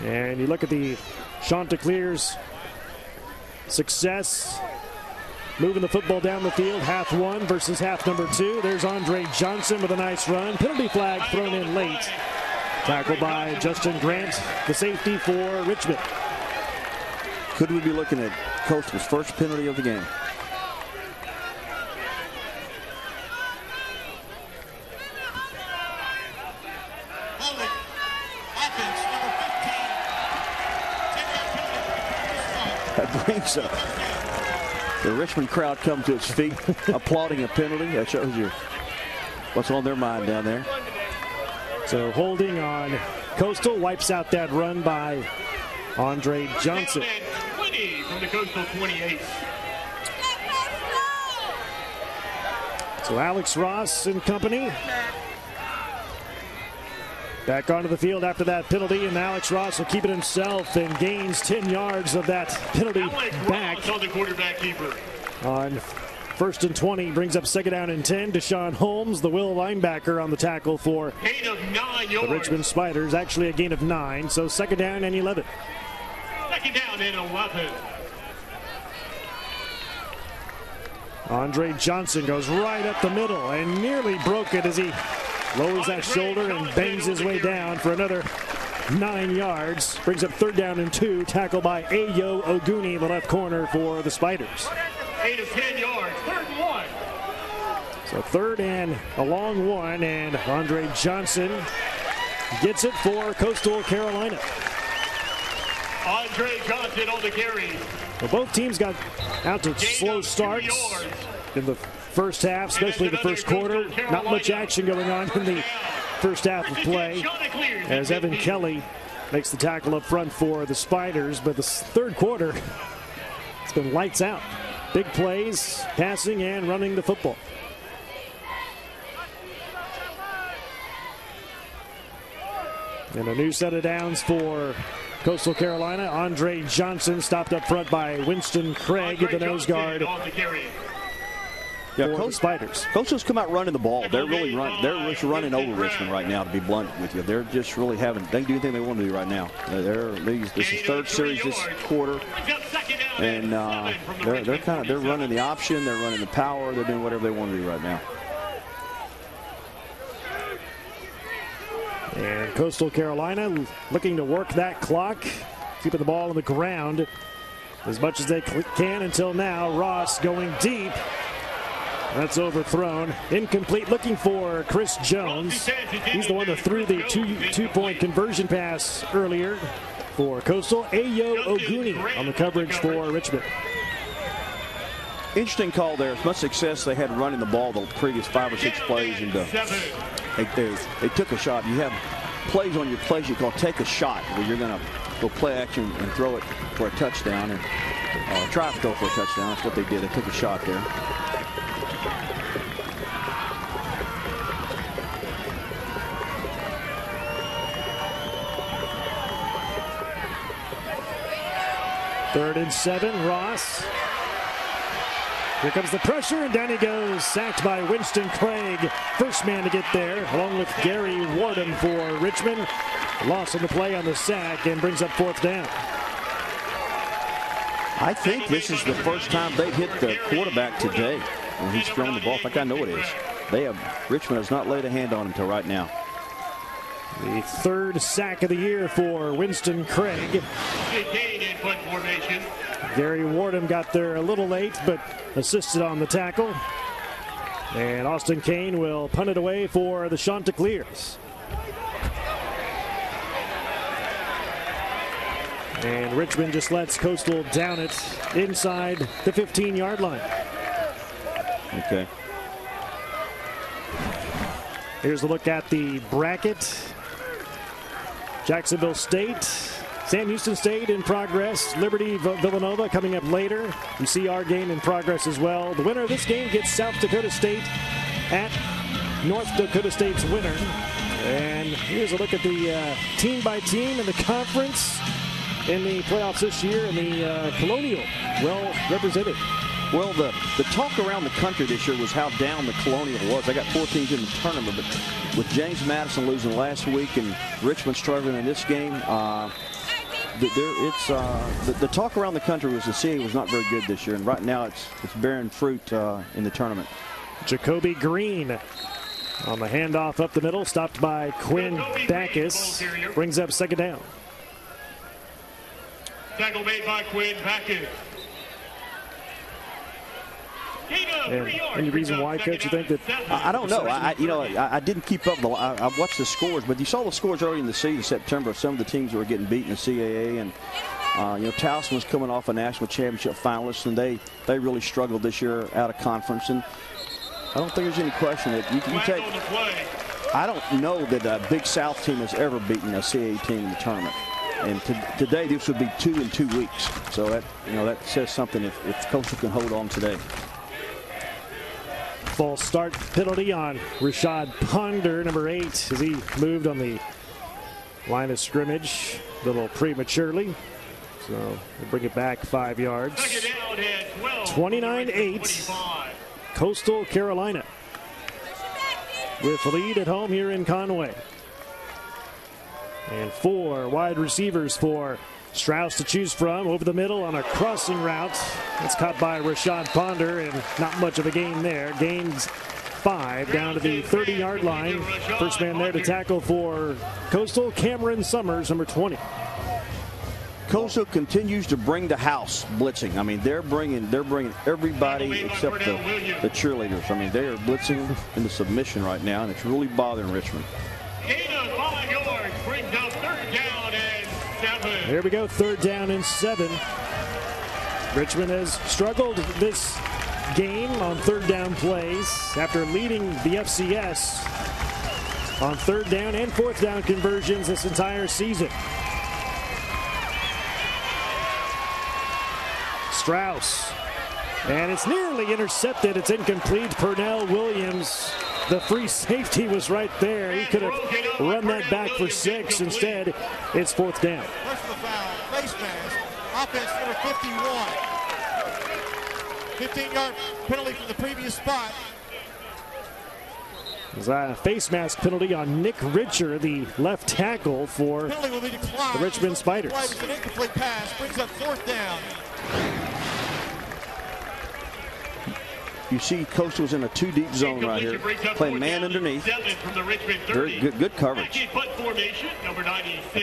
[SPEAKER 1] And you look at the Chanticleer's success moving the football down the field, half one versus half number 2. There's Andre Johnson with a nice run. Penalty flag thrown in late. Tackled by Justin Grant, the safety for Richmond.
[SPEAKER 3] Could we be looking at Coastal's first penalty of the game? That brings up the Richmond crowd come to its feet, applauding a penalty. That shows you what's on their mind down there.
[SPEAKER 1] So holding on Coastal, wipes out that run by Andre Johnson.
[SPEAKER 5] 20 from the Coastal 28.
[SPEAKER 1] So Alex Ross and company back onto the field after that penalty, and Alex Ross will keep it himself and gains 10 yards of that penalty back.
[SPEAKER 5] On the quarterback keeper.
[SPEAKER 1] On 1st and 20, brings up 2nd down and 10. Deshaun Holmes, the Will linebacker, on the tackle for
[SPEAKER 5] Gain of 9 yards.
[SPEAKER 1] the Richmond Spiders. Actually a gain of 9, so 2nd down and 11.
[SPEAKER 5] 2nd down and 11.
[SPEAKER 1] Andre Johnson goes right up the middle and nearly broke it as he lowers that shoulder and bangs his way down for another 9 yards. Brings up 3rd down and 2. Tackled by Ayo Oguni, the left corner for the Spiders.
[SPEAKER 5] 8 of 10 yards. 3rd and 1.
[SPEAKER 1] So 3rd and a long one, and Andre Johnson gets it for Coastal Carolina.
[SPEAKER 5] Andre Johnson on the carry.
[SPEAKER 1] Well, both teams got out to slow starts in the first half, especially the first quarter. Not much action going on in the first half of play as Evan Kelly makes the tackle up front for the Spiders. But the 3rd quarter, it's been lights out. Big plays, passing and running the football. And a new set of downs for Coastal Carolina. Andre Johnson stopped up front by Winston Craig, the nose guard for the Spiders.
[SPEAKER 3] Coastal's come out running the ball. They're really running over Richmond right now, to be blunt with you. They're just really they can do anything they want to do right now. This is 3rd series this quarter, and they're running the option, they're running the power, they're doing whatever they want to do right now.
[SPEAKER 1] And Coastal Carolina looking to work that clock, keeping the ball on the ground as much as they can until now. Ross going deep. That's overthrown. Incomplete, looking for Chris Jones. He's the one that threw the two-point conversion pass earlier for Coastal. Ayo Oguni on the coverage for Richmond.
[SPEAKER 3] Interesting call there. As much success they had running the ball the previous 5 or 6 plays, and they took a shot. You have plays on your plays you call take a shot, where you're going to go play action and throw it for a touchdown, and try to go for a touchdown. That's what they did. They took a shot there.
[SPEAKER 1] Third and 7, Ross. Here comes the pressure, and down he goes. Sacked by Winston Craig. First man to get there, along with Gary Wardham for Richmond. Loss on the play on the sack, and brings up 4th down.
[SPEAKER 3] I think this is the first time they've hit the quarterback today when he's thrown the ball. In fact, I know it is. Richmond has not laid a hand on him until right now.
[SPEAKER 1] The 3rd sack of the year for Winston Craig. Gary Wardham got there a little late, but assisted on the tackle. And Austin Kane will punt it away for the Chanticleers. And Richmond just lets Coastal down it inside the 15-yard line.
[SPEAKER 3] Okay.
[SPEAKER 1] Here's a look at the bracket. Jacksonville State, Sam Houston State in progress. Liberty Villanova coming up later. You see our game in progress as well. The winner of this game gets South Dakota State at North Dakota State's winner. And here's a look at the team by team in the conference in the playoffs this year, and the Colonial well represented.
[SPEAKER 3] Well, the talk around the country this year was how down the Colonial was. They got 4 teams in the tournament, but with James Madison losing last week and Richmond struggling in this game, the talk around the country was the CAA was not very good this year, and right now it's bearing fruit in the tournament.
[SPEAKER 1] Jacoby Green on the handoff up the middle, stopped by Quinn Backus, brings up 2nd down.
[SPEAKER 5] Tackle made by Quinn Backus.
[SPEAKER 1] Any reason why, Coach, you think that?
[SPEAKER 3] I don't know. I didn't keep up. I watched the scores, but you saw the scores early in the season, September. Some of the teams were getting beaten in the CAA, and Towson was coming off a national championship finalist, and they really struggled this year out of conference. And I don't think there's any question that you take. I don't know that a Big South team has ever beaten a CAA team in the tournament. And today, this would be 2 in 2 weeks. So that says something if Coastal can hold on today.
[SPEAKER 1] False start penalty on Rashad Ponder, number 8, as he moved on the line of scrimmage a little prematurely. So we'll bring it back 5 yards.
[SPEAKER 5] down at 12.
[SPEAKER 1] 29-8. Coastal Carolina with the lead at home here in Conway. And 4 wide receivers for Strauss to choose from. Over the middle on a crossing route. It's caught by Rashad Ponder, and not much of a gain there. Gains 5 down to the 30-yard line. First man there to tackle for Coastal, Cameron Summers, number 20.
[SPEAKER 3] Coastal continues to bring the house blitzing. I mean, they're bringing everybody except the cheerleaders. I mean, they are blitzing into submission right now, and it's really bothering Richmond.
[SPEAKER 5] Gain of 5 yards brings up 3rd down and 7.
[SPEAKER 1] There we go, 3rd down and 7. Richmond has struggled this game on 3rd down plays after leading the FCS on 3rd down and 4th down conversions this entire season. Strauss, and it's nearly intercepted. It's incomplete. Purnell Williams, the free safety, was right there. He could have run that back for 6. Instead, it's 4th down.
[SPEAKER 4] Personal foul, face mask, offense number 51. 15-yard penalty from the previous spot.
[SPEAKER 1] There's a face mask penalty on Nick Richer, the left tackle for the Richmond Spiders.
[SPEAKER 4] It's an incomplete pass, brings up 4th down.
[SPEAKER 3] You see Coastal's in a 2-deep zone right here, playing man underneath. Very good coverage. I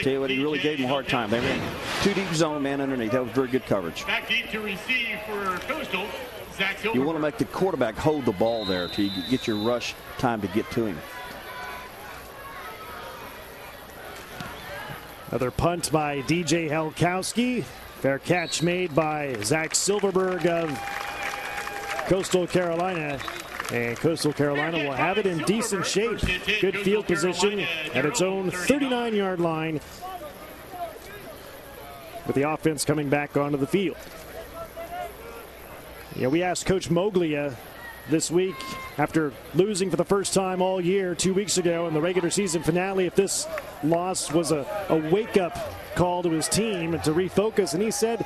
[SPEAKER 3] tell you what, he really gave him a hard time. They ran 2-deep zone, man underneath. That was very good coverage.
[SPEAKER 5] Back deep to receive for Coastal.
[SPEAKER 3] You want to make the quarterback hold the ball there till you get your rush time to get to him.
[SPEAKER 1] Another punt by DJ Helkowski. Fair catch made by Zach Silverberg of Coastal Carolina. And Coastal Carolina will have it in decent shape. Good field position at its own 39-yard line, with the offense coming back onto the field. Yeah, we asked Coach Moglia this week, after losing for the first time all year 2 weeks ago in the regular season finale, if this loss was a wake-up call to his team to refocus. And he said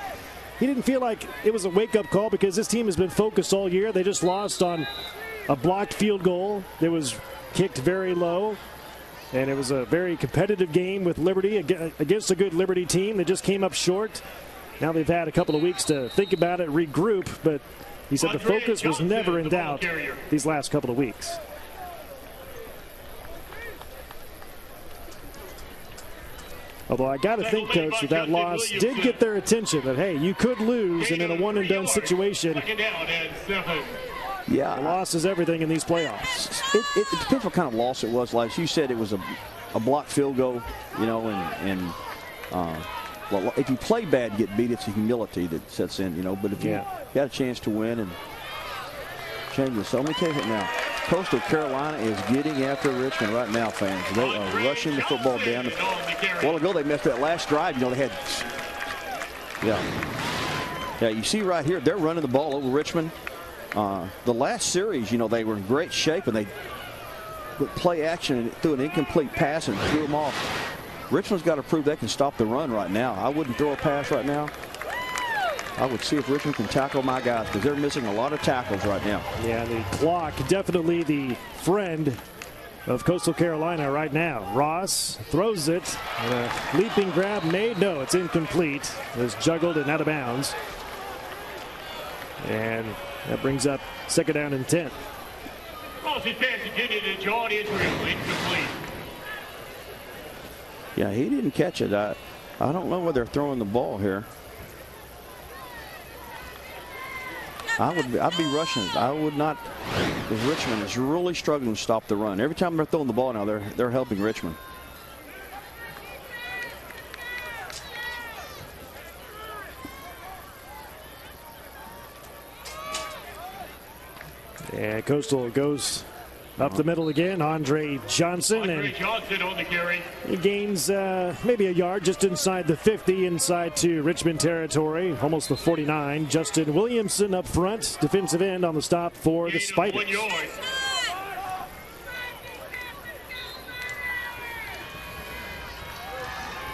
[SPEAKER 1] he didn't feel like it was a wake-up call because this team has been focused all year. They just lost on a blocked field goal that was kicked very low. And it was a very competitive game with Liberty against a good Liberty team. They just came up short. Now they've had a couple of weeks to think about it, regroup, but he said the focus was never in doubt these last couple of weeks. Although I got to think, Coach, that loss did get their attention, that, hey, you could lose, and in a one-and-done situation,
[SPEAKER 3] yeah,
[SPEAKER 1] the loss is everything in these playoffs.
[SPEAKER 3] It depends what kind of loss it was. Like you said, it was a blocked field goal, you know, and well, if you play bad and get beat, it's a humility that sets in, you know. But if you got a chance to win and change it. So let me tell you what now. Coastal Carolina is getting after Richmond right now, fans. They are rushing the football down. A while ago, they missed that last drive. You know, they had, yeah, you see right here, they're running the ball over Richmond. The last series, you know, they were in great shape, and they put play action and threw an incomplete pass and threw them off. Richmond's got to prove they can stop the run right now. I wouldn't throw a pass right now. I would see if Richmond can tackle my guys, because they're missing a lot of tackles right now.
[SPEAKER 1] Yeah, the clock definitely the friend of Coastal Carolina right now. Ross throws it, and a leaping grab made. No, it's incomplete. It was juggled and out of bounds. And that brings up 2nd down and 10.
[SPEAKER 5] Ross is pass intended to John Israel, incomplete.
[SPEAKER 3] Yeah, he didn't catch it. I don't know where they're throwing the ball here. I'd be rushing it. I would not, because Richmond is really struggling to stop the run. Every time they're throwing the ball now, they're helping Richmond.
[SPEAKER 1] And Coastal goes up the middle again. Andre Johnson.
[SPEAKER 5] Andre Johnson on the carry.
[SPEAKER 1] He gains maybe a yard just inside the 50, inside to Richmond territory, almost the 49. Justin Williamson up front, defensive end on the stop for the Spiders.
[SPEAKER 5] 1 yard.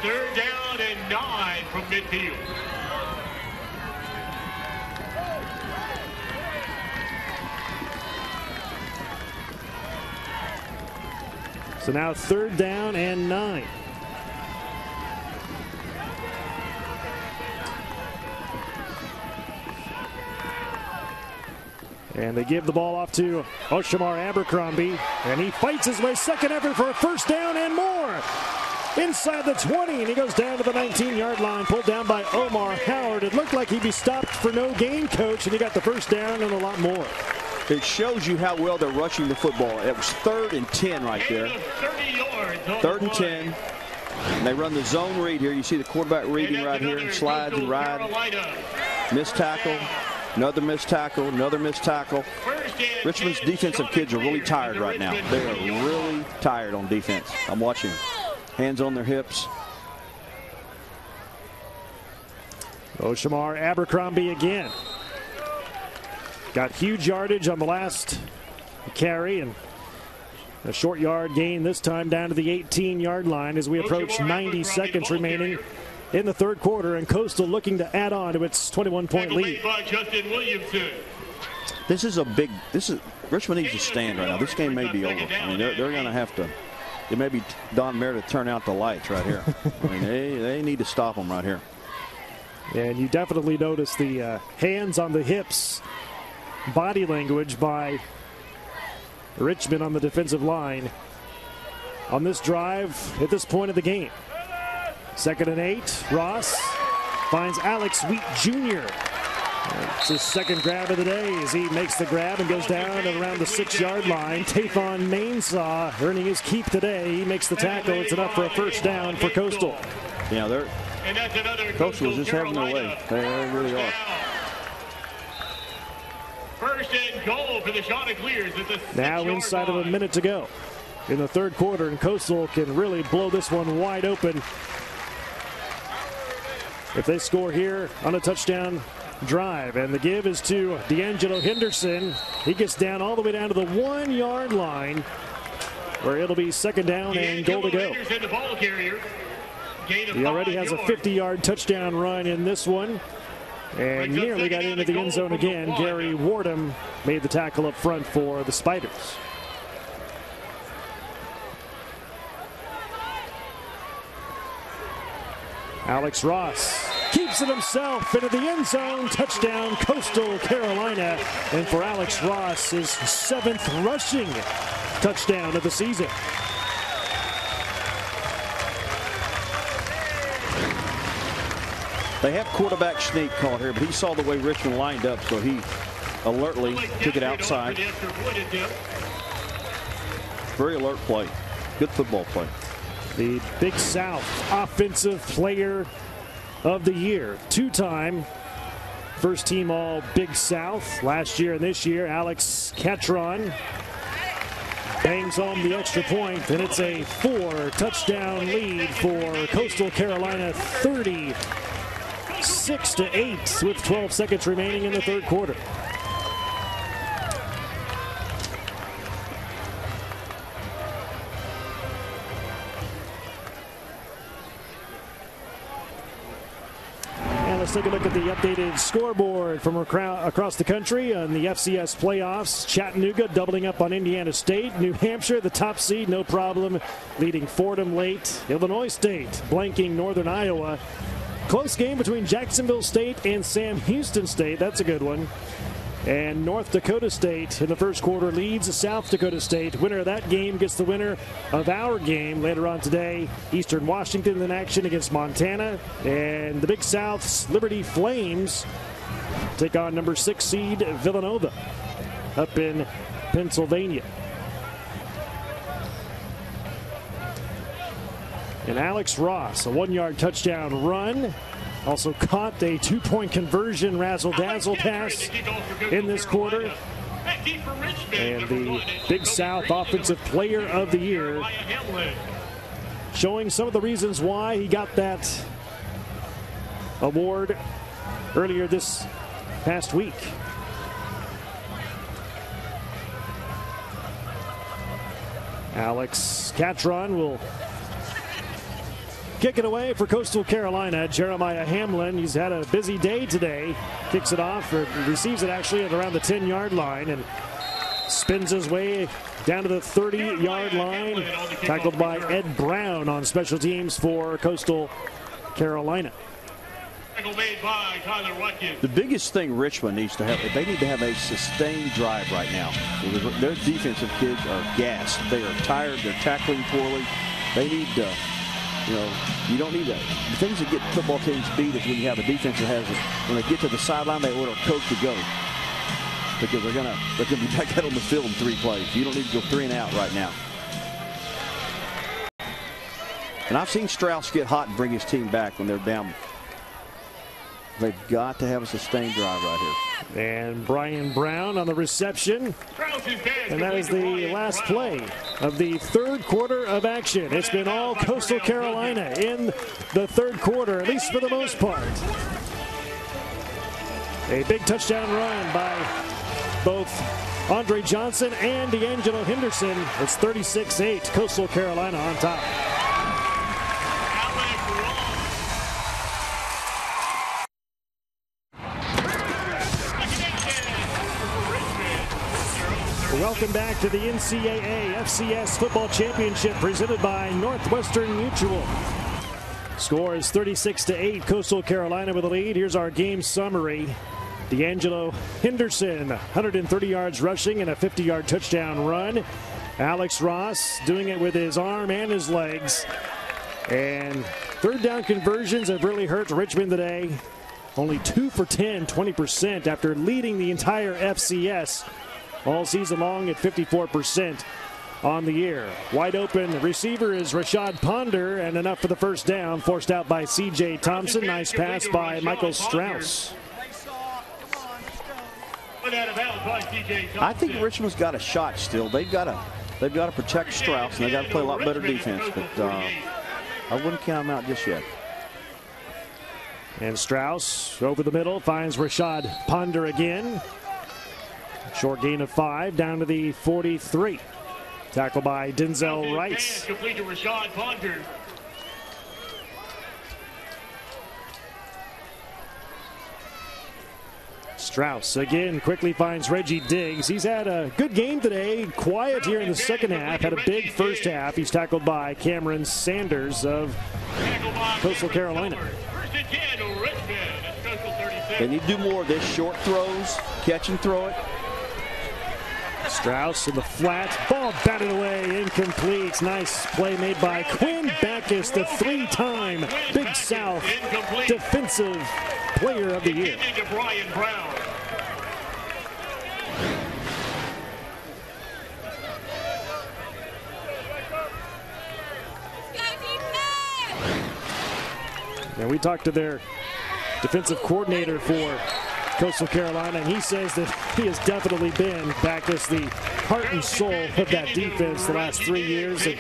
[SPEAKER 5] Third down and 9 from midfield.
[SPEAKER 1] So now 3rd down and 9. And they give the ball off to Oshamar Abercrombie, and he fights his way, second effort for a 1st down and more. Inside the 20, and he goes down to the 19-yard line, pulled down by Omar Howard. It looked like he'd be stopped for no gain, Coach, and he got the 1st down and a lot more.
[SPEAKER 3] It shows you how well they're rushing the football. It was 3rd and 10 right there. 3rd and 10. And they run the zone read here. You see the quarterback reading right here. Slides and ride. Missed tackle. Another missed tackle. Another missed tackle. Richmond's defensive kids are really tired right now. They are really tired on defense. I'm watching. Hands on their hips.
[SPEAKER 1] Oshamar Abercrombie again. Got huge yardage on the last carry, and a short yard gain this time down to the 18-yard line as we approach 90 seconds remaining in the 3rd quarter, and Coastal looking to add on to its 21-point lead.
[SPEAKER 3] This is Richmond needs to stand right now. This game may be over. I mean, they're going to have to. It may be Don Meredith turn out the lights right here. I mean, they need to stop them right here.
[SPEAKER 1] And you definitely notice the hands on the hips body language by Richmond on the defensive line on this drive at this point of the game. 2nd and 8. Ross finds Alex Wheat Jr. It's his 2nd grab of the day as he makes the grab and goes down at around the 6-yard line. Tafon Mainsaw earning his keep today. He makes the tackle. It's enough for a 1st down for Coastal.
[SPEAKER 3] Yeah, Coastal is just having their way. They really are.
[SPEAKER 5] 1st and goal for the Chanticleers.
[SPEAKER 1] Now inside of a minute to go in the 3rd quarter, and Coastal can really blow this one wide open if they score here on a touchdown drive. And the give is to D'Angelo Henderson. He gets down all the way down to the 1-yard line, where it'll be 2nd down and goal to go. He already has a 50-yard touchdown run in this one, and nearly got into the end zone again. Gary Wardham made the tackle up front for the Spiders. Alex Ross keeps it himself into the end zone. Touchdown, Coastal Carolina. And for Alex Ross, his 7th rushing touchdown of the season.
[SPEAKER 3] They have quarterback sneak called here, but he saw the way Richmond lined up, so he alertly took it outside. Very alert play. Good football play.
[SPEAKER 1] The Big South Offensive Player of the Year. 2-time first team all Big South last year and this year. Alex Catron bangs home the extra point, and it's a 4-touchdown lead for Coastal Carolina, 36-8 with 12 seconds remaining in the 3rd quarter. Let's take a look at the updated scoreboard from across the country on the FCS playoffs. Chattanooga doubling up on Indiana State. New Hampshire, the top seed, no problem, leading Fordham late. Illinois State blanking Northern Iowa. Close game between Jacksonville State and Sam Houston State. That's a good one. And North Dakota State in the 1st quarter leads South Dakota State. Winner of that game gets the winner of our game later on today. Eastern Washington in action against Montana. And the Big South's Liberty Flames take on number 6 seed Villanova up in Pennsylvania. And Alex Ross, a 1-yard touchdown run. Also caught a 2-point conversion razzle-dazzle pass in this quarter. And the Big South Offensive Player of the Year, showing some of the reasons why he got that award earlier this past week. Alex Catron will kick it away for Coastal Carolina. Jeremiah Hamlin, he's had a busy day today. Kicks it off, or receives it actually at around the 10-yard line. And spins his way down to the 30-yard line. Tackled by Ed Brown on special teams for Coastal Carolina.
[SPEAKER 3] The biggest thing Richmond needs to have, they need to have a sustained drive right now. Their defensive kids are gassed. They are tired. They're tackling poorly. They need to, you don't need to. The things that get football teams beat is when you have a defense that has it. When they get to the sideline, they order a coach to go. Because they're gonna be back out on the field in 3 plays. You don't need to go 3 and out right now. And I've seen Strauss get hot and bring his team back when they're down. They've got to have a sustained drive right here.
[SPEAKER 1] And Brian Brown on the reception. And that is the last play of the 3rd quarter of action. It's been all Coastal Carolina in the 3rd quarter, at least for the most part. A big touchdown run by both Andre Johnson and D'Angelo Henderson. It's 36-8, Coastal Carolina on top. Welcome back to the NCAA FCS Football Championship presented by Northwestern Mutual. Score is 36-8, Coastal Carolina with the lead. Here's our game summary. D'Angelo Henderson, 130 yards rushing and a 50-yard touchdown run. Alex Ross doing it with his arm and his legs. And 3rd down conversions have really hurt Richmond today. Only 2 for 10, 20% after leading the entire FCS all season long at 54% on the year. Wide open receiver is Rashad Ponder, and enough for the first down, forced out by C.J. Thompson. Nice pass by Michael Strauss.
[SPEAKER 3] I think Richmond's got a shot still. They've got to protect Strauss, and they got to play a lot better defense. But I wouldn't count them out just yet.
[SPEAKER 1] And Strauss over the middle finds Rashad Ponder again. Short gain of 5 down to the 43. Tackle by Denzel Rice.
[SPEAKER 5] Complete to Rashad Ponder.
[SPEAKER 1] Strauss again quickly finds Reggie Diggs. He's had a good game today. Quiet here in the second half. Had a big first half. He's tackled by Cameron Sanders of Coastal Carolina.
[SPEAKER 3] They need to do more of this. Short throws, catch and throw it.
[SPEAKER 1] Strauss in the flat. Ball batted away. Incomplete. Nice play made by Quinn Backus, the 3-time Big South Defensive Player of the Year. And we talked to their defensive coordinator for Coastal Carolina, and he says that he has definitely been Backus, the heart and soul of that defense the last 3 years. And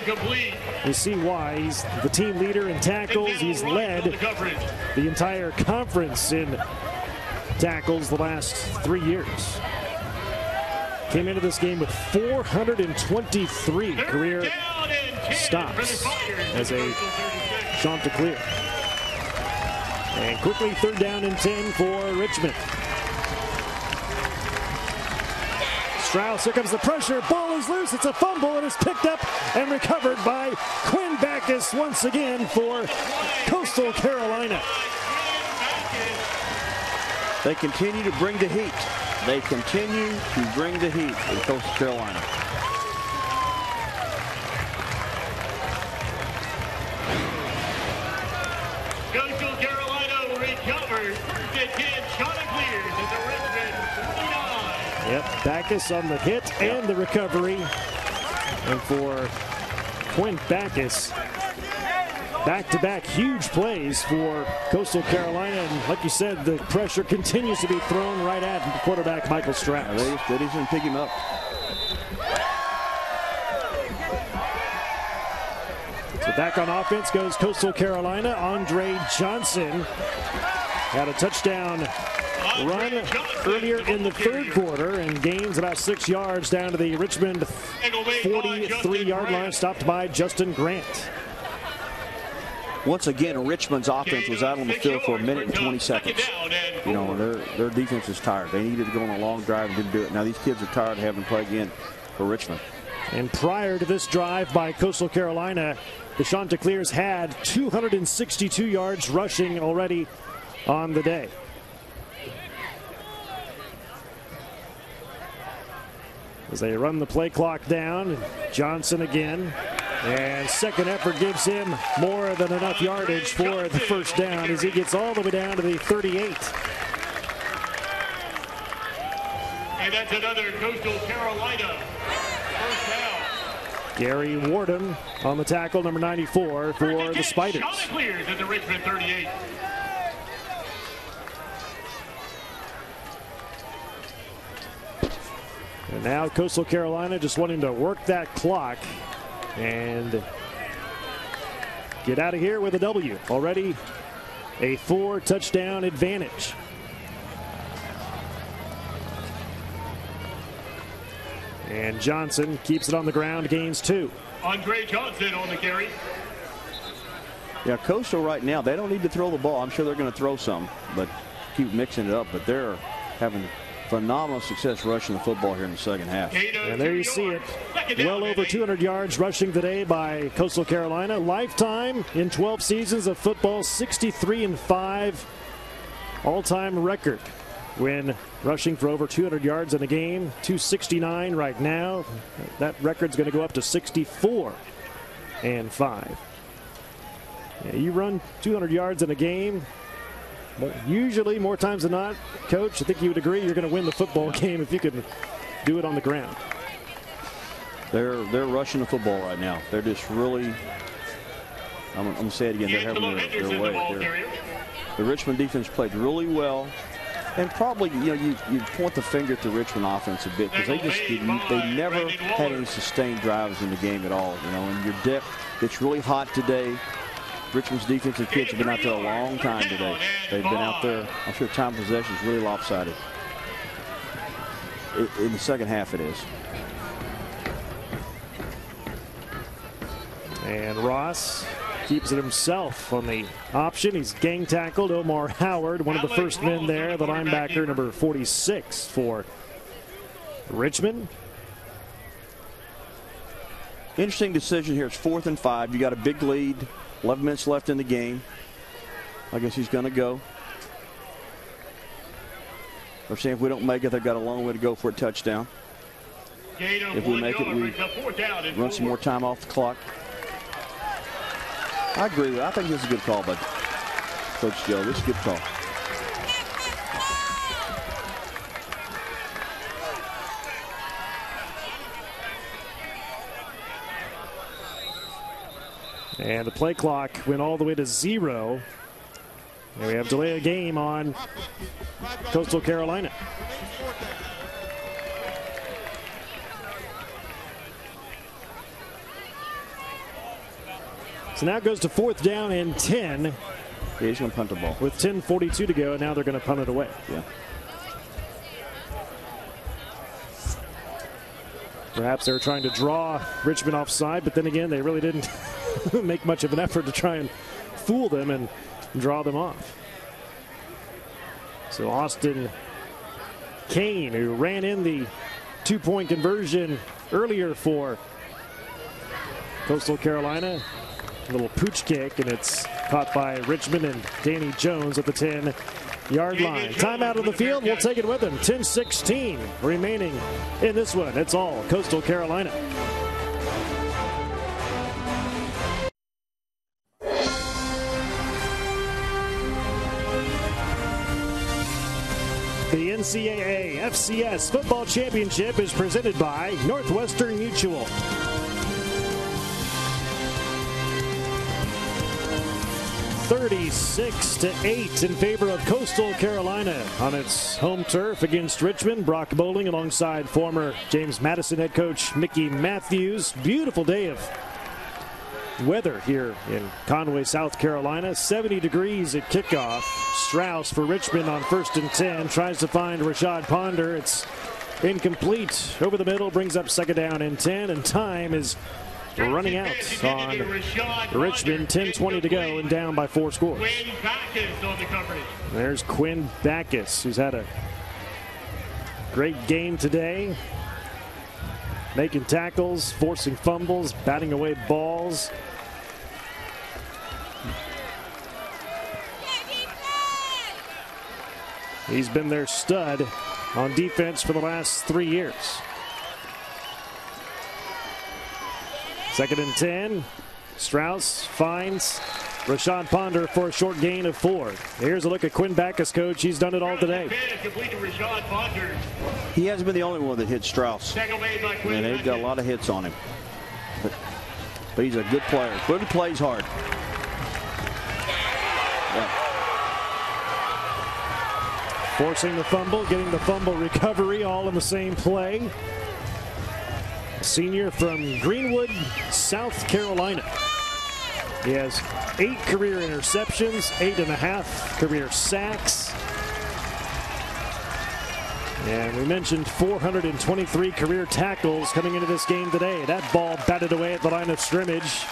[SPEAKER 1] you see why. He's the team leader in tackles. He's led the entire conference in tackles the last 3 years. Came into this game with 423 career stops as a Chanticleer. And quickly 3rd down and 10 for Richmond. Strauss, here comes the pressure. Ball is loose. It's a fumble, and it's picked up and recovered by Quinn Backus once again for Coastal Carolina.
[SPEAKER 3] They continue to bring the heat. They continue to bring the heat in Coastal Carolina.
[SPEAKER 5] Coastal Carolina recovers. First and 10, Chanticleers at the Richmond 49.
[SPEAKER 1] Yep, Backus on the hit and the recovery. And for Quinn Backus, back-to-back huge plays for Coastal Carolina. And like you said, the pressure continues to be thrown right at quarterback Michael Strauss.
[SPEAKER 3] They just didn't pick him up.
[SPEAKER 1] So back on offense goes Coastal Carolina. Andre Johnson had a touchdown run earlier in the 3rd quarter and gains about 6 yards down to the Richmond 43-yard line, stopped by Justin Grant.
[SPEAKER 3] once again, Richmond's offense was out on the field for 1 minute and 20 seconds. You know, their defense is tired. They needed to go on a long drive and didn't do it. Now these kids are tired of having to play again for Richmond.
[SPEAKER 1] And prior to this drive by Coastal Carolina, the Chanticleers had 262 yards rushing already on the day. As they run the play clock down, Johnson again. And second effort gives him more than enough yardage for the first down as he gets all the way down to the 38.
[SPEAKER 5] And that's another Coastal Carolina first down.
[SPEAKER 1] Gary Wardham on the tackle, number 94 for the Spiders.
[SPEAKER 5] Chanticleers at the Richmond 38.
[SPEAKER 1] And now Coastal Carolina just wanting to work that clock and get out of here with a W. Already a 4-touchdown advantage. And Johnson keeps it on the ground, gains 2.
[SPEAKER 5] Andre Johnson on the carry.
[SPEAKER 3] Yeah, Coastal right now, they don't need to throw the ball. I'm sure they're going to throw some, but keep mixing it up. But they're having phenomenal success rushing the football here in the second half.
[SPEAKER 1] And there you see it. Well over 200 yards rushing today by Coastal Carolina. Lifetime in 12 seasons of football, 63-5. All-time record when rushing for over 200 yards in a game. 269 right now. That record's going to go up to 64-5. Yeah, you run 200 yards in a game, usually more times than not, Coach, I think you would agree you're going to win the football game if you can do it on the ground.
[SPEAKER 3] They're rushing the football right now. They're just really, I'm going to say it again, they're having their way. The Richmond defense played really well. And probably, you know, you point the finger at the Richmond offense a bit because they never had any sustained drives in the game at all. You know, and your depth, it's really hot today. Richmond's defensive kids have been out there a long time today. They've been out there. I'm sure time of possession is really lopsided. In the second half, it is.
[SPEAKER 1] And Ross keeps it himself on the option. He's gang tackled. Omar Howard, one of the first men there, the linebacker, number 46 for Richmond.
[SPEAKER 3] Interesting decision here. It's 4th and 5. You got a big lead. 11 minutes left in the game. I guess he's going to go. They're saying if we don't make it, they've got a long way to go for a touchdown. If we make it, we run some more time off the clock. I agree with it. I think this is a good call by Coach Joe. This is a good call.
[SPEAKER 1] And the play clock went all the way to 0. And we have delay of game on Coastal Carolina. So now it goes to 4th down and 10.
[SPEAKER 3] Yeah, he's going to punt the ball.
[SPEAKER 1] With 10:42 to go, and now they're going to punt it away.
[SPEAKER 3] Yeah.
[SPEAKER 1] Perhaps they were trying to draw Richmond offside, but then again, they really didn't make much of an effort to try and fool them and draw them off. So Austin Kane, who ran in the 2-point conversion earlier for Coastal Carolina, a little pooch kick, and it's caught by Richmond and Danny Jones at the 10-yard line. Timeout on the field. We'll take it with him. 10:16 remaining in this one. It's all Coastal Carolina. The NCAA FCS Football Championship is presented by Northwestern Mutual. 36-8 in favor of Coastal Carolina on its home turf against Richmond. Brock Bowling alongside former James Madison head coach Mickey Matthews. Beautiful day of weather here in Conway, South Carolina. 70 degrees at kickoff. Strauss for Richmond on 1st and 10. Tries to find Rashad Ponder. It's incomplete. Over the middle, brings up 2nd down and 10. And time is running out on Richmond. 10:20 to go and down by 4 scores.
[SPEAKER 5] Quinn Backus on the coverage.
[SPEAKER 1] There's Quinn Backus, who's had a great game today. Making tackles, forcing fumbles, batting away balls. He's been their stud on defense for the last 3 years. 2nd and 10. Strauss finds Rashad Ponder for a short gain of 4. Here's a look at Quinn Backus, coach. He's done it all today.
[SPEAKER 3] He hasn't been the only one that hit Strauss. And they've got a lot of hits on him. But he's a good player. But he plays hard. Yeah.
[SPEAKER 1] Forcing the fumble, getting the fumble recovery all in the same play. A senior from Greenwood, South Carolina. He has 8 career interceptions, 8.5 career sacks. And we mentioned 423 career tackles coming into this game today. That ball batted away at the line of scrimmage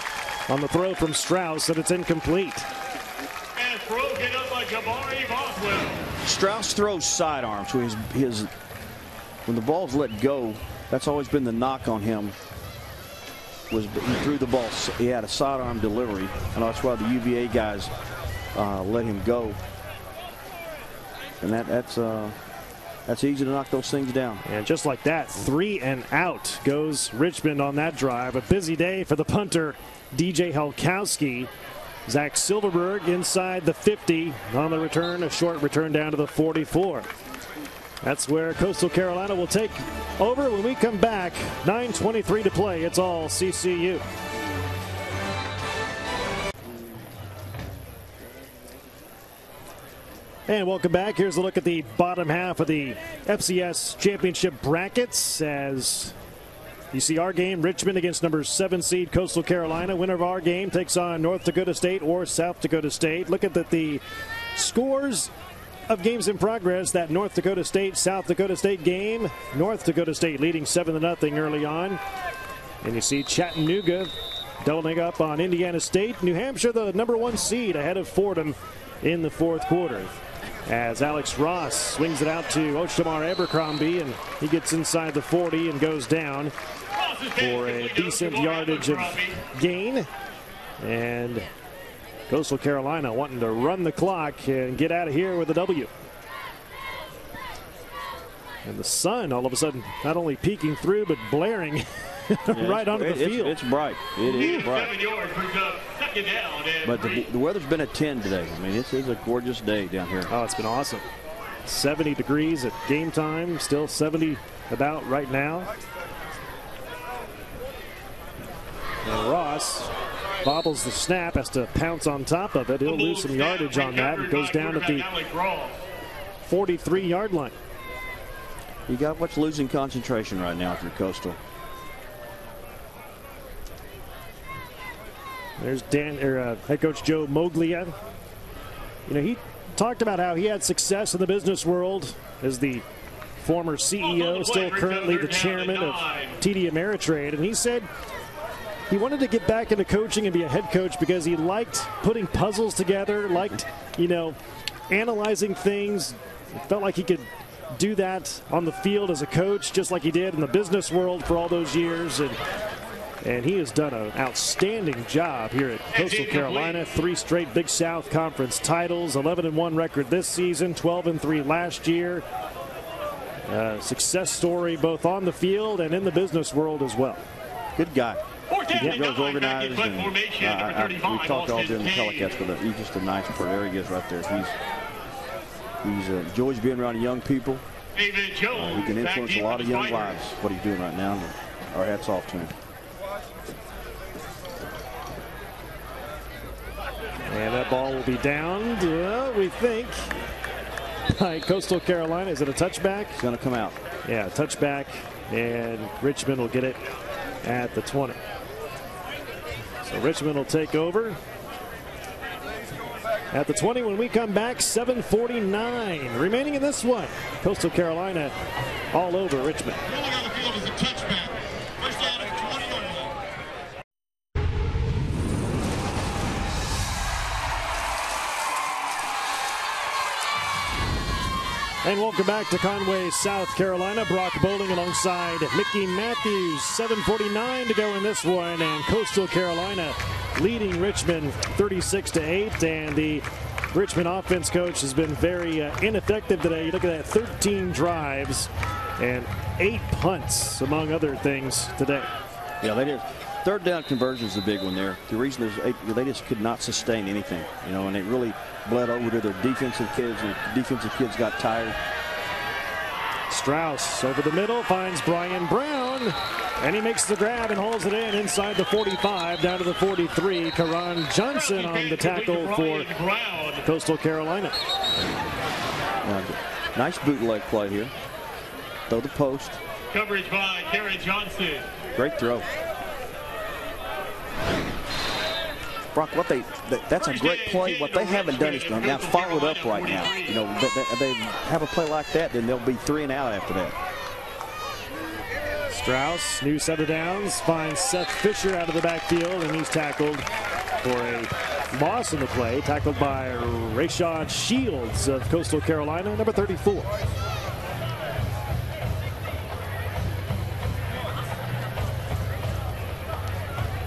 [SPEAKER 1] on the throw from Strauss, and it's incomplete.
[SPEAKER 5] And broken up by Jabari Bothwell.
[SPEAKER 3] Strauss throws sidearms. So when the ball's let go, that's always been the knock on him. He threw the ball. He had a sidearm delivery, and that's why the UVA guys let him go. And that's easy to knock those things down.
[SPEAKER 1] And just like that, 3 and out goes Richmond on that drive. A busy day for the punter, DJ Helkowski. Zach Silverberg inside the 50 on the return, a short return down to the 44. That's where Coastal Carolina will take over when we come back. 9:23 to play. It's all CCU. And welcome back. Here's a look at the bottom half of the FCS championship brackets as you see our game, Richmond against number 7 seed Coastal Carolina. Winner of our game takes on North Dakota State or South Dakota State. Look at the scores of games in progress. That North Dakota State, South Dakota State game. North Dakota State leading 7-0 early on. And you see Chattanooga doubling up on Indiana State. New Hampshire, the number 1 seed, ahead of Fordham in the 4th quarter. As Alex Ross swings it out to Ochamar Abercrombie, and he gets inside the 40 and goes down for a decent yardage of gain. And Coastal Carolina wanting to run the clock and get out of here with a W. And the sun all of a sudden not only peeking through but blaring right onto the field.
[SPEAKER 3] It's bright. It is bright. But the weather's been at 10 today. I mean, it's a gorgeous day down here.
[SPEAKER 1] Oh, it's been awesome. 70 degrees at game time. Still 70 about right now. And Ross bobbles the snap, has to pounce on top of it. He'll lose some yardage on that. It goes down at the 43-yard line.
[SPEAKER 3] You got what's losing concentration right now if you're Coastal.
[SPEAKER 1] There's head coach Joe Moglia. You know, he talked about how he had success in the business world as the former CEO, still currently the chairman of TD Ameritrade, and he said he wanted to get back into coaching and be a head coach because he liked putting puzzles together, liked, analyzing things. It felt like he could do that on the field as a coach, just like he did in the business world for all those years. And he has done an outstanding job here at Coastal Carolina. 3 straight Big South Conference titles, 11-1 record this season, 12-3 last year. Success story both on the field and in the business world as well.
[SPEAKER 3] Good guy. He goes organized. And, we talked all during the telecast, but he's just a nice person. There he is right there. He's enjoys being around young people. He can influence a lot of young lives, what he's doing right now. And our hats off to him.
[SPEAKER 1] And that ball will be downed, we think, by Coastal Carolina. Is it a touchback?
[SPEAKER 3] It's going to come out.
[SPEAKER 1] Yeah, touchback, and Richmond will get it at the 20. So Richmond will take over at the 20 when we come back. 7:49 remaining in this one. Coastal Carolina all over Richmond. And welcome back to Conway, South Carolina. Brock Bowling alongside Mickey Matthews. 7:49 to go in this one, and Coastal Carolina leading Richmond 36-8. And the Richmond offense coach has been very ineffective today. You look at that, 13 drives and 8 punts, among other things, today.
[SPEAKER 3] Yeah, they did. Third down conversion is the big one there. The reason is they just could not sustain anything, and it really bled over to their defensive kids. The defensive kids got tired.
[SPEAKER 1] Strauss over the middle finds Brian Brown, and he makes the grab and holds it in inside the 45 down to the 43. Karan Johnson on the tackle for Coastal Carolina.
[SPEAKER 3] Nice bootleg play here. Throw the post.
[SPEAKER 5] Coverage by Karan Johnson.
[SPEAKER 3] Great throw. Brock, that's a great play. What they haven't done is now followed up right now. They have a play like that, then they'll be 3 and out after that.
[SPEAKER 1] Strauss, new set of downs, finds Seth Fisher out of the backfield, and he's tackled for a loss in the play, tackled by Rashad Shields of Coastal Carolina, number 34.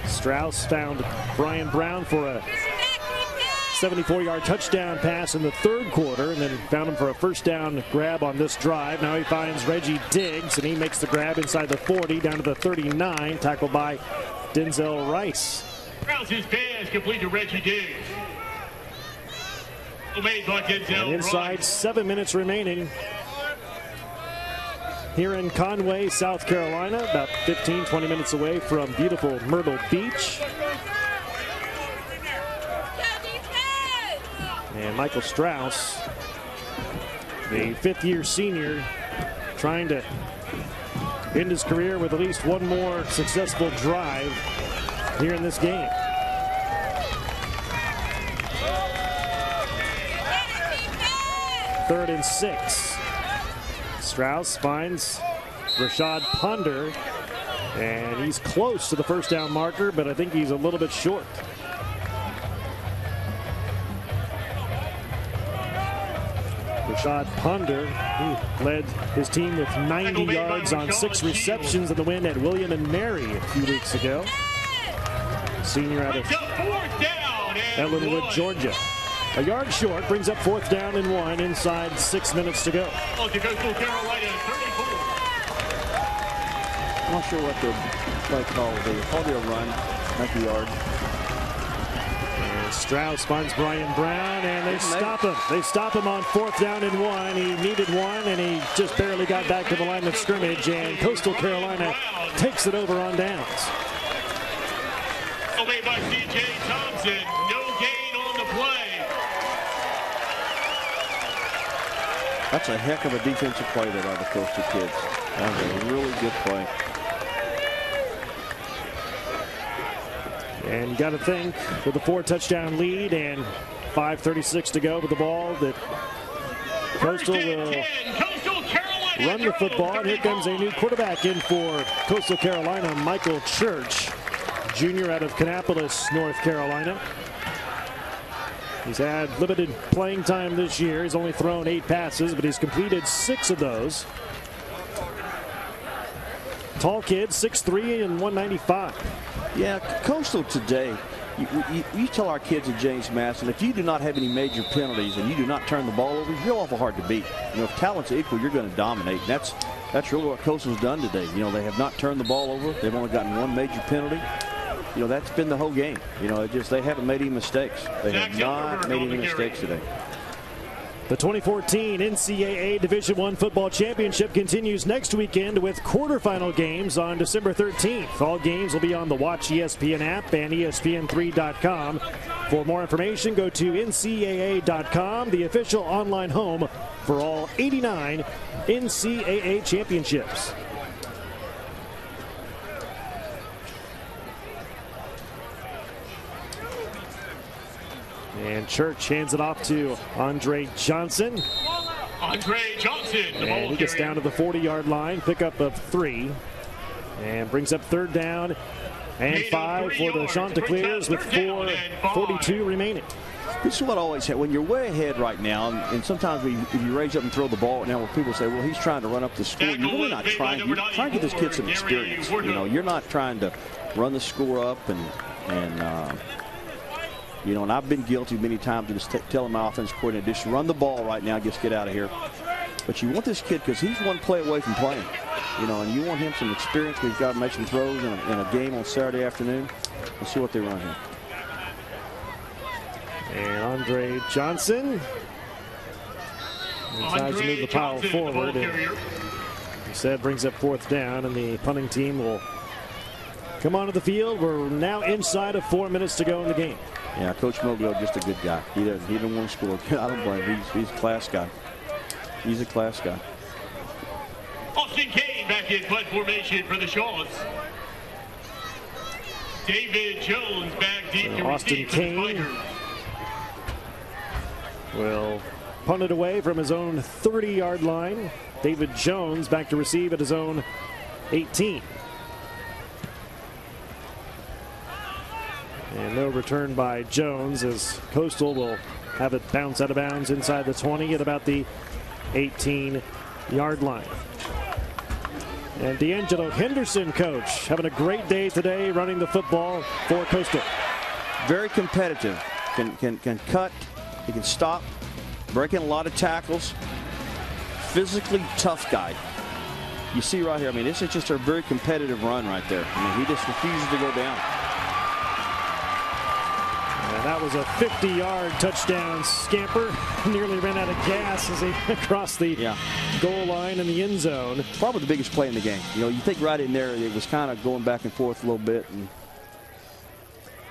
[SPEAKER 1] Strauss found Brian Brown for a 74-yard touchdown pass in the third quarter, and then found him for a first down grab on this drive. Now he finds Reggie Diggs, and he makes the grab inside the 40 down to the 39, tackled by Denzel Rice.
[SPEAKER 5] Bounces pass complete to Reggie Diggs. Made by Denzel
[SPEAKER 1] and inside
[SPEAKER 5] Rice.
[SPEAKER 1] 7 minutes remaining here in Conway, South Carolina, about 15-20 minutes away from beautiful Myrtle Beach. And Michael Strauss, the fifth-year senior, trying to end his career with at least one more successful drive here in this game. Third and 6. Strauss finds Rashad Ponder, and he's close to the first down marker, but I think he's a little bit short. Rashad Ponder, who led his team with 90 yards on 6 receptions in the win at William and Mary a few weeks ago. Senior out of Ellenwood, Georgia. A yard short, brings up 4th down and 1 inside 6 minutes to go.
[SPEAKER 5] On to Coastal Carolina, 34.
[SPEAKER 3] I'm not sure what the play call will be. Probably a run, make a yard.
[SPEAKER 1] And Strauss finds Brian Brown, and they stop him. They stop him on 4th down and 1. He needed 1, and he just barely got back to the line of scrimmage, and Coastal Carolina takes it over on downs.
[SPEAKER 5] Made by C.J. Thompson. No gain on the play.
[SPEAKER 3] That's a heck of a defensive play there by the Coastal kids. That was a really good play.
[SPEAKER 1] And you got to think, with a 4-touchdown lead and 5:36 to go with the ball, that Coastal will run the football. And here comes a new quarterback in for Coastal Carolina, Michael Church, junior out of Kannapolis, North Carolina. He's had limited playing time this year. He's only thrown 8 passes, but he's completed 6 of those. Tall kid, 6'3" and 195.
[SPEAKER 3] Yeah, Coastal today, you tell our kids at James Madison, if you do not have any major penalties and you do not turn the ball over, you're awful hard to beat. If talent's equal, you're going to dominate. And that's really what Coastal's done today. They have not turned the ball over. They've only gotten 1 major penalty. That's been the whole game. They haven't made any mistakes. They have not made any mistakes today.
[SPEAKER 1] The 2014 NCAA Division I Football Championship continues next weekend with quarterfinal games on December 13th. All games will be on the Watch ESPN app and ESPN3.com. For more information, go to NCAA.com, the official online home for all 89 NCAA championships. And Church hands it off to Andre Johnson.
[SPEAKER 5] Andre Johnson.
[SPEAKER 1] And he gets down to the 40-yard line, pickup of 3. And brings up 3rd down and 5 for the Chanticleers with 4:42 remaining.
[SPEAKER 3] This is what I always say. When you're way ahead right now, and sometimes if you raise up and throw the ball right now, where people say, well, he's trying to run up the score. You're really not trying. You're trying to get this kid some experience. You know, you're not trying to run the score up and you know, and I've been guilty many times of just telling my offense coordinator, just run the ball right now, just get out of here. But you want this kid because he's one play away from playing. You know, and you want him some experience because he's got to make some throws in a game on Saturday afternoon. Let's see what they run here.
[SPEAKER 1] And Andre Johnson tries to move the pile forward. And instead brings up 4th down, and the punting team will come onto the field. We're now inside of 4 minutes to go in the game.
[SPEAKER 3] Yeah, Coach Mogul, just a good guy. He didn't want to score. I don't blame him. He's a class guy. He's a class guy.
[SPEAKER 5] Austin Kane back in punt formation for the Shawns. David Jones back deep to
[SPEAKER 1] Austin Kane will punt it away from his own 30-yard line. David Jones back to receive at his own 18. And no return by Jones, as Coastal will have it bounce out of bounds inside the 20 at about the 18-yard line. And D'Angelo Henderson, coach, having a great day today running the football for Coastal.
[SPEAKER 3] Very competitive. Can cut. He can stop. Breaking a lot of tackles. Physically tough guy. You see right here, I mean, this is just a very competitive run right there. I mean, he just refuses to go down.
[SPEAKER 1] And that was a 50-yard touchdown scamper. Nearly ran out of gas as he crossed the goal line in the end zone.
[SPEAKER 3] Probably the biggest play in the game. You know, you think right in there, it was kind of going back and forth a little bit. And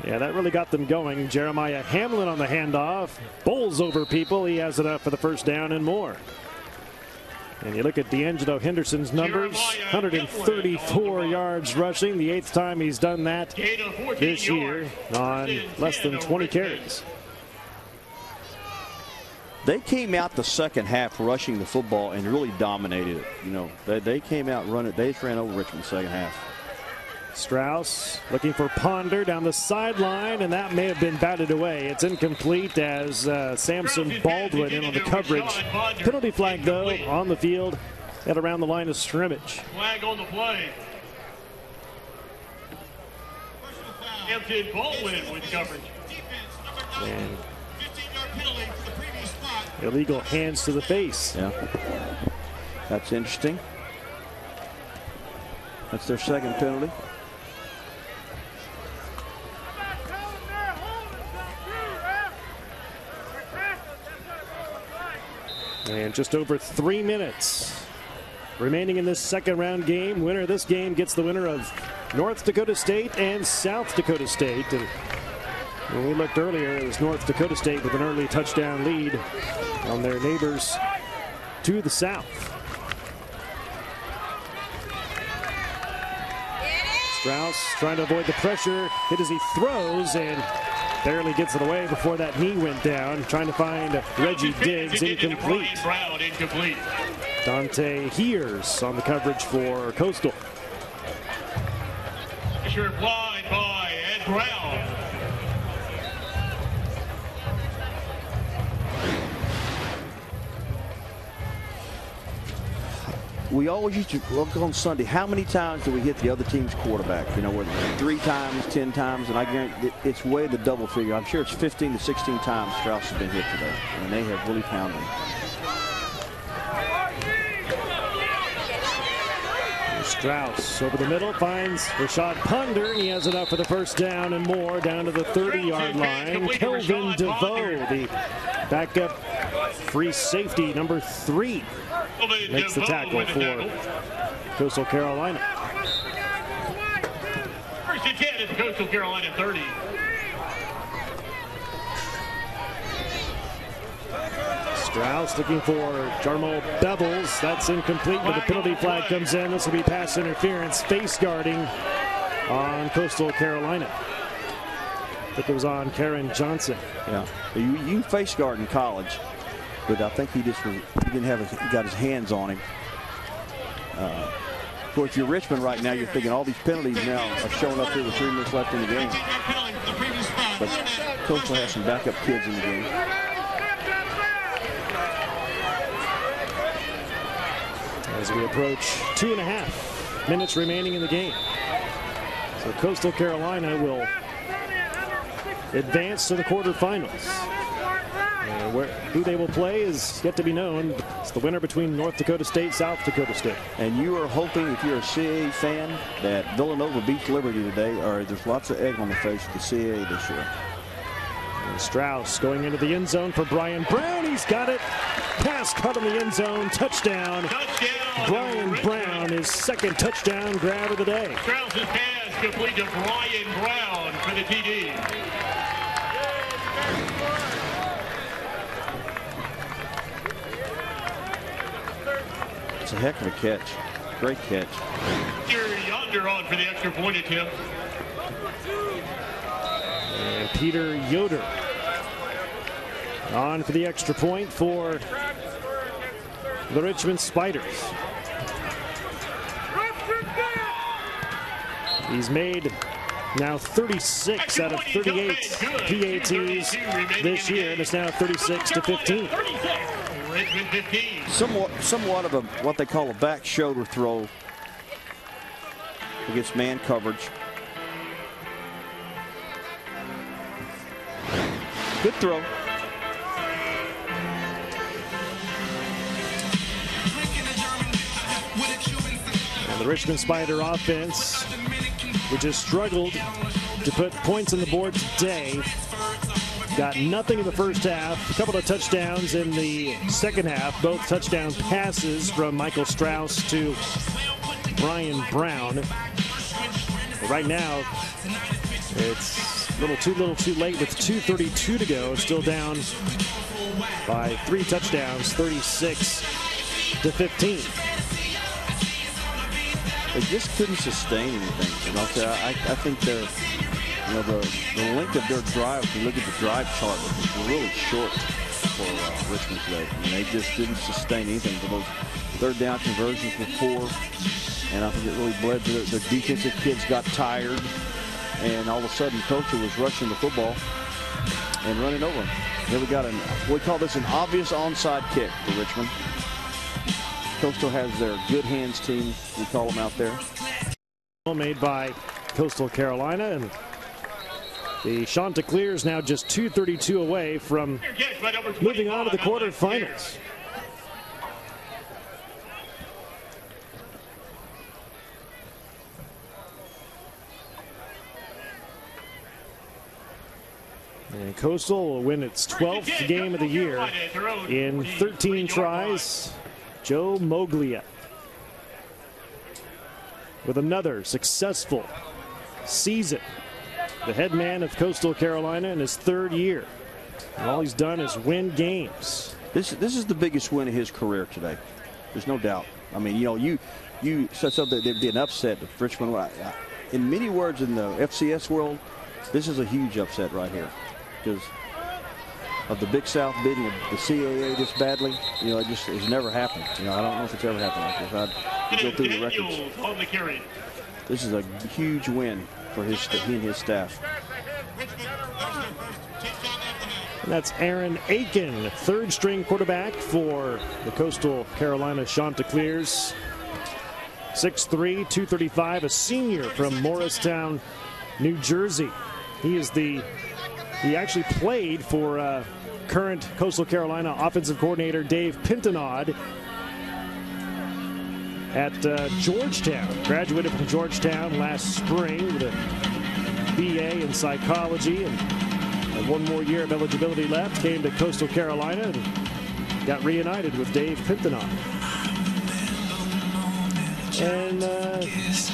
[SPEAKER 1] yeah, that really got them going. Jeremiah Hamlin on the handoff. Bowls over people. He has enough for the 1st down and more. And you look at D'Angelo Henderson's numbers, 134 yards rushing, the 8th time he's done that this year on less than 20 carries.
[SPEAKER 3] They came out the second half rushing the football and really dominated it. You know, they came out running. They just ran over Richmond second half.
[SPEAKER 1] Strauss looking for Ponder down the sideline, and that may have been batted away. It's incomplete as Samson Baldwin in on the coverage. Penalty flag, though, on the field at around the line of scrimmage.
[SPEAKER 5] Flag on the play. Samson Baldwin with coverage.
[SPEAKER 1] And illegal hands to the face.
[SPEAKER 3] Yeah, that's interesting. That's their 2nd penalty.
[SPEAKER 1] And just over 3 minutes remaining in this 2nd round game. Winner of this game gets the winner of North Dakota State and South Dakota State. And when we looked earlier, it was North Dakota State with an early touchdown lead on their neighbors to the south. Strauss trying to avoid the pressure, hit as he throws and barely gets it away before that knee went down. Trying to find Reggie Diggs, incomplete. Dante Hears on the coverage for Coastal.
[SPEAKER 5] Pressure applied by Ed Brown.
[SPEAKER 3] We always used to look on Sunday, how many times do we hit the other team's quarterback? You know, whether 3 times, 10 times, and I guarantee it's way the double figure. I'm sure it's 15 to 16 times Strauss has been hit today, and they have really pounded him.
[SPEAKER 1] Strauss over the middle finds Rashad Ponder, and he has enough for the 1st down and more down to the 30-yard line. Kelvin DeVoe, the backup free safety, number 3, makes the tackle for Coastal Carolina.
[SPEAKER 5] 1st and 10 at the Coastal Carolina 30.
[SPEAKER 1] Strauss looking for Jarmo Bevels. That's incomplete, but the penalty flag comes in. This will be pass interference, face guarding on Coastal Carolina. I think it was on Karen Johnson.
[SPEAKER 3] Yeah, you face guard in college, but I think he got his hands on him. course, if you're Richmond right now, you're thinking all these penalties now are showing up here with 3 minutes left in the game. But Coastal has some backup kids in the game.
[SPEAKER 1] As we approach 2.5 minutes remaining in the game. So Coastal Carolina will advance to the quarterfinals. Who they will play is yet to be known. It's the winner between North Dakota State, South Dakota State.
[SPEAKER 3] And you are hoping, if you're a CAA fan, that Villanova beats Liberty today, or there's lots of egg on the face of the CAA this year.
[SPEAKER 1] And Strauss going into the end zone for Brian Brown. He's got it. Pass cut in the end zone. Touchdown. Brian Brown, his second touchdown grab of the day.
[SPEAKER 5] Strauss's pass complete to Brian Brown for the TD.
[SPEAKER 3] It's a heck of a catch. Great catch.
[SPEAKER 5] Yonder on for the extra point attempt.
[SPEAKER 1] And Peter Yoder on for the extra point for the Richmond Spiders. He's made now 36 out of 38 PATs this year, and it's now 36-15.
[SPEAKER 5] Richmond 15.
[SPEAKER 3] Somewhat of a what they call a back shoulder throw against man coverage. Good throw.
[SPEAKER 1] And the Richmond Spider offense, which has struggled to put points on the board today, got nothing in the first half, a couple of touchdowns in the second half, both touchdown passes from Michael Strauss to Brian Brown. But right now, it's a little too late with 2:32 to go. Still down by 3 touchdowns, 36-15.
[SPEAKER 3] They just couldn't sustain anything. And I think they're, the length of their drive, if you look at the drive chart, was really short for Richmond today. I mean, they just didn't sustain anything. Those third down conversions were poor, and I think it really bled to the defensive kids got tired, and all of a sudden Coastal was rushing the football and running over them. Then we call this an obvious onside kick for Richmond. Coastal has their good hands team, we call them out there.
[SPEAKER 1] Made by Coastal Carolina, and the Chanticleers now just 2:32 away from moving on to the quarterfinals. And Coastal will win its 12th game of the year in 13 tries. Joe Moglia with another successful season. The head man of Coastal Carolina in his 3rd year. And all he's done is win games.
[SPEAKER 3] This is the biggest win of his career today. There's no doubt. I mean, you said something that there'd be an upset if Richmond. In many words, in the FCS world, this is a huge upset right here because of the Big South beating the CAA this badly. It just has never happened. I don't know if it's ever happened like this. I'd go through the records. This is a huge win for he and his staff.
[SPEAKER 1] And that's Aaron Aiken, 3rd string quarterback for the Coastal Carolina Chanticleers. 6'3", 235, a senior from Morristown, New Jersey. He actually played for current Coastal Carolina offensive coordinator Dave Pintenod at Georgetown. Graduated from Georgetown last spring with a BA in psychology and had 1 more year of eligibility left. Came to Coastal Carolina and got reunited with Dave Pintenod. And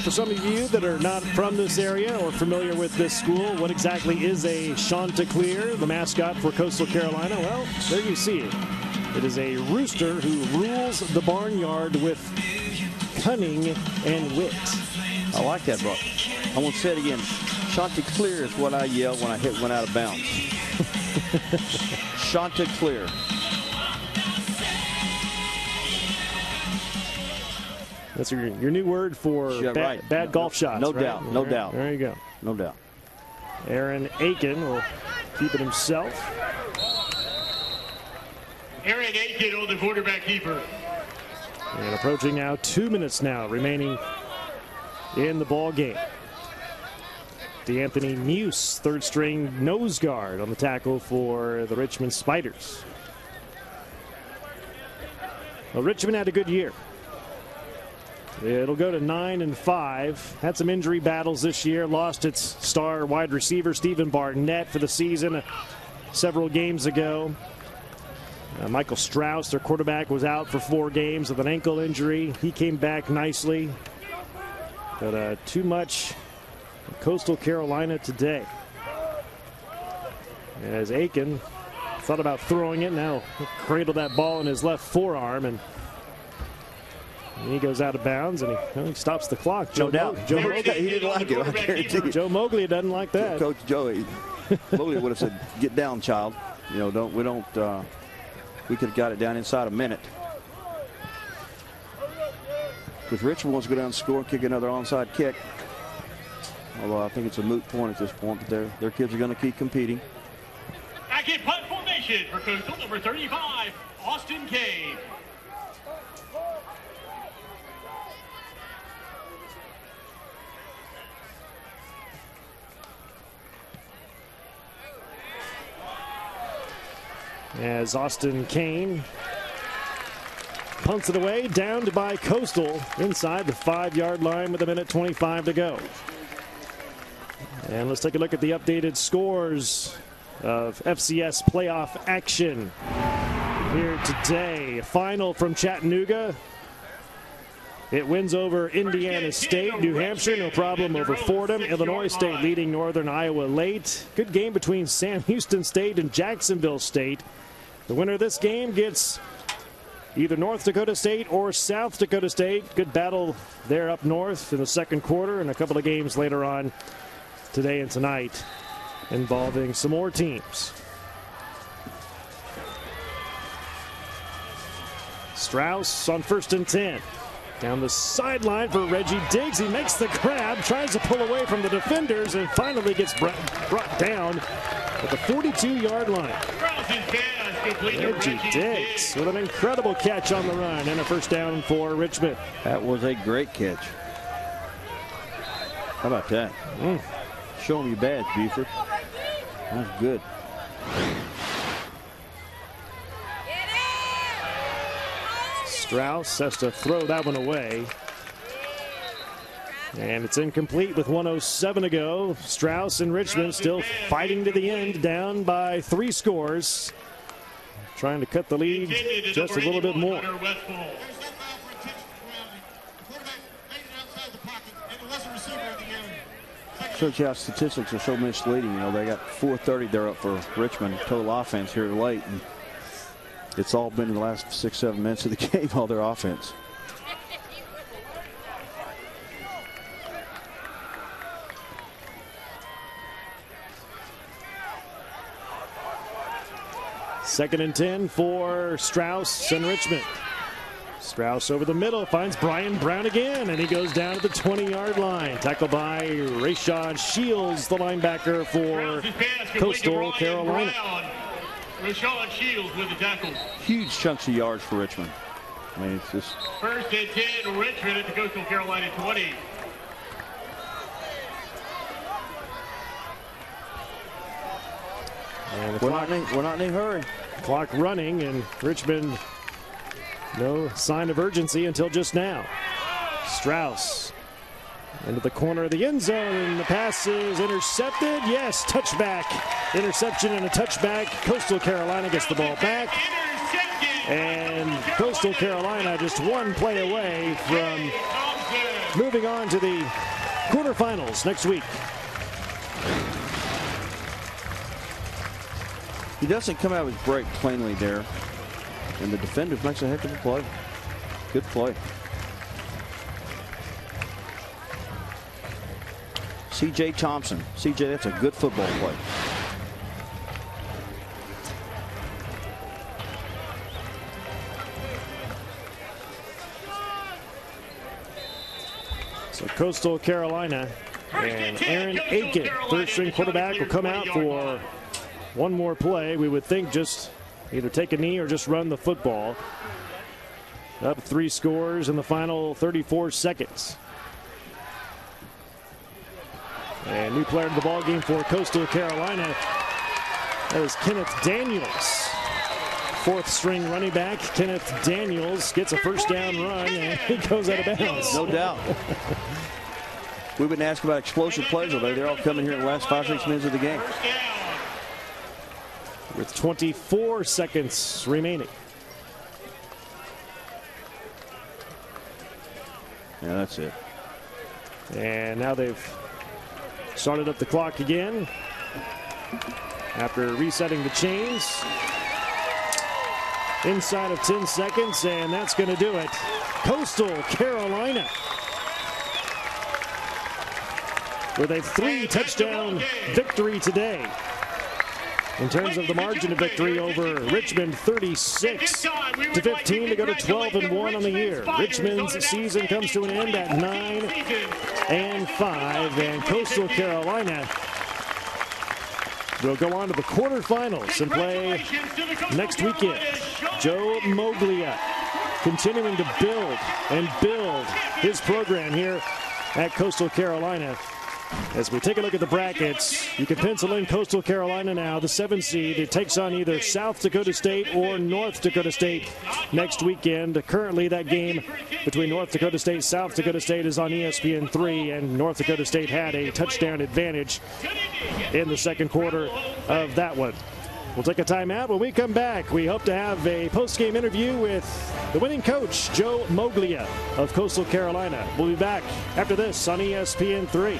[SPEAKER 1] for some of you that are not from this area or familiar with this school, what exactly is a Chanticleer, the mascot for Coastal Carolina? Well, there you see it. It is a rooster who rules the barnyard with cunning and wit.
[SPEAKER 3] I like that, bro. I want to say it again. Chanticleer is what I yell when I hit one out of bounds. Chanticleer.
[SPEAKER 1] That's your new word for bad golf shots.
[SPEAKER 3] No
[SPEAKER 1] right?
[SPEAKER 3] doubt. No doubt.
[SPEAKER 1] There you go.
[SPEAKER 3] No doubt.
[SPEAKER 1] Aaron Aiken will keep it himself.
[SPEAKER 5] Aaron Aiken on the quarterback keeper.
[SPEAKER 1] And approaching now 2 minutes now remaining in the ball game. DeAnthony Muse, third string nose guard on the tackle for the Richmond Spiders. Well, Richmond had a good year. It'll go to 9-5. Had some injury battles this year. Lost its star wide receiver Stephen Barnett for the season several games ago. Michael Strauss, their quarterback, was out for 4 games with an ankle injury. He came back nicely. But too much Coastal Carolina today. As Aiken thought about throwing it, now cradled that ball in his left forearm, and he goes out of bounds, and he stops the clock.
[SPEAKER 3] No doubt. He didn't like it, I guarantee you.
[SPEAKER 1] Joe Mowgli doesn't like that.
[SPEAKER 3] Coach Joey Mowgli would have said, "Get down, child. You know, we could have got it down inside a minute." Because Richmond wants to go down and score and kick another onside kick. Although I think it's a moot point at this point, but their kids are going to keep competing.
[SPEAKER 5] Back in punt formation for Coastal, number 35, Austin Cave.
[SPEAKER 1] As Austin Kane punts it away, downed by Coastal inside the 5-yard line with 1:25 to go. And let's take a look at the updated scores of FCS playoff action here today. Final from Chattanooga. It wins over Indiana State. New Hampshire, no problem over Fordham. Illinois State leading Northern Iowa late. Good game between Sam Houston State and Jacksonville State. The winner of this game gets either North Dakota State or South Dakota State. Good battle there up north in the second quarter, and a couple of games later on today and tonight involving some more teams. Strauss on 1st and 10. Down the sideline for Reggie Diggs. He makes the grab, tries to pull away from the defenders, and finally gets brought down at the 42-yard line. Reggie Diggs with an incredible catch on the run and a first down for Richmond.
[SPEAKER 3] That was a great catch. How about that? Show him your badge, Buford. That's good.
[SPEAKER 1] Strauss has to throw that one away. And it's incomplete with 1:07 to go. Strauss and Richmond still fighting to the end, down by 3 scores. Trying to cut the lead just a little bit more.
[SPEAKER 3] Shows you how statistics are so misleading. You know, they got 430 there up for Richmond total offense here late. And it's all been in the last 6-7 minutes of the game, all their offense.
[SPEAKER 1] Second and 10 for Strauss and Richmond. Strauss over the middle, finds Brian Brown again, and he goes down to the 20-yard line. Tackled by Rashad Shields, the linebacker for Coastal Carolina.
[SPEAKER 5] Rashad Shields with the tackle.
[SPEAKER 3] Huge chunks of yards for Richmond. I mean, it's just
[SPEAKER 5] 1st and 10, Richmond at the Coastal Carolina 20.
[SPEAKER 1] And
[SPEAKER 3] we're not in any hurry.
[SPEAKER 1] Clock running, and Richmond no sign of urgency until just now. Strauss into the corner of the end zone, and the pass is intercepted. Yes, touchback. Interception and a touchback. Coastal Carolina gets the ball back. And Coastal Carolina just one play away from moving on to the quarterfinals next week.
[SPEAKER 3] He doesn't come out with break plainly there. And the defender makes a heck of a play. Good play. C.J. Thompson. C.J., that's a good football play.
[SPEAKER 1] Coastal Carolina. And Aaron Aiken, third-string quarterback, will come out for one more play. We would think just either take a knee or just run the football. Up 3 scores in the final 34 seconds. And new player to the ball game for Coastal Carolina. That is Kenneth Daniels. 4th-string running back Kenneth Daniels gets a first down run, and he goes out of bounds.
[SPEAKER 3] No doubt. We've been asking about explosive plays over there. They're all coming here in the last 5-6 minutes of the game.
[SPEAKER 1] With 24 seconds remaining.
[SPEAKER 3] Yeah, that's it.
[SPEAKER 1] And now they've started up the clock again after resetting the chains. Inside of 10 seconds, and that's going to do it. Coastal Carolina with a 3-touchdown victory today. In terms of the margin of victory over Richmond, 36-15 to go to 12-1 on the year. Richmond's season comes to an end at 9-5, and Coastal Carolina will go on to the quarterfinals and play next weekend. Joe Moglia continuing to build his program here at Coastal Carolina. As we take a look at the brackets, you can pencil in Coastal Carolina now, the 7th seed. It takes on either South Dakota State or North Dakota State next weekend. Currently, that game between North Dakota State, South Dakota State is on ESPN3, and North Dakota State had a touchdown advantage in the second quarter of that one. We'll take a timeout. When we come back, we hope to have a post-game interview with the winning coach, Joe Moglia of Coastal Carolina. We'll be back after this on ESPN3.